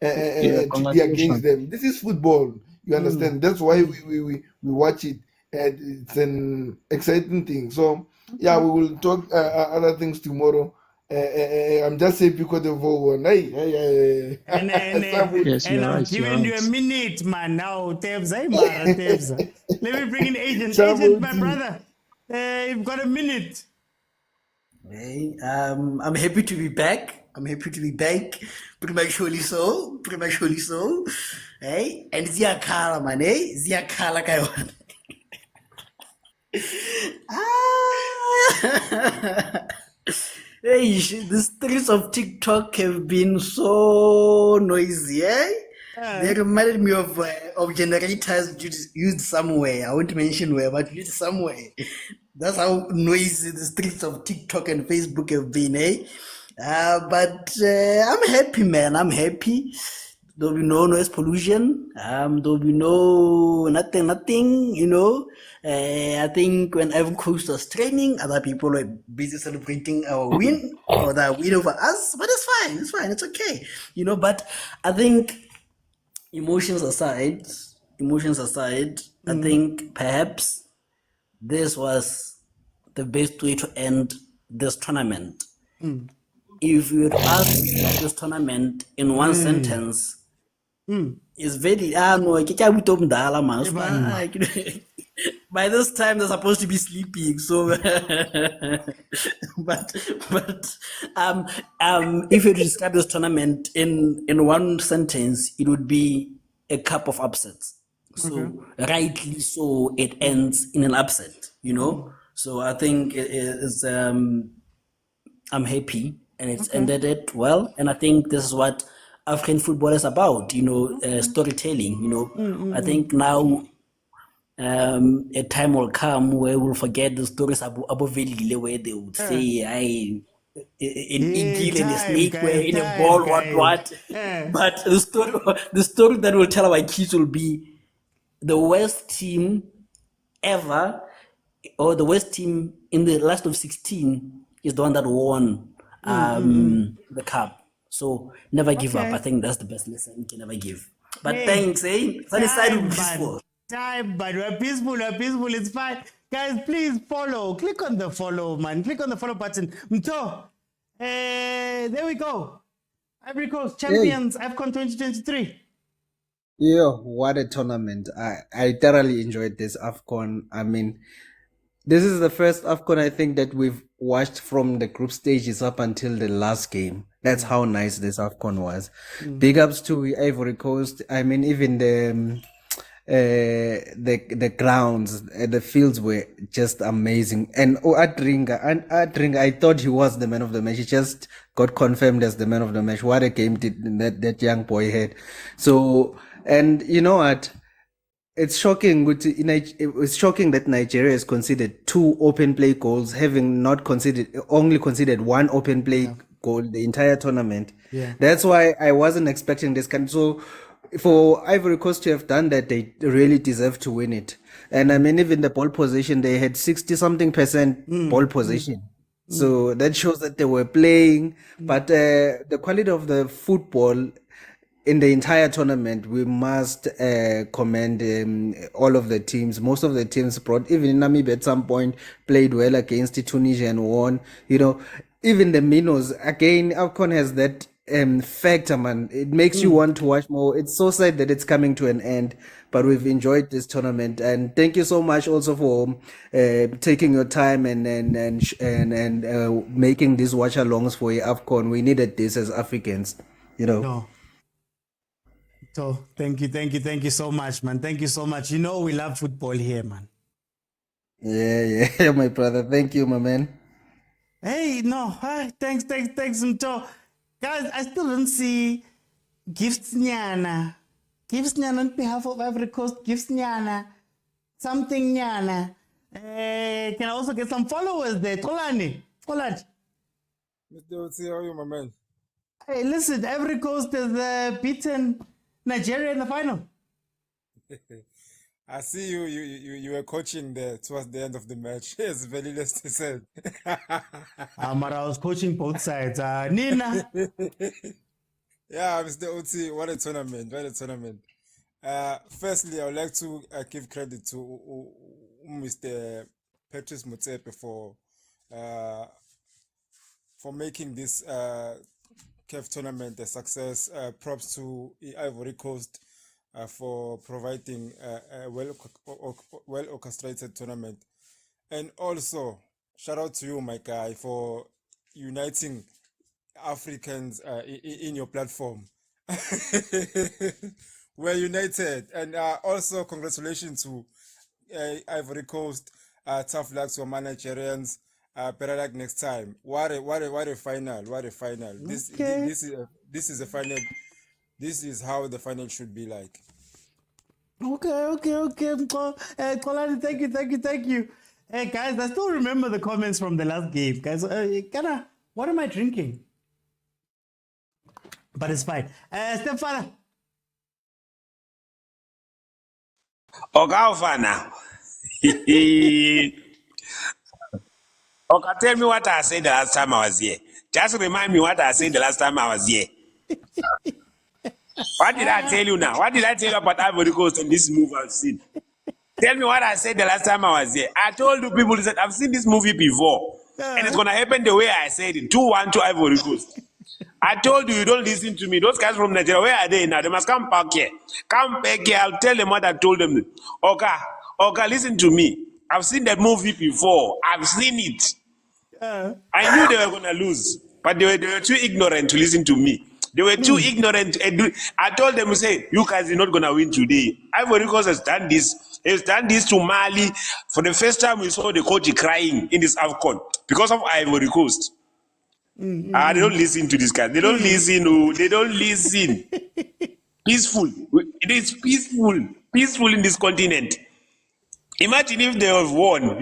to be against them. This is football. You understand? That's why we watch it. And it's an exciting thing. So yeah, we will talk other things tomorrow. I'm just happy because the vote won. Hey. And I'm giving you a minute, man. Now, Tebza, Mara, Tebza. Let me bring in Agent. Agent, my brother. You've got a minute. Hey, I'm happy to be back. Prematurely so. Hey, and Ziakala, man. Hey, Ziakala, Kaiwan. Hey, the streets of TikTok have been so noisy, eh? They reminded me of generators used somewhere. I won't mention where, but used somewhere. That's how noisy the streets of TikTok and Facebook have been, eh? But I'm happy, man. I'm happy. There'll be no noise pollution. There'll be no nothing, you know. I think when Ivory Coast was training, other people were busy celebrating our win or the win over us. But it's fine, it's okay, you know. But I think emotions aside, I think perhaps this was the best way to end this tournament. If you would ask this tournament in one sentence, it's very by this time they're supposed to be sleeping. So, but if you describe this tournament in one sentence, it would be a cup of upsets. So rightly so, it ends in an upset. You know. So I think it's I'm happy. And it's ended it well. And I think this is what African football is about, you know, storytelling, you know. I think now a time will come where we'll forget the stories about Velile, where they would say, an eagle and a snake were in a ball, what. But the story that will tell our kids will be the worst team ever, or the worst team in the last of 16 is the one that won the cup. So never give up. I think that's the best lesson you can ever give. But thanks, eh? Sunny side will be peaceful. Time, but we're peaceful, it's fine. Guys, please follow. Click on the follow, man. Click on the follow button. Mto. There we go. Ivory Coast champions, AFCON 2023. Yeah, what a tournament. I thoroughly enjoyed this AFCON. I mean, this is the first AFCON I think that we've watched from the group stages up until the last game. That's how nice this AFCON was. Big ups to Ivory Coast. I mean, even the grounds, the fields were just amazing. And Adringa, I thought he was the man of the match. He just got confirmed as the man of the match. What a game that young boy had. So, and you know what? it's shocking. It's shocking that Nigeria has conceded 2 open play goals, having not only conceded 1 open play goal the entire tournament. Yeah. That's why I wasn't expecting this kind. So, for Ivory Coast to have done that, they really deserve to win it. And I mean, even the ball position, they had 60 something percent ball position. So that shows that they were playing. But the quality of the football in the entire tournament, we must commend all of the teams. Most of the teams brought, even Namibia at some point, played well against Tunisia and won. You know, even the Minos, again, AFCON has that factor, man. It makes you want to watch more. It's so sad that it's coming to an end, but we've enjoyed this tournament. And thank you so much also for taking your time and making these watch alongs for AFCON. We needed this as Africans, you know. No. So thank you so much, man. Thank you so much. You know we love football here, man. Yeah, my brother. Thank you, my man. Hey, no, thanks, Mto. Guys, I still don't see gifts nyana. Gifts nyana on behalf of Ivory Coast. Gifts nyana. Something nyana. Can I also get some followers there? Tolani. Mr. Otsi, how are you, my man? Hey, listen, Ivory Coast has beaten Nigeria in the final. I see you were coaching there towards the end of the match. Yes, very less to say. But I was coaching both sides. Nina. Yeah, Mr. Otsi, what a tournament, firstly, I would like to give credit to Mr. Patrice Motsepe for making this CAF tournament a success. Props to Ivory Coast for providing a well orchestrated tournament, and also shout out to you, my guy, for uniting Africans in your platform. We're united, and also congratulations to Ivory Coast. Tough luck to our Nigerians. Better luck next time. What a final! Okay. This is a final. This is how the final should be like. Okay. Kolani, thank you. Hey, guys, I still remember the comments from the last game. Guys, what am I drinking? But it's fine. Stefana. Ogavana. Okay, tell me what I said the last time I was here. Just remind me what I said the last time I was here. What did I tell you now? What did I tell you about Ivory Coast and this move I've seen? Tell me what I said the last time I was here. I told you people that I've seen this movie before. And it's going to happen the way I said it. 2-1 to Ivory Coast. I told you don't listen to me. Those guys from Nigeria, where are they now? They must come back here. Come back here. I'll tell them what I told them. Okay, listen to me. I've seen that movie before. I've seen it. I knew they were going to lose. But they were too ignorant to listen to me. They were too ignorant. I told them, say, you guys are not going to win today. Ivory Coast has done this. It's done this to Mali. For the first time, we saw the coach crying in this AFCON because of Ivory Coast. They don't listen to this guy. They don't listen. Oh, they don't listen. Peaceful. It is peaceful. Peaceful in this continent. Imagine if they have won.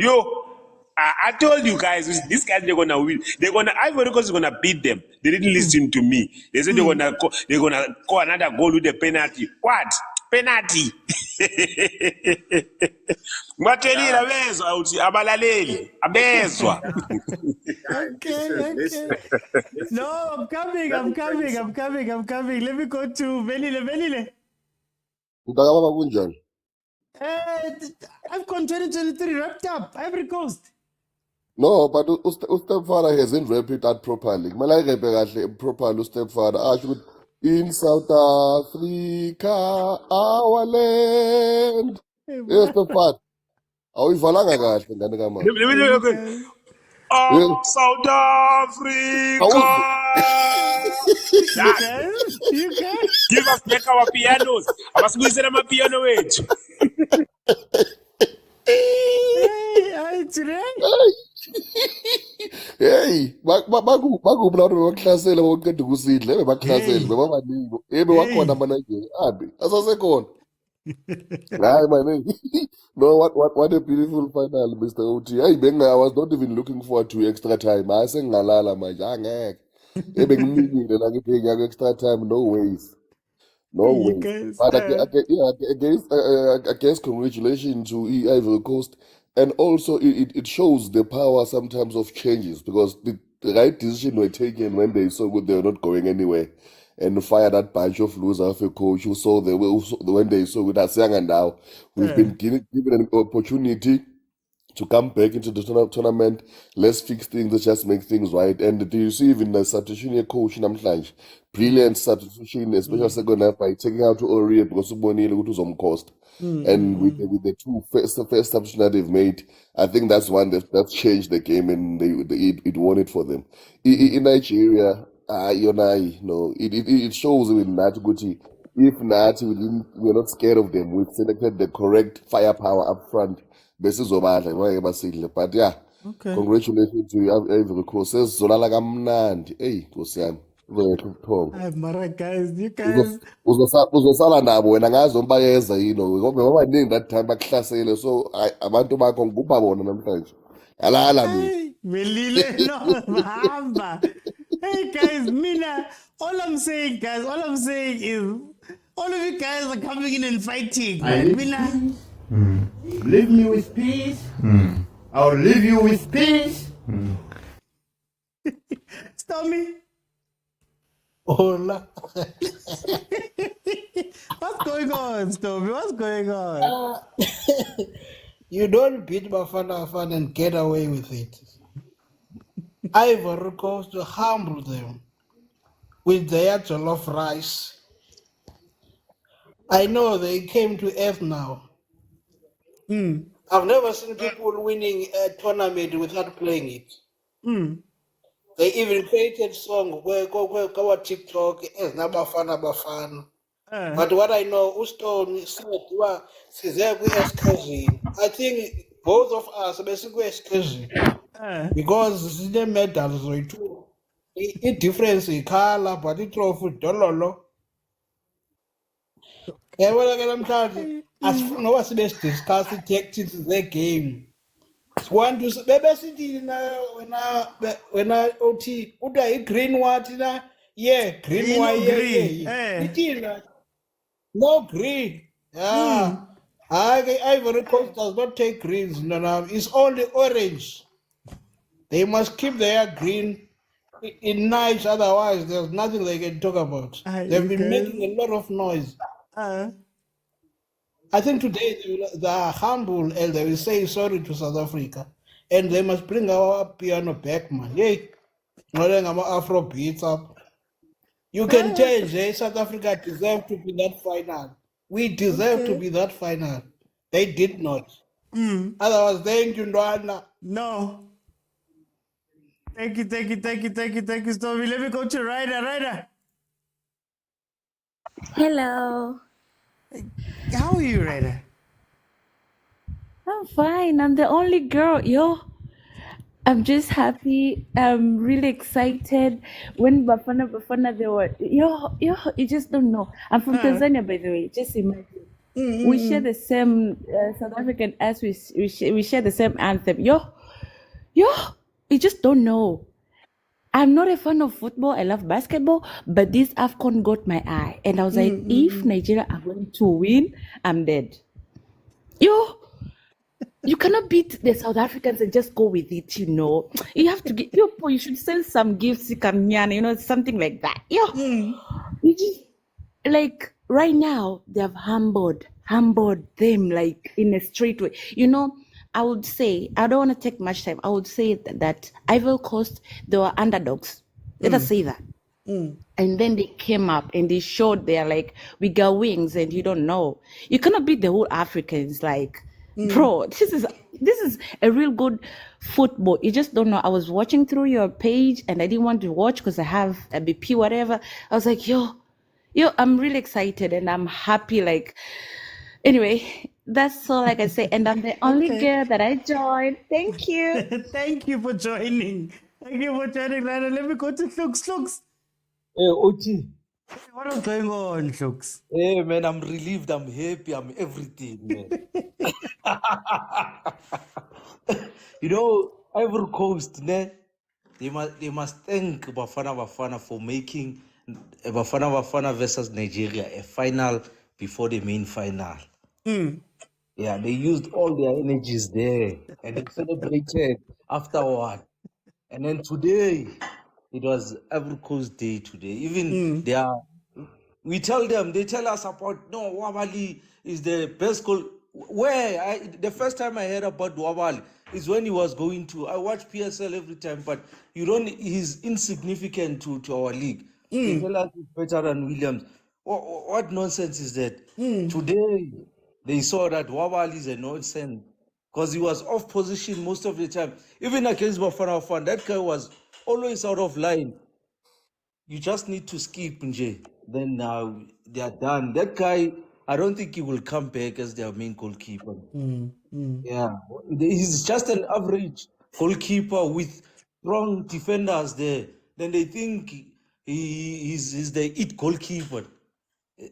I told you guys, these guys, they're gonna win. Ivory Coast is gonna beat them. They didn't listen to me. They said they're gonna score another goal with a penalty. What? Penalty. Matelile abezwa uthi abalaleli abezwa. Okay. No, I'm coming. Let me go to Velile. Mntakababa kunjani? I've got 2023 wrapped up. Ivory Coast. No, but uStepfather hasn't wrapped it up properly. Kumele ayirephe kahle properly uStepfather. Asho ukuthi in South Africa, our land. Yes, Stepfather. Awuyivalanga kahle ngane kamama. Oh, South Africa. You guys. Give us back our pianos. Abasibuyisela amapiano wethu. Hey, today. Hey, bakuphi la bebaklasela bokuqeda ukusidla bebakhlasela bebabaningi bewakhona amanayijeria abi asasekhona. Hayi man, no, what a beautiful final, Mr. OT. Hey, Benga, I was not even looking forward to extra time. I sengalala manje, angeke. Ebengimile la ngithi extra time, no ways. No You ways. guys, But I guess congratulations to Ivory Coast. And also, it shows the power sometimes of changes because the right decision were taken when they saw they were not going anywhere. And fire that bunch of losers of a coach who saw when they saw with us young and now we've been given an opportunity to come back into the tournament. Let's fix things, let's just make things right. And do you see even the substitution here, coach namhlanje? Brilliant substitution, especially second half by taking out to Ori because ubonile ukuthi uzomcost. And with the two first substitution that they've made, I think that's one that changed the game and it won it for them. In Nigeria, it shows in that Gucci. If not, we're not scared of them. We've selected the correct firepower up front. Besizobadla ngeke basidle. But yeah, okay. congratulations to Ivory Coast. Sezolala kamnandi. Hey, Nkosi yami. Uzoyetha ubuthongo. Ay, mara guys, you guys. Uzosala nabo wena ngazi bayeza ngoba baningi that time bakuhlasele so abantu bakho ngikuba bona namhlanje. Alala mina. Hey, Melile, no, Bahamba. Hey guys, Mina, all I'm saying is, all of you guys are coming in and fighting. I But need Mina, Leave me with peace. I'll leave you with peace. Stormy, Hola. what's going on, Stormy? What's going on? You don't beat Bafana and get away with it. Ivory Coast to humble them with their jollof rice. I know they came to earth now. I've never seen people winning a tournament without playing it. They even created song where go TikTok as Bafana. But what I know, Uston said, well, excursion. I think both of us basically excursion because the medals are too. It difference in color, but it trophy dollar. Yeah, well, I'm trying. As for now, what's best discuss the tactics of the game. One to baby city when I OT, would I green what yeah, green white, yeah. It is no green. Yeah. Ivory Coast does not take greens. No. It's only orange. They must keep their green in nice, otherwise there's nothing they can talk about. They've been making a lot of noise. I think today they are humble and they will say sorry to South Africa. And they must bring our piano back, man. Yay. Not our Afro beats up. You can change, South Africa deserve to be that final. We deserve to be that final. They did not. Otherwise, thank you, Ndwana. No. Thank you, Stormy. Let me go to Ryder. Hello. How are you, Ryder? I'm fine. I'm the only girl. Yo, I'm just happy. I'm really excited. When Bafana, they were, you just don't know. I'm from Tanzania, by the way. Just imagine. We share the same South African as we share the same anthem. Yo, you just don't know. I'm not a fan of football. I love basketball, but this AFCON got my eye. And I was like, if Nigeria are going to win, I'm dead. Yo, you cannot beat the South Africans and just go with it, You have to get, you should send some gifts, something like that. You just, like, right now, they have humbled them, like, in a straight way. I would say, I don't want to take much time. I would say that Ivory Coast, they were underdogs. Let us say that. And then they came up and they showed they're like, we got wings and you don't know. You cannot beat the whole Africans. Like, bro, this is a real good football. You just don't know. I was watching through your page and I didn't want to watch because I have a BP, whatever. I was like, yo, I'm really excited and I'm happy. Like, anyway, that's all I can say. And I'm the only girl that I joined. Thank you. Thank you for joining. Ryder. Let me go to Slooks. Hey, OT. What is going on, Shooks? Hey man, I'm relieved, I'm happy, I'm everything, man. You know, Ivory Coast, ne? They must thank Bafana Bafana for making Bafana Bafana versus Nigeria a final before the main final. Yeah, they used all their energies there and they celebrated afterward. And then today, it was Ivory Coast Day today. Even they are, we tell them, they tell us about, no, Wabali is the best goal. The first time I heard about Wabali is when he was going to, I watch PSL every time, but he's insignificant to our league. They tell us he's better than Williams. What nonsense is that? Today, they saw that Wabali is a nonsense because he was off position most of the time. Even against Bafana Bafana, that guy was always out of line. You just need to skip Nje. Then they are done. That guy, I don't think he will come back as their main goalkeeper. Yeah, he's just an average goalkeeper with strong defenders there. Then they think he's the it goalkeeper.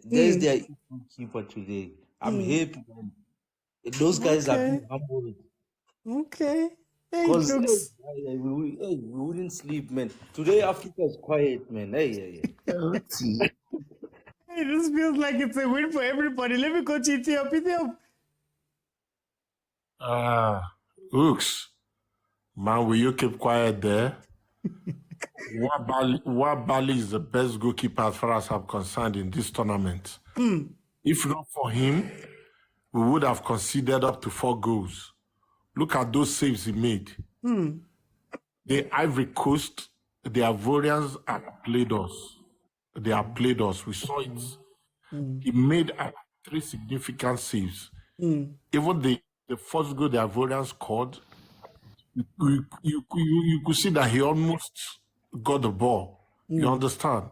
There's their it goalkeeper today. I'm happy, man. Those guys are being humbled. Okay. Hey, Because Shooks. we wouldn't sleep, man. Today Africa is quiet, man. Hey. Hey, this feels like it's a win for everybody. Let me go to Ethiopia. Ooks, man, will you keep quiet there? Wabali is the best goalkeeper as far as I'm concerned in this tournament. If not for him, we would have conceded up to 4 goals. Look at those saves he made. The Ivory Coast, the Ivorians outplayed us. They outplayed us. We saw it. He made 3 significant saves. Even the first goal the Ivorians scored, you could see that he almost got the ball. You understand?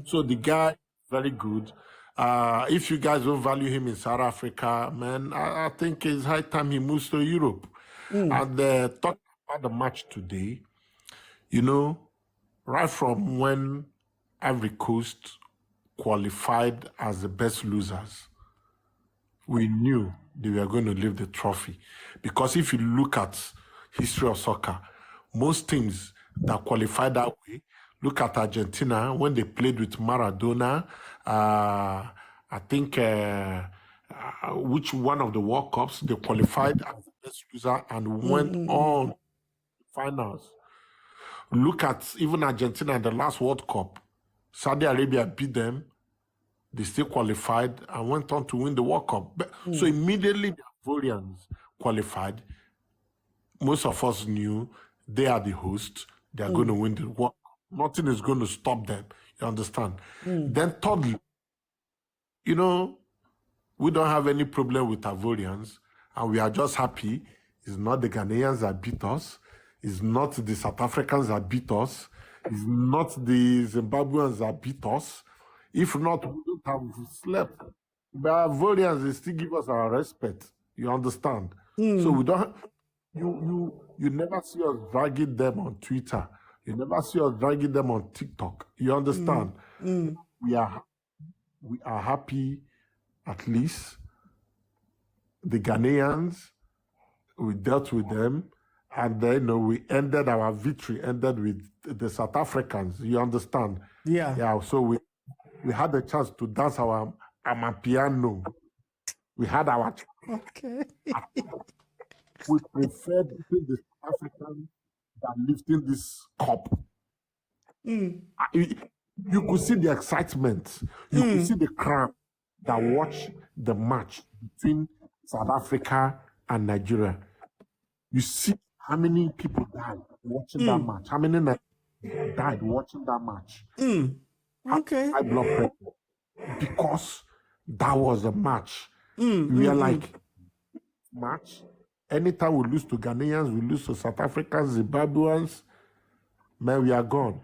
So the guy, very good. If you guys don't value him in South Africa, man, I think it's high time he moves to Europe. And talking about the match today, you know, right from when Ivory Coast qualified as the best losers, we knew they were going to leave the trophy. Because if you look at history of soccer, most teams that qualified that way, look at Argentina when they played with Maradona. I think which one of the World Cups they qualified as the best loser and went on to finals. Look at even Argentina in the last World Cup. Saudi Arabia beat them. They still qualified and went on to win the World Cup. So immediately the Ivorians qualified. Most of us knew they are the hosts. They are going to win the World Cup. Nothing is going to stop them. You understand? Then thirdly, you know, we don't have any problem with Ivorians, and we are just happy. It's not the Ghanaians that beat us. It's not the South Africans that beat us. It's not the Zimbabweans that beat us. If not, we don't have slept. But Ivorians, they still give us our respect. You understand? So we don't. You never see us dragging them on Twitter. You never see us dragging them on TikTok. You understand? We are happy, at least. The Ghanaians, we dealt with them, and then we ended our victory, ended with the South Africans. You understand? Yeah. So we had the chance to dance our amapiano. We had our chance. Okay. We preferred beating the South Africans than lifting this cup. You could see the excitement. You could see the crowd that watched the match between South Africa and Nigeria. You see how many people died watching that match. How many Nigerians died watching that match. Okay. High blood pressure. Because that was a match. We are like, match. Anytime we lose to Ghanaians, we lose to South Africans, Zimbabweans, man, we are gone.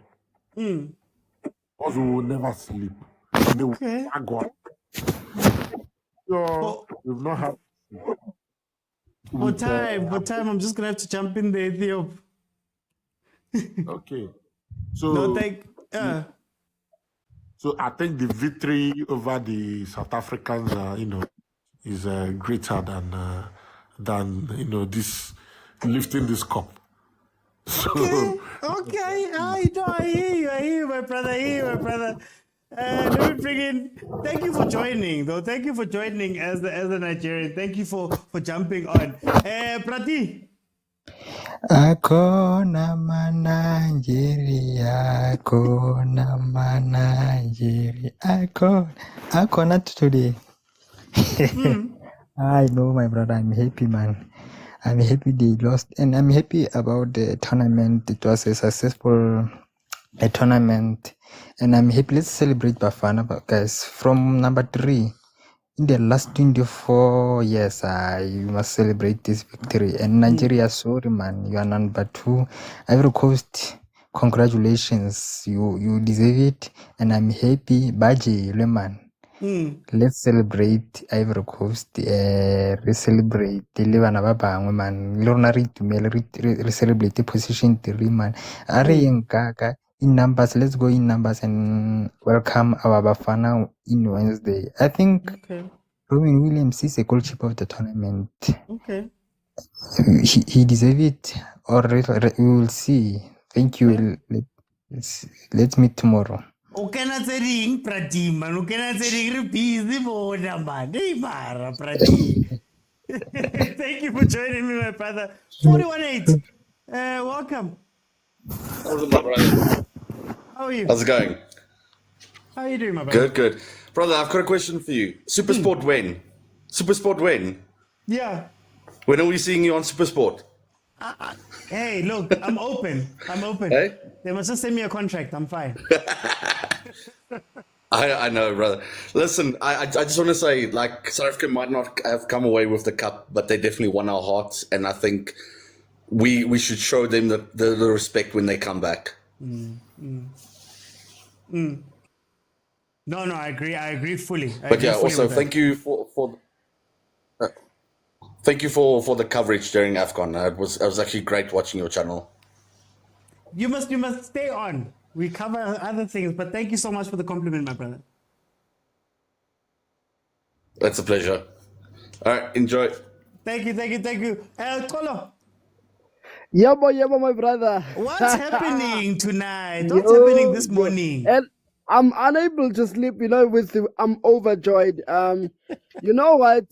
Because we will never sleep. Okay. We are gone. So we've not had. For time, I'm just gonna have to jump in there, Ethiop. Okay. So No, thank. So I think the victory over the South Africans, is greater than this lifting this cup. So Okay. I hear you, my brother. I hear you, my brother. Let me bring in. Thank you for joining, though. Thank you for joining as a Nigerian. Thank you for jumping on. Prati. Akona mananjeri, akona mananjeri, akona today. I know, my brother. I'm happy, man. I'm happy they lost, and I'm happy about the tournament. It was a successful tournament, and I'm happy. Let's celebrate Bafana, guys. From number 3 in the last 24 years, you must celebrate this victory. And Nigeria, sorry, man, you are number 2. Ivory Coast, congratulations. You deserve it, and I'm happy. Baji, Leman. Let's celebrate Ivory Coast. Celebrate le bana ba bangwe, man. Le rona re itumele re celebrate position 3, man. Are yeng kaka in numbers. Let's go in numbers and welcome our Bafana in Wednesday. I think Robin Williams is a goalkeeper of the tournament. Okay. He deserves it, or we will see. Thank you. Let's meet tomorrow. O kana tse ding, Prati, man. O kana tse ding re busy bona, man. Hey, mara, Prati. Thank you for joining me, my brother. 418. Welcome. How's it, my brother? How are you? How's it going? How are you doing, my brother? Good. Brother, I've got a question for you. Supersport when? Supersport when? Yeah. When are we seeing you on Supersport? Hey, look, I'm open. Hey? They must just send me a contract. I'm fine. I know, brother. Listen, I just want to say, like, South Africa might not have come away with the cup, but they definitely won our hearts, and I think we should show them the respect when they come back. No, I agree. I agree fully. But yeah, also thank you for the coverage during AFCON. It was actually great watching your channel. You must stay on. We cover other things, but thank you so much for the compliment, my brother. That's a pleasure. All right, enjoy. Thank you. Kolo, Yabo, my brother. what's happening tonight? What's happening this morning? And I'm unable to sleep, I'm overjoyed. You know what?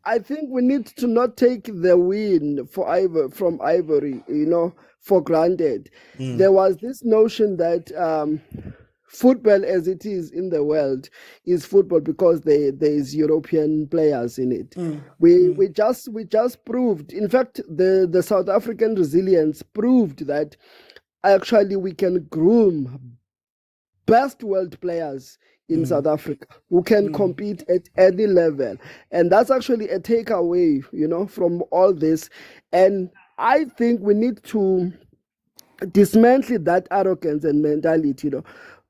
I think we need to not take the win from Ivory, for granted. There was this notion that football as it is in the world is football because there is European players in it. We just proved, in fact, the South African resilience proved that actually we can groom best world players in South Africa who can compete at any level. And that's actually a takeaway, from all this. And I think we need to dismantle that arrogance and mentality.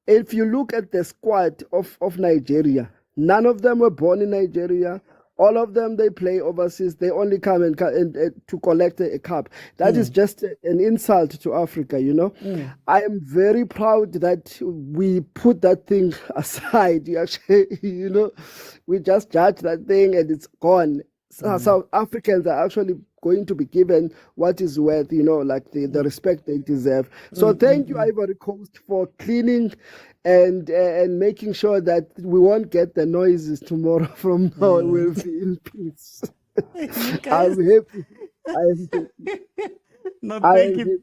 If you look at the squad of Nigeria, none of them were born in Nigeria. All of them, they play overseas. They only come and to collect a cup. That is just an insult to Africa, I am very proud that we put that thing aside. You actually, we just judge that thing and it's gone. South Africans are actually going to be given what is worth, like the respect they deserve. So thank you, Ivory Coast, for cleaning and making sure that we won't get the noises tomorrow. From now, we'll be in peace. I'm happy. No, thank you.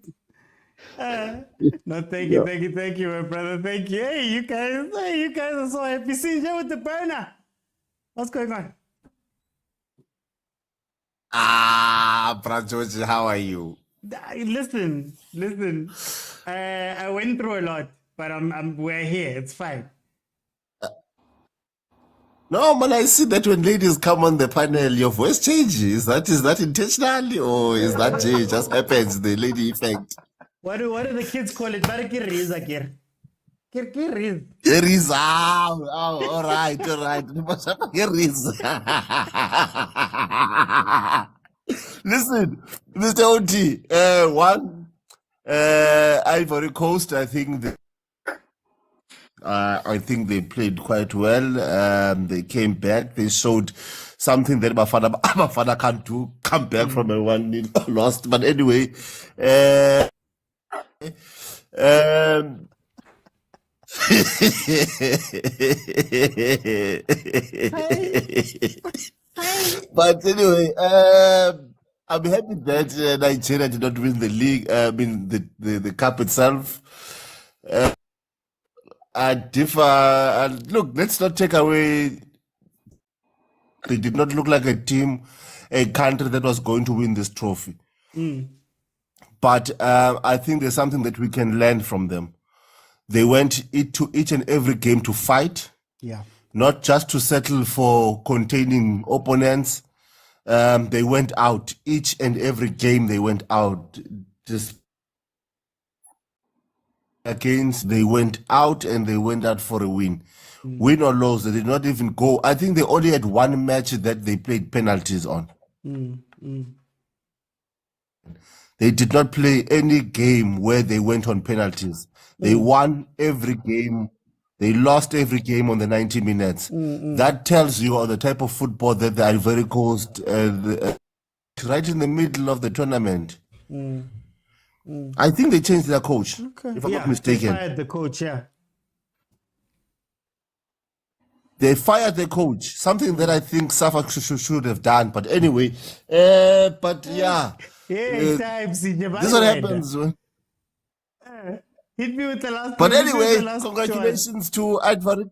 Thank you, my brother. Thank you. Hey, you guys are so happy. See you with the burner. What's going on? Brad George, how are you? Listen. I went through a lot, but we're here. It's fine. No, man, I see that when ladies come on the panel, your voice changes. Is that intentionally, or is that just happens, the lady effect? What do the kids call it? Riza. All right. Listen, Mr. Oti, Ivory Coast, I think I think they played quite well. They came back. They showed something that Bafana can't do. Come back from a 1-0 loss. But anyway, um, but anyway, I'm happy that Nigeria did not win the league. I mean, the cup itself. I differ. Look, let's not take away. They did not look like a country that was going to win this trophy. But I think there's something that we can learn from them. They went to each and every game to fight, Yeah. not just to settle for containing opponents. They went out each and every game. They went out just against. They went out and they went out for a win. Win or lose, they did not even go. I think they only had one match that they played penalties on. They did not play any game where they went on penalties. They won every game. They lost every game on the 90 minutes. That tells you the type of football that the Ivory Coast, right in the middle of the tournament. I think they changed their coach, if I'm not mistaken. They fired the coach, yeah. They fired the coach, something that I think Safak should have done. But anyway, but yeah. Times, this is what happens when. Hit me with the last. But hit me with anyway, the last congratulations to Ivory.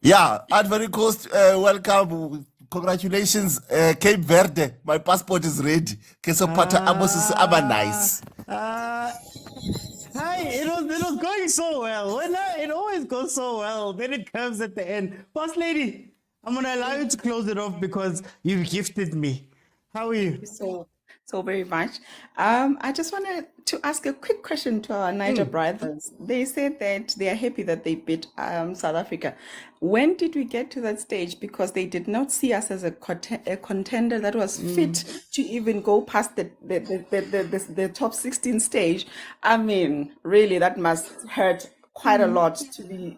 Yeah, Ivory Coast, welcome. Congratulations, Cape Verde. My passport is ready. Kesopata Amos is nice. Hi, it was going so well. It always goes so well. Then it comes at the end. Boss lady, I'm gonna allow you to close it off because you've gifted me. How are you? So very much. I just wanted to ask a quick question to our Niger brothers. They said that they are happy that they beat South Africa. When did we get to that stage? Because they did not see us as a contender that was fit to even go past the top 16 stage. I mean, really, that must hurt quite a lot to be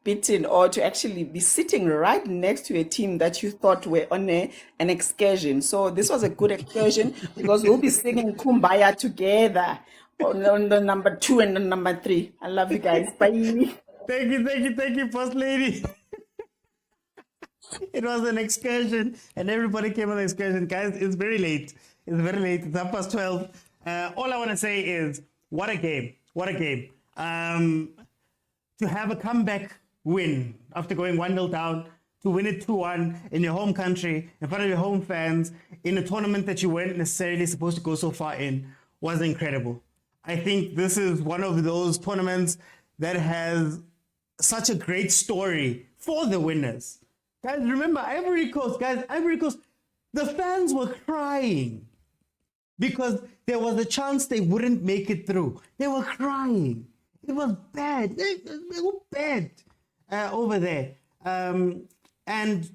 beaten or to actually be sitting right next to a team that you thought were on an excursion. So this was a good excursion because we'll be singing Kumbaya together on the number 2 and the number 3. I love you guys. Bye. Thank you, First Lady. It was an excursion, and everybody came on the excursion. Guys, it's very late. It's 12:30. All I want to say is, what a game. What a game. To have a comeback win after going 1-0 down, to win it 2-1 in your home country, in front of your home fans, in a tournament that you weren't necessarily supposed to go so far in, was incredible. I think this is one of those tournaments that has such a great story for the winners. Guys, remember, Ivory Coast, the fans were crying because there was a chance they wouldn't make it through. They were crying. It was bad. They were bad over there. And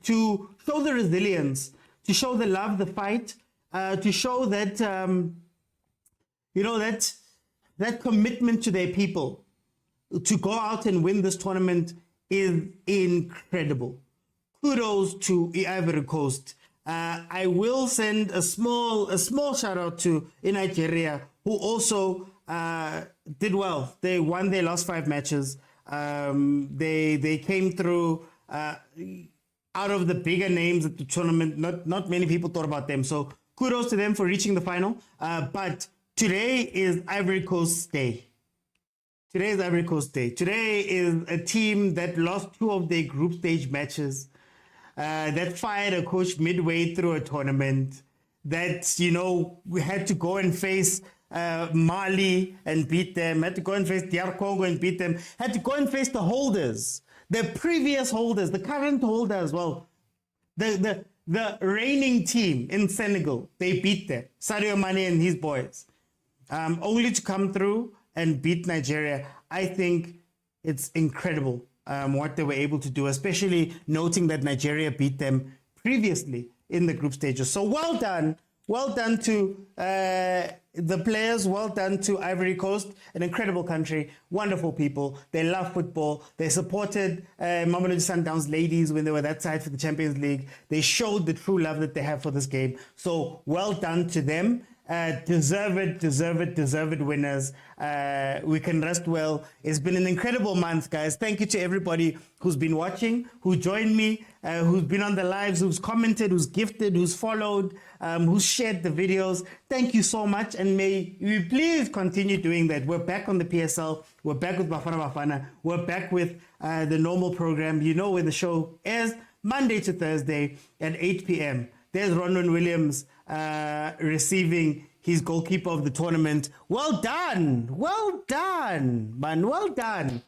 to show the resilience, to show the love, the fight, to show that, that commitment to their people, to go out and win this tournament is incredible. Kudos to Ivory Coast. I will send a small shout out to Nigeria, who also did well. They won their last 5 matches. They came through out of the bigger names at the tournament. Not many people thought about them. So kudos to them for reaching the final. But today is Ivory Coast's day. Today is Ivory Coast Day. Today is a team that lost 2 of their group stage matches, that fired a coach midway through a tournament, that, we had to go and face Mali and beat them, had to go and face DR Congo and beat them, had to go and face the holders, the previous holders, the current holder as well. The reigning team in Senegal, they beat them, Sadio Mane and his boys, only to come through and beat Nigeria. I think it's incredible what they were able to do, especially noting that Nigeria beat them previously in the group stages. So well done Well done to the players. Well done to Ivory Coast, an incredible country, wonderful people. They love football. They supported Mamelodi Sundowns ladies when they were that side for the Champions League. They showed the true love that they have for this game. So well done to them. Deserved winners. We can rest well. It's been an incredible month, guys. Thank you to everybody who's been watching, who joined me, who's been on the lives, who's commented, who's gifted, who's followed, who's shared the videos. Thank you so much, and may you please continue doing that. We're back on the PSL. We're back with Bafana Bafana. We're back with the normal program. You know where the show airs, Monday to Thursday at 8 p.m. There's Ronwen Williams receiving his goalkeeper of the tournament. Well done, man, well done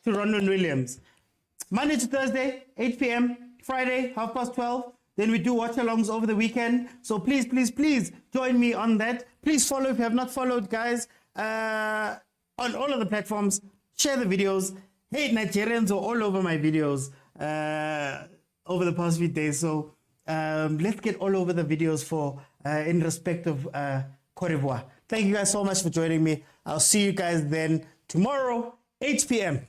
to Ronwen Williams. Monday to Thursday, 8 p.m. Friday, 12:30. Then we do watch-alongs over the weekend. So please, please, please join me on that. Please follow if you have not followed, guys, on all of the platforms. Share the videos. Hey, Nigerians are all over my videos over the past few days. So let's get all over the videos for in respect of Cote d'Ivoire. Thank you guys so much for joining me. I'll see you guys then tomorrow, 8 p.m.